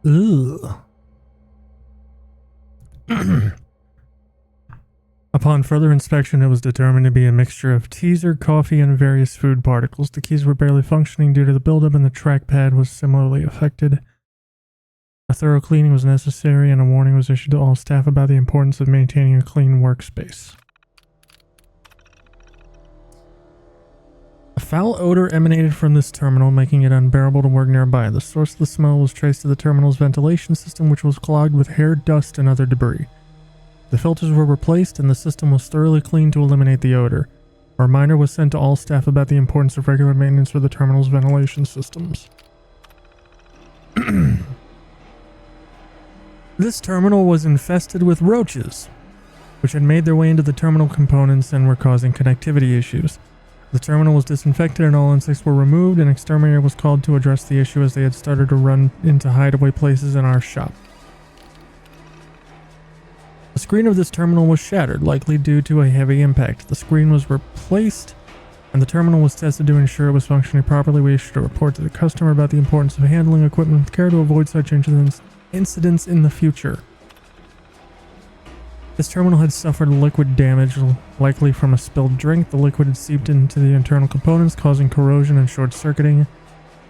Ugh. Upon further inspection, it was determined to be a mixture of teaser, coffee, and various food particles. The keys were barely functioning due to the buildup, and the trackpad was similarly affected. A thorough cleaning was necessary, and a warning was issued to all staff about the importance of maintaining a clean workspace. A foul odor emanated from this terminal, making it unbearable to work nearby. The source of the smell was traced to the terminal's ventilation system, which was clogged with hair, dust, and other debris. The filters were replaced, and the system was thoroughly cleaned to eliminate the odor. A reminder was sent to all staff about the importance of regular maintenance for the terminal's ventilation systems. This terminal was infested with roaches, which had made their way into the terminal components and were causing connectivity issues. The terminal was disinfected and all insects were removed. An exterminator was called to address the issue as they had started to run into hideaway places in our shop. The screen of this terminal was shattered, likely due to a heavy impact. The screen was replaced and the terminal was tested to ensure it was functioning properly. We issued a report to the customer about the importance of handling equipment with care to avoid such incidents in the future. This terminal had suffered liquid damage, likely from a spilled drink. The liquid had seeped into the internal components, causing corrosion and short-circuiting.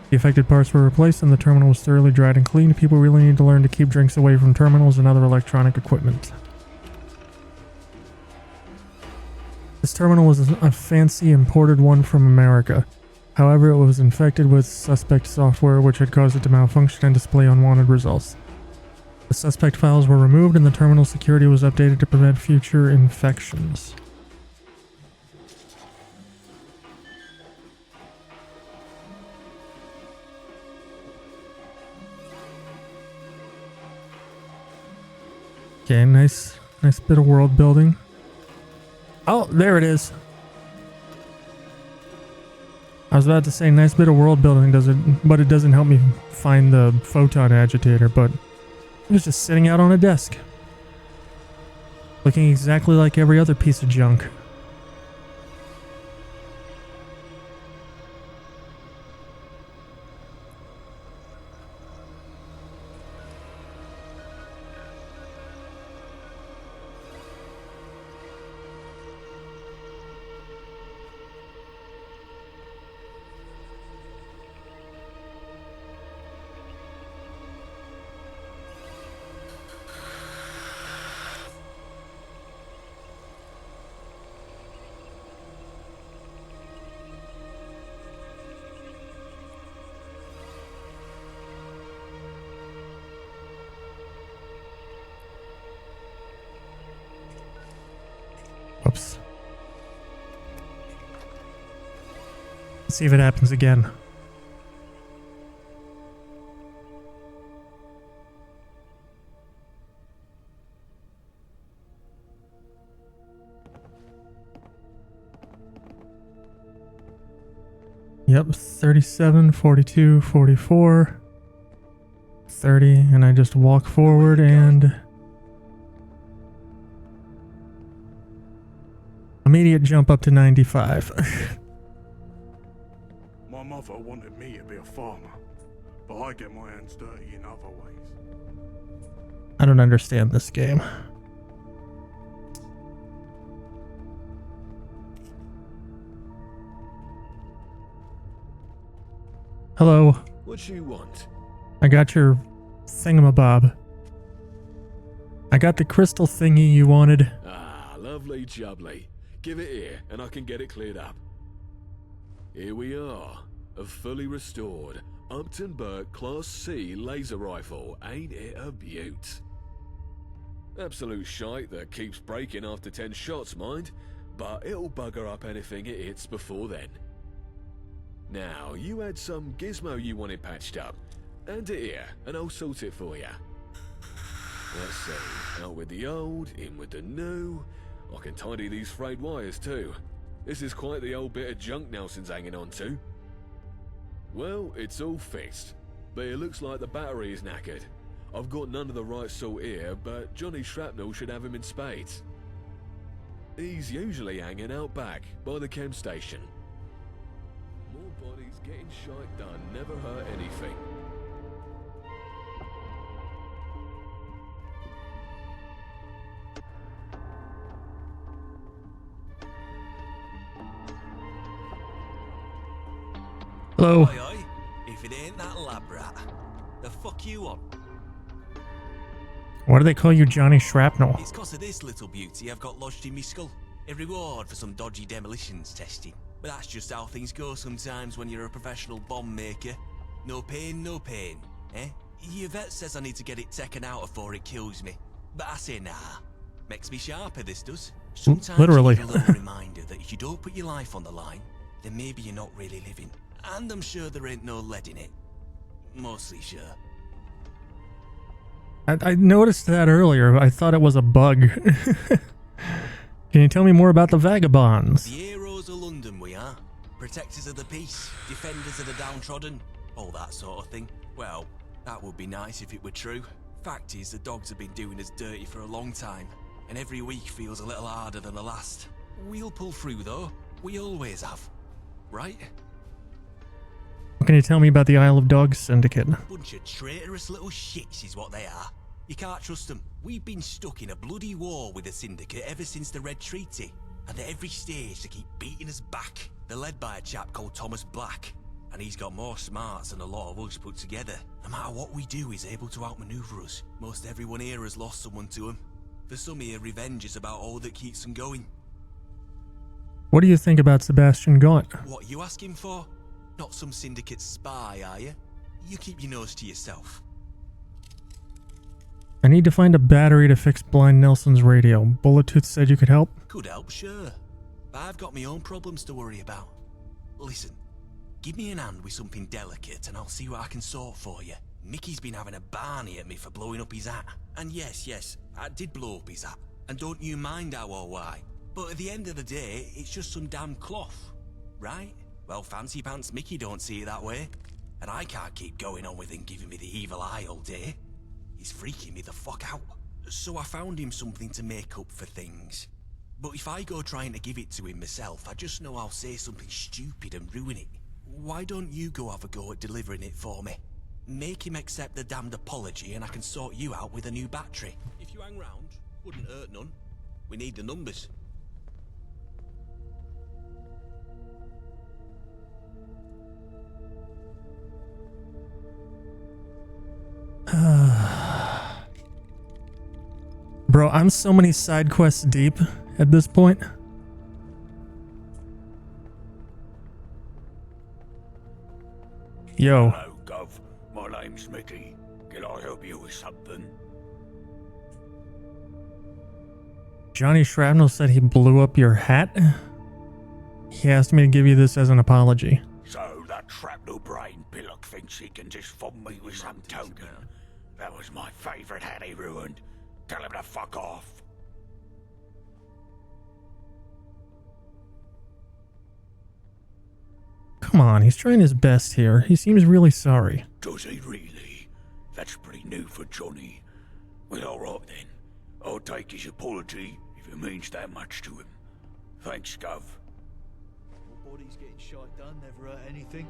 The affected parts were replaced and the terminal was thoroughly dried and cleaned. People really need to learn to keep drinks away from terminals and other electronic equipment. This terminal was a fancy imported one from America. However, it was infected with suspect software which had caused it to malfunction and display unwanted results. The suspect files were removed and the terminal security was updated to prevent future infections. Okay, nice bit of world building. Oh, there it is. I was about to say nice bit of world building, but it doesn't help me find the photon agitator, but it was just sitting out on a desk. Looking exactly like every other piece of junk. Whoops. Let's see if it happens again. Yep, 37, 42, 44, 30, and I just walk forward and immediate jump up to 95. My mother wanted me to be a farmer, but I get my hands dirty in other ways. I don't understand this game. Hello. What you want? I got your thingamabob. I got the crystal thingy you wanted. Ah, lovely jubbly. Give it here, and I can get it cleared up. Here we are. A fully restored Upton Burke Class C laser rifle. Ain't it a beaut? Absolute shite that keeps breaking after 10 shots, mind. But it'll bugger up anything it hits before then. Now, you had some gizmo you wanted patched up. Hand it here, and I'll sort it for ya. Let's see. Out with the old, in with the new. I can tidy these frayed wires too. This is quite the old bit of junk Nelson's hanging on to. Well, it's all fixed, but it looks like the battery is knackered. I've got none of the right sort here, but Johnny Shrapnel should have him in spades. He's usually hanging out back, by the chem station. More bodies getting shite done never hurt anything. Hello. Oi, oi. If it ain't that lab rat, the fuck you on? Why do they call you Johnny Shrapnel? It's 'cause of this little beauty I've got lodged in me skull. A reward for some dodgy demolitions testing. But that's just how things go sometimes when you're a professional bomb maker. No pain, eh? Your vet says I need to get it taken out before it kills me. But I say nah. Makes me sharper, this does. Sometimes Literally. you need a little reminder that if you don't put your life on the line, then maybe you're not really living. And I'm sure there ain't no lead in it. Mostly sure. I noticed that earlier. I thought it was a bug. Can you tell me more about the vagabonds? The heroes of London we are. Protectors of the peace, defenders of the downtrodden, all that sort of thing. Well, that would be nice if it were true. Fact is, the dogs have been doing us dirty for a long time, and every week feels a little harder than the last. We'll pull through though. We always have. Right? What can you tell me about the Isle of Dogs Syndicate? Bunch of traitorous little shits is what they are. You can't trust them. We've been stuck in a bloody war with the Syndicate ever since the Red Treaty. And at every stage they keep beating us back. They're led by a chap called Thomas Black. And he's got more smarts than a lot of us put together. No matter what we do, he's able to outmaneuver us. Most everyone here has lost someone to him. For some here, revenge is about all that keeps them going. What do you think about Sebastian Gaunt? What you asking for? Not some Syndicate spy, are you? You keep your nose to yourself. I need to find a battery to fix Blind Nelson's radio. Bulletooth said you could help? Could help, sure. But I've got my own problems to worry about. Listen, give me an hand with something delicate and I'll see what I can sort for you. Mickey's been having a barney at me for blowing up his hat. And yes, I did blow up his hat. And don't you mind how or why. But at the end of the day, it's just some damn cloth. Right? Well, Fancy Pants Mickey don't see it that way. And I can't keep going on with him giving me the evil eye all day. He's freaking me the fuck out. So I found him something to make up for things. But if I go trying to give it to him myself, I just know I'll say something stupid and ruin it. Why don't you go have a go at delivering it for me? Make him accept the damned apology and I can sort you out with a new battery. If you hang round, wouldn't hurt none. We need the numbers. Bro, I'm so many side quests deep at this point. Yo. Hello, Gov. My name's Mickey. Can I help you with something? Johnny Shrapnel said he blew up your hat? He asked me to give you this as an apology. So that shrapnel brain pillock thinks he can just fob me with some token. That was my favourite hat he ruined. Tell him to fuck off. Come on, he's trying his best here. He seems really sorry. Does he really? That's pretty new for Johnny. Well, alright then. I'll take his apology if it means that much to him. Thanks, Gov. More bodies getting shot done never hurt anything.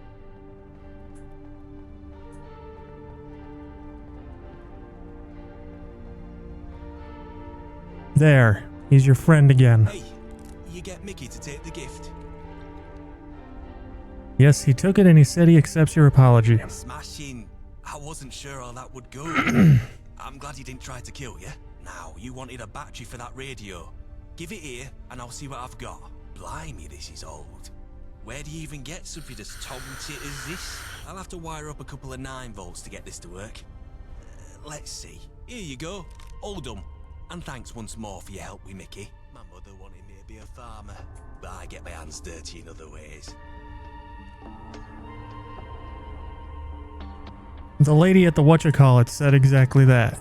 There, he's your friend again. Hey, you get Mickey to take the gift. Yes, he took it and he said he accepts your apology. Smashing. I wasn't sure how that would go. I'm glad he didn't try to kill you. Now, you wanted a battery for that radio. Give it here, and I'll see what I've got. Blimey, this is old. Where do you even get something as tom-tit as this? I'll have to wire up a couple of 9 volts to get this to work. Let's see. Here you go. Hold 'em. And thanks once more for your help with Mickey. My mother wanted me to be a farmer, but I get my hands dirty in other ways. The lady at the whatchamacallit said exactly that.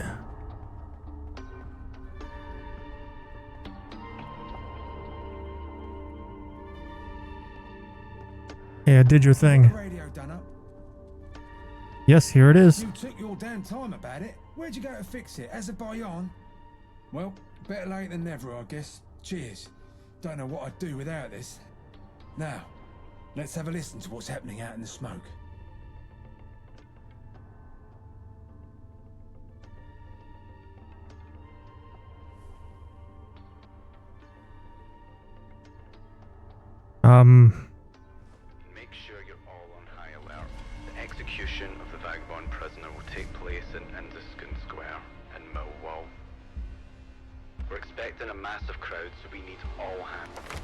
Yeah, did your thing. Radio done up. Yes, here it is. You took your damn time about it. Where'd you go to fix it? Azerbaijan? Well, better late than never, I guess. Cheers. Don't know what I'd do without this. Now, let's have a listen to what's happening out in the smoke. Make sure you're all on high alert. The execution of the vagabond prisoner will take place in Induskin Square in Millwall. We're expecting a massive crowd, so we need all hands.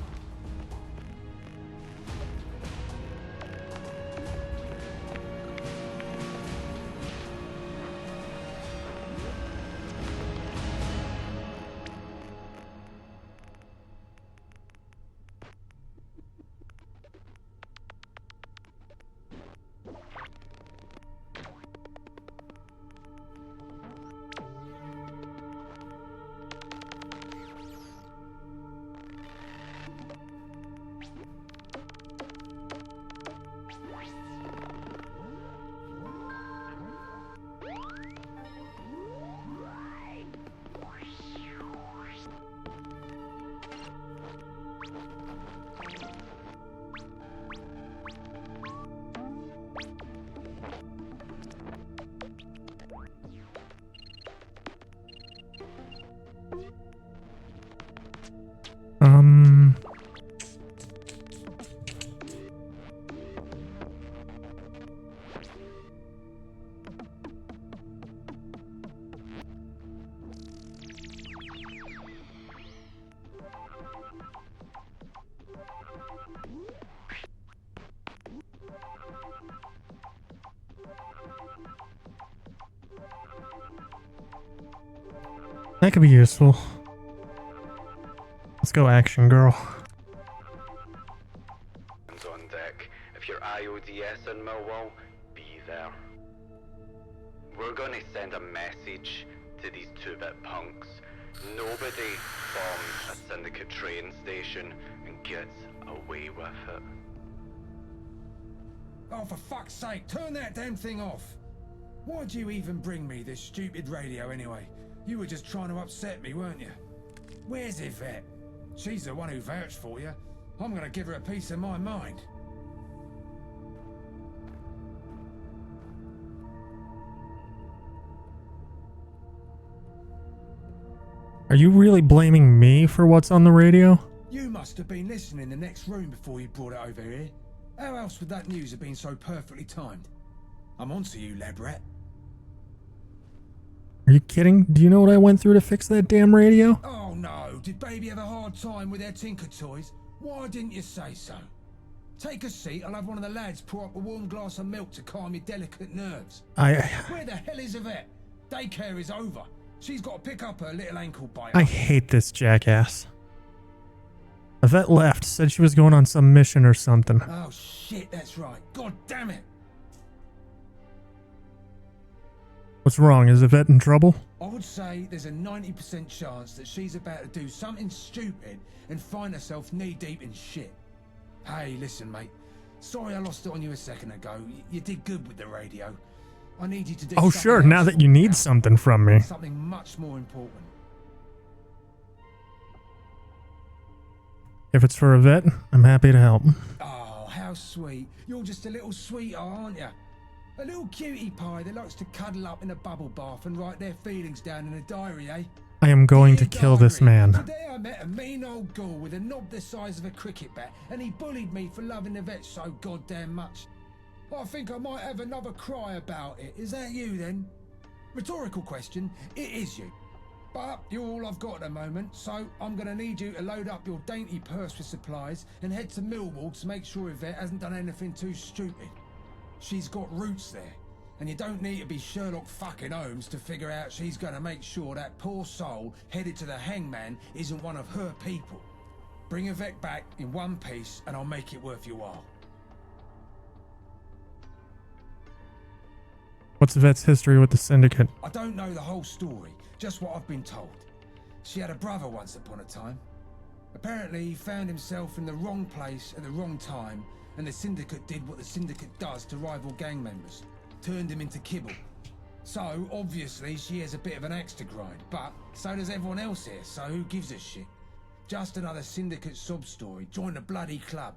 That could be useful. Let's go, action girl. On deck. If you're IODS in Millwall, be there. We're gonna send a message to these 2-bit punks. Nobody bombs a Syndicate train station and gets away with it. Oh, for fuck's sake, turn that damn thing off. Why'd you even bring me this stupid radio anyway? You were just trying to upset me, weren't you? Where's Yvette? She's the one who vouched for you. I'm gonna give her a piece of my mind. Are you really blaming me for what's on the radio? You must have been listening in the next room before you brought it over here. How else would that news have been so perfectly timed? I'm onto you, lab rat. Are you kidding? Do you know what I went through to fix that damn radio? Oh no, did baby have a hard time with their Tinker Toys? Why didn't you say so? Take a seat, I'll have one of the lads pour up a warm glass of milk to calm your delicate nerves. Where the hell is Yvette? Daycare is over. She's got to pick up her little ankle biter. I hate this jackass. Yvette left, said she was going on some mission or something. Oh shit, that's right. God damn it. What's wrong? Is Yvette in trouble? I would say there's a 90% chance that she's about to do something stupid and find herself knee-deep in shit. Hey, listen, mate. Sorry I lost it on you a second ago. You did good with the radio. I need you to do Oh, something sure. else Now that for you me need now. something from me. Something much more important. If it's for a vet, I'm happy to help. Oh, how sweet. You're just a little sweetheart, aren't you? A little cutie pie that likes to cuddle up in a bubble bath and write their feelings down in a diary, eh? I am going to kill this man. Today I met a mean old ghoul with a knob the size of a cricket bat, and he bullied me for loving the vet so goddamn much. I think I might have another cry about it. Is that you then? Rhetorical question. It is you. But you're all I've got at the moment, so I'm going to need you to load up your dainty purse with supplies and head to Millwall to make sure Yvette hasn't done anything too stupid. She's got roots there, and you don't need to be Sherlock fucking Holmes to figure out she's going to make sure that poor soul headed to the hangman isn't one of her people. Bring Yvette back in one piece and I'll make it worth your while. What's Yvette's history with the Syndicate? I don't know the whole story, just what I've been told. She had a brother once upon a time. Apparently he found himself in the wrong place at the wrong time, and the Syndicate did what the Syndicate does to rival gang members. Turned him into kibble. So, obviously, she has a bit of an axe to grind, but so does everyone else here, so who gives a shit? Just another Syndicate sob story. Join the bloody club.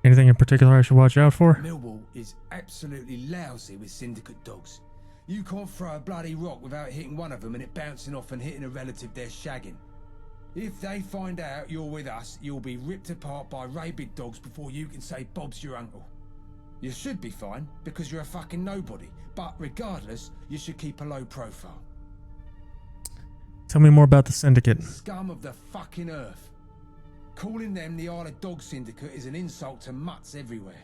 Anything in particular I should watch out for? Millwall is absolutely lousy with Syndicate dogs. You can't throw a bloody rock without hitting one of them and it bouncing off and hitting a relative they're shagging. If they find out you're with us, you'll be ripped apart by rabid dogs before you can say Bob's your uncle. You should be fine, because you're a fucking nobody, but regardless, you should keep a low profile. Tell me more about the Syndicate. Scum of the fucking earth. Calling them the Isle of Dog Syndicate is an insult to mutts everywhere.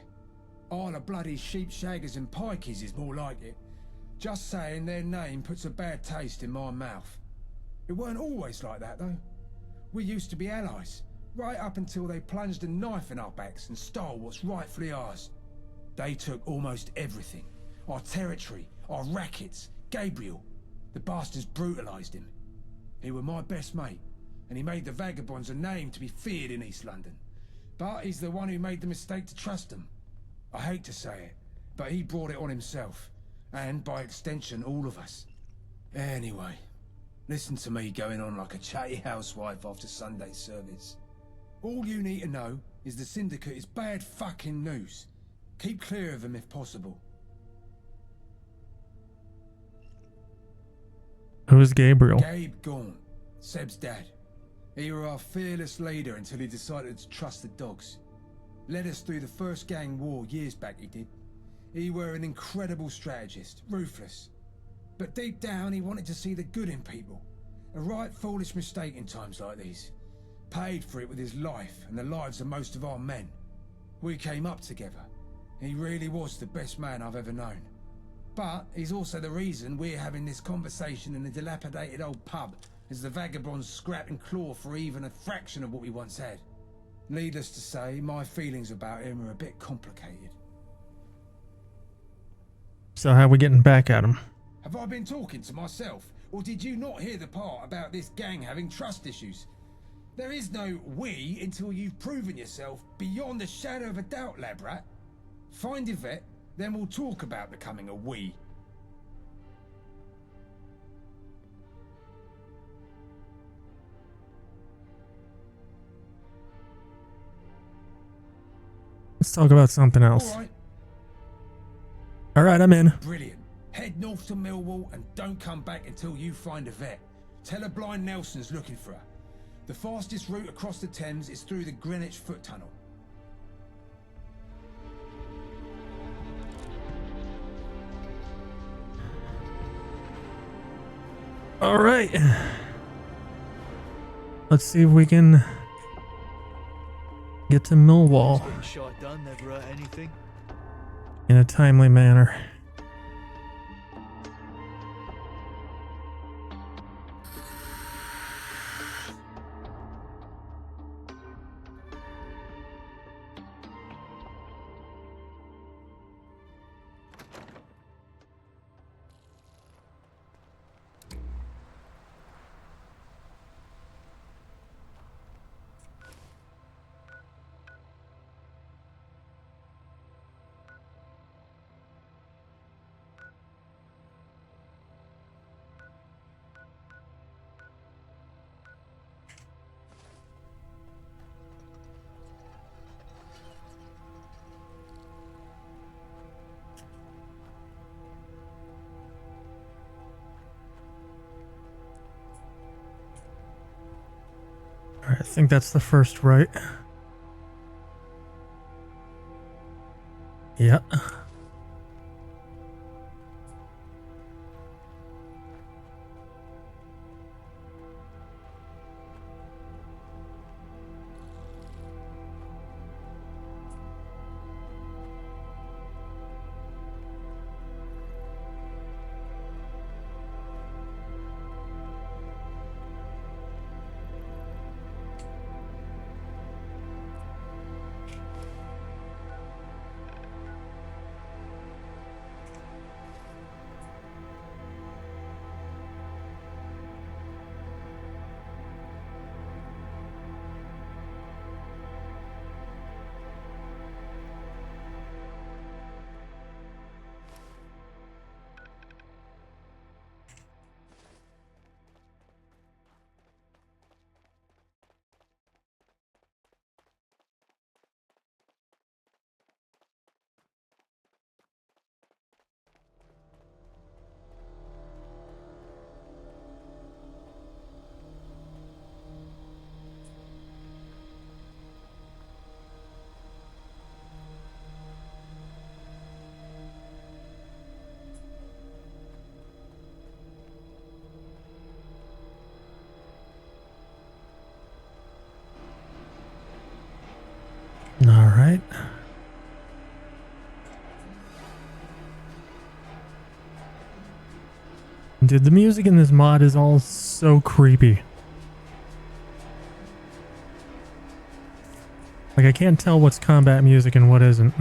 Isle of bloody sheep shaggers and pikeys is more like it. Just saying their name puts a bad taste in my mouth. It weren't always like that, though. We used to be allies, right up until they plunged a knife in our backs and stole what's rightfully ours. They took almost everything. Our territory, our rackets, Gabriel. The bastards brutalised him. He were my best mate, and he made the vagabonds a name to be feared in East London. But he's the one who made the mistake to trust them. I hate to say it, but he brought it on himself, and by extension all of us. Anyway, listen to me going on like a chatty housewife after Sunday service. All you need to know is the Syndicate is bad fucking news. Keep clear of them if possible. Who's Gabriel? Gabe Gaunt, Seb's dad. He were our fearless leader until he decided to trust the dogs. Led us through the first gang war years back, he did. He were an incredible strategist, ruthless. But deep down he wanted to see the good in people. A right foolish mistake in times like these. Paid for it with his life and the lives of most of our men. We came up together. He really was the best man I've ever known. But he's also the reason we're having this conversation in a dilapidated old pub as the vagabonds scrap and claw for even a fraction of what we once had. Needless to say, my feelings about him are a bit complicated. So how we getting back at him? Have I been talking to myself, or did you not hear the part about this gang having trust issues? There is no we until you've proven yourself beyond the shadow of a doubt, lab rat. Find Yvette, then we'll talk about becoming a we. Let's talk about something else. All right, I'm in. Brilliant. Head north to Millwall and don't come back until you find Yvette. Tell her Blind Nelson's looking for her. The fastest route across the Thames is through the Greenwich Foot Tunnel. All right. Let's see if we can get to Millwall Getting shot done, never hurt anything. in a timely manner. think that's the first, right? Yeah. All right. Dude, the music in this mod is all so creepy. Like, I can't tell what's combat music and what isn't.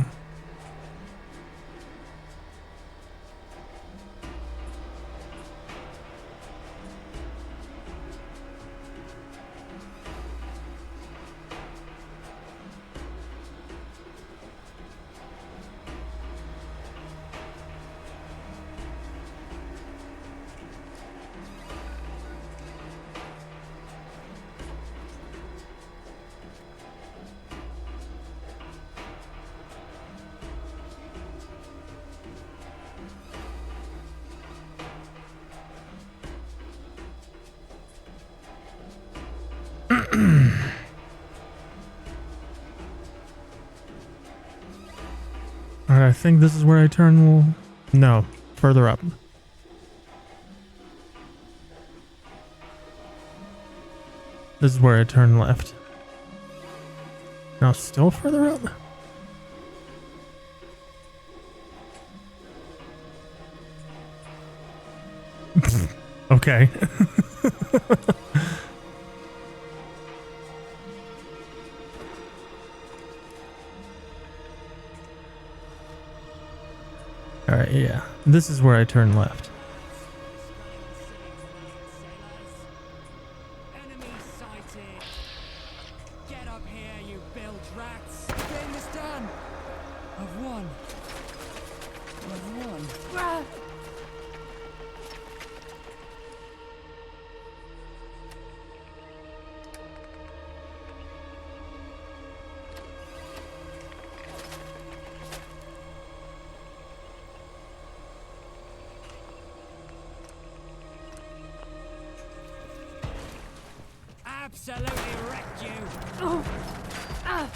Alright, I think this is where I turn. No, further up. This is where I turn left. Now, still further up? Okay. Alright, yeah. This is where I turn left. Enemy sighted. Get up here, you bilge rats. Getting this done. I've won. I've won. Absolutely wrecked you. Oh. Ah.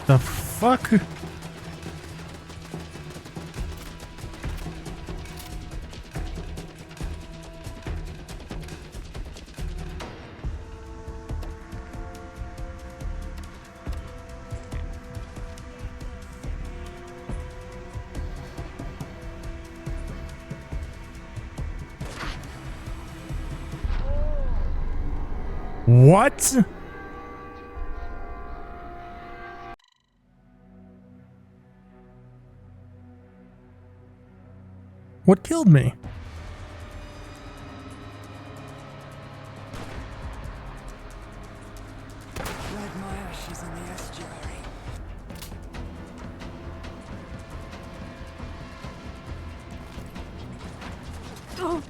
The fuck? What? What killed me? Spread my ashes in the estuary. Oh.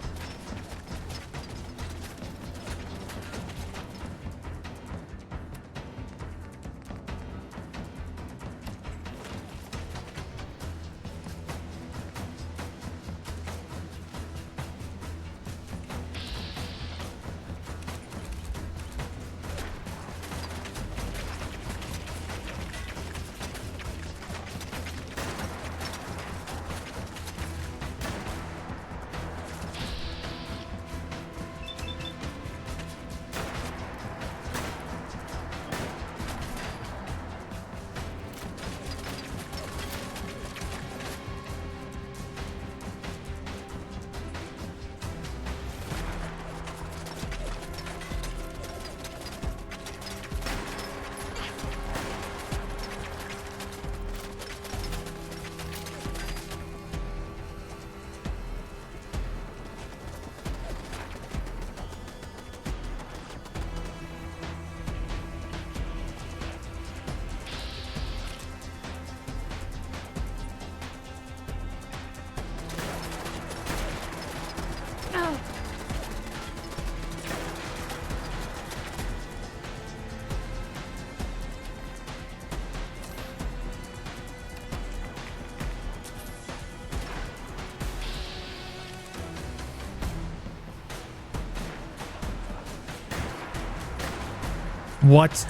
What?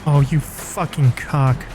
Oh, you fucking cock.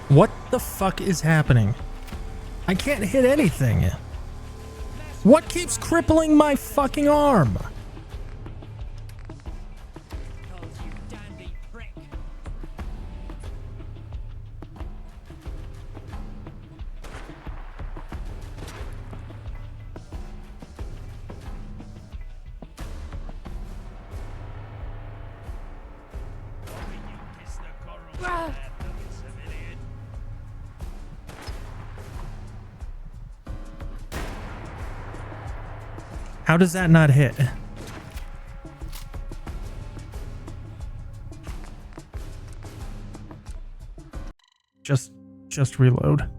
What the fuck is happening? I can't hit anything. What keeps crippling my fucking arm? How does that not hit? Just reload.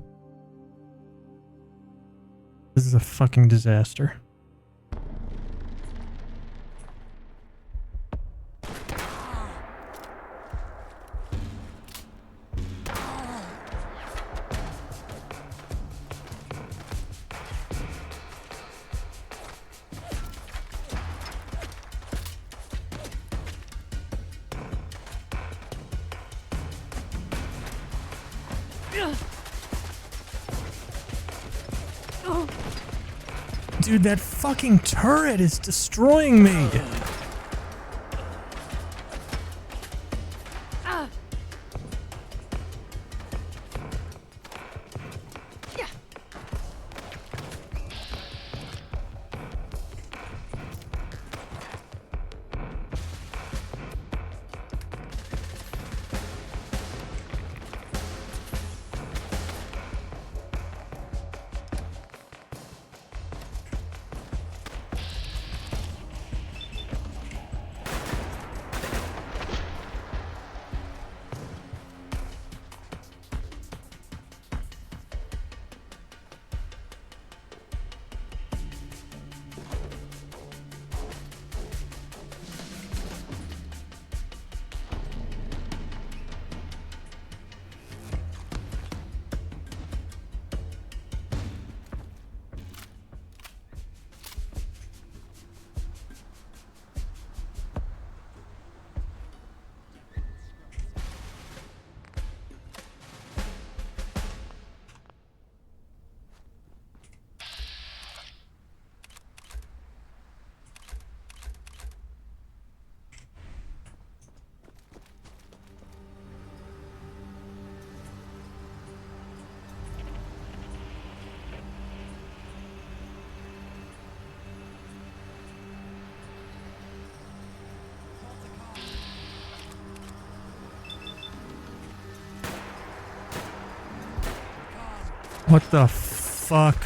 This is a fucking disaster. Dude, that fucking turret is destroying me. What the fuck?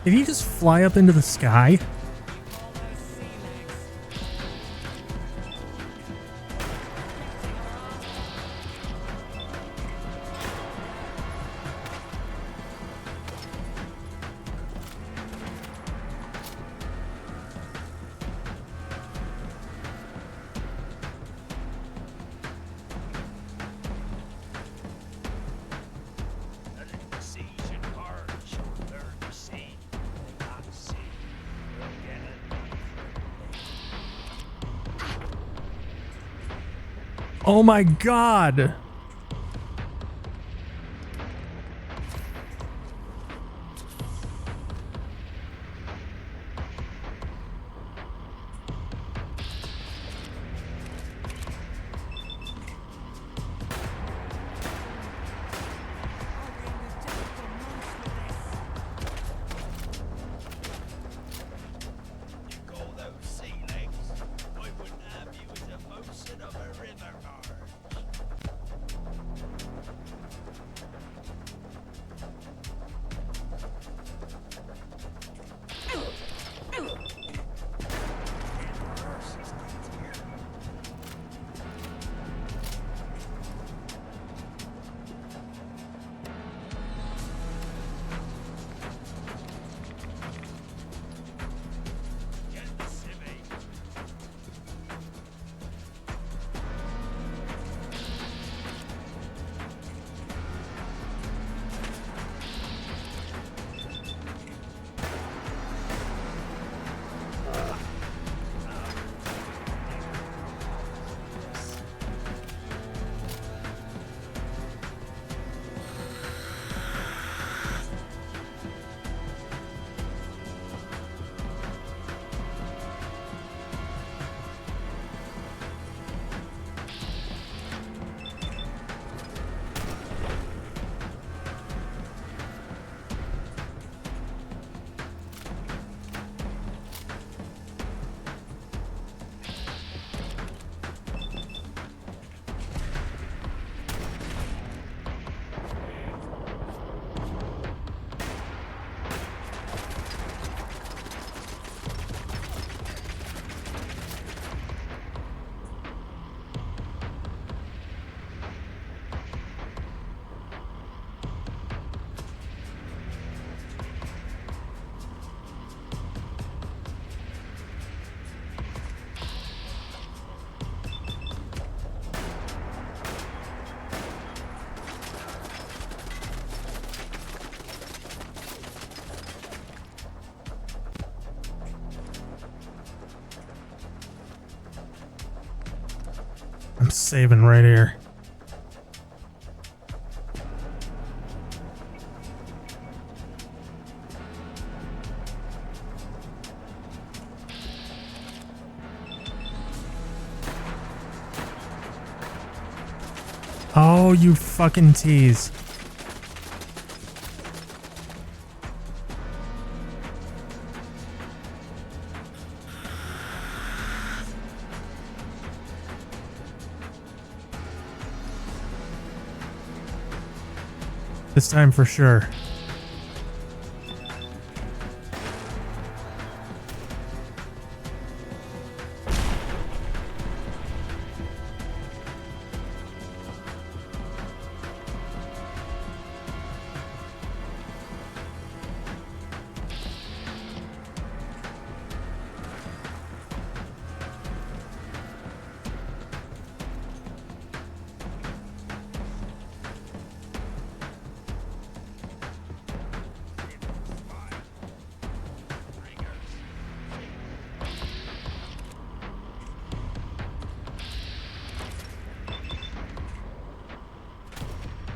Did he just fly up into the sky? Oh my god! saving right here. Oh, you fucking tease. This time for sure.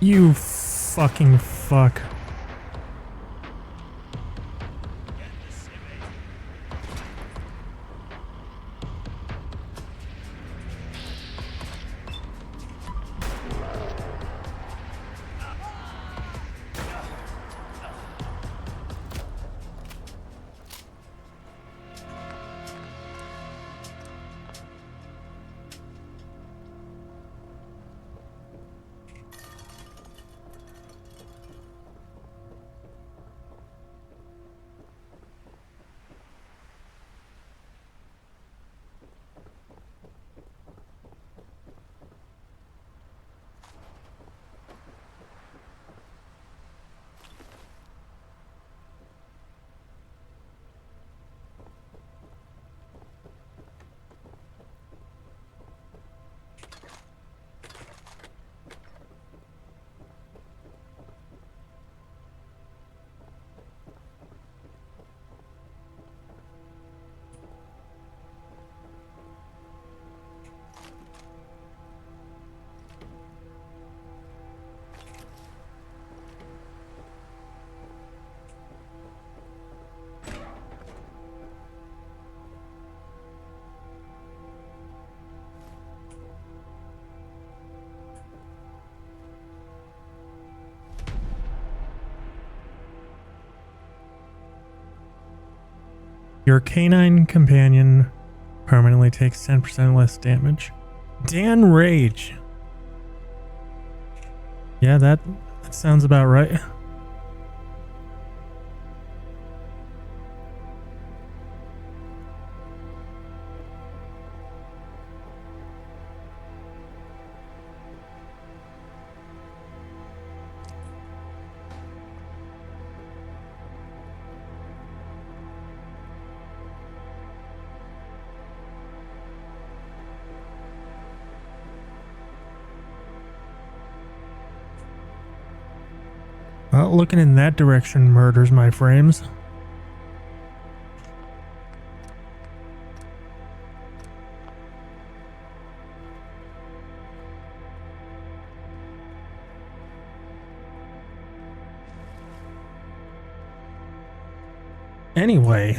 You fucking fuck. Your canine companion permanently takes 10% less damage. Dan Rage. Yeah, that sounds about right. Well, looking in that direction murders my frames. Anyway.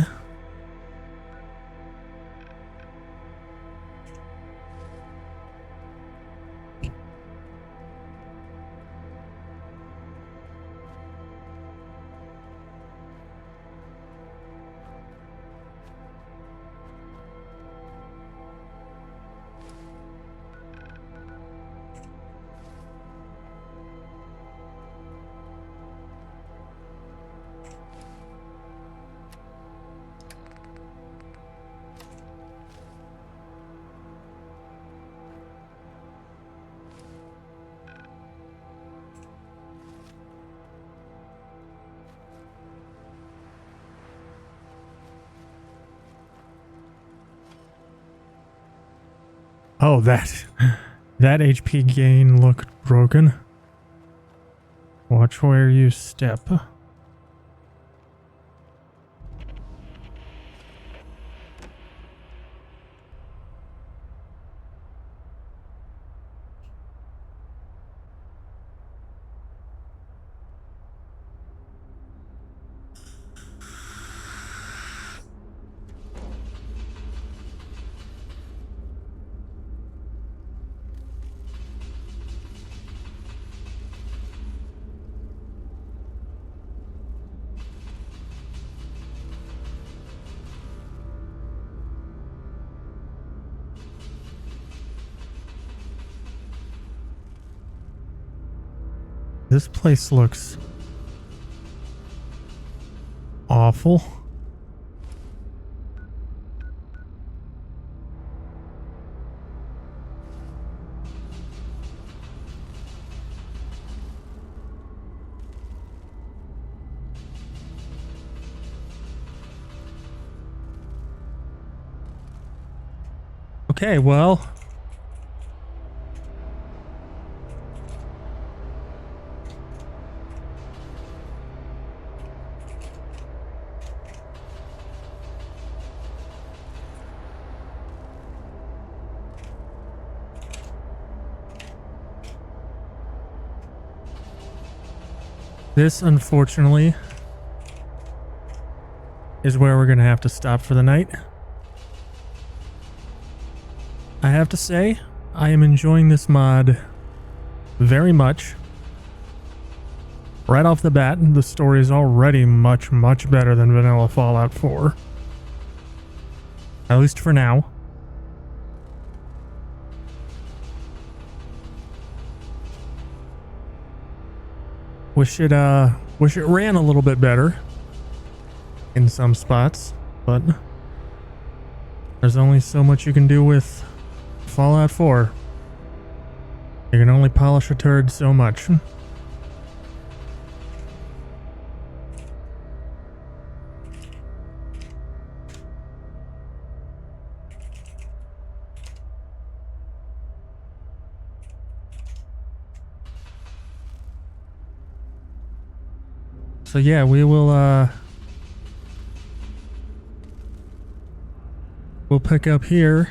Oh, that HP gain looked broken. Watch where you step. this place looks awful. Okay, well, this, unfortunately, is where we're going to have to stop for the night. I have to say, I am enjoying this mod very much. Right off the bat, the story is already much, much better than vanilla Fallout 4. At least for now. Wish it ran a little bit better in some spots, but there's only so much you can do with Fallout 4. You can only polish a turd so much. So yeah, we will we'll pick up here.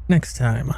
Next time.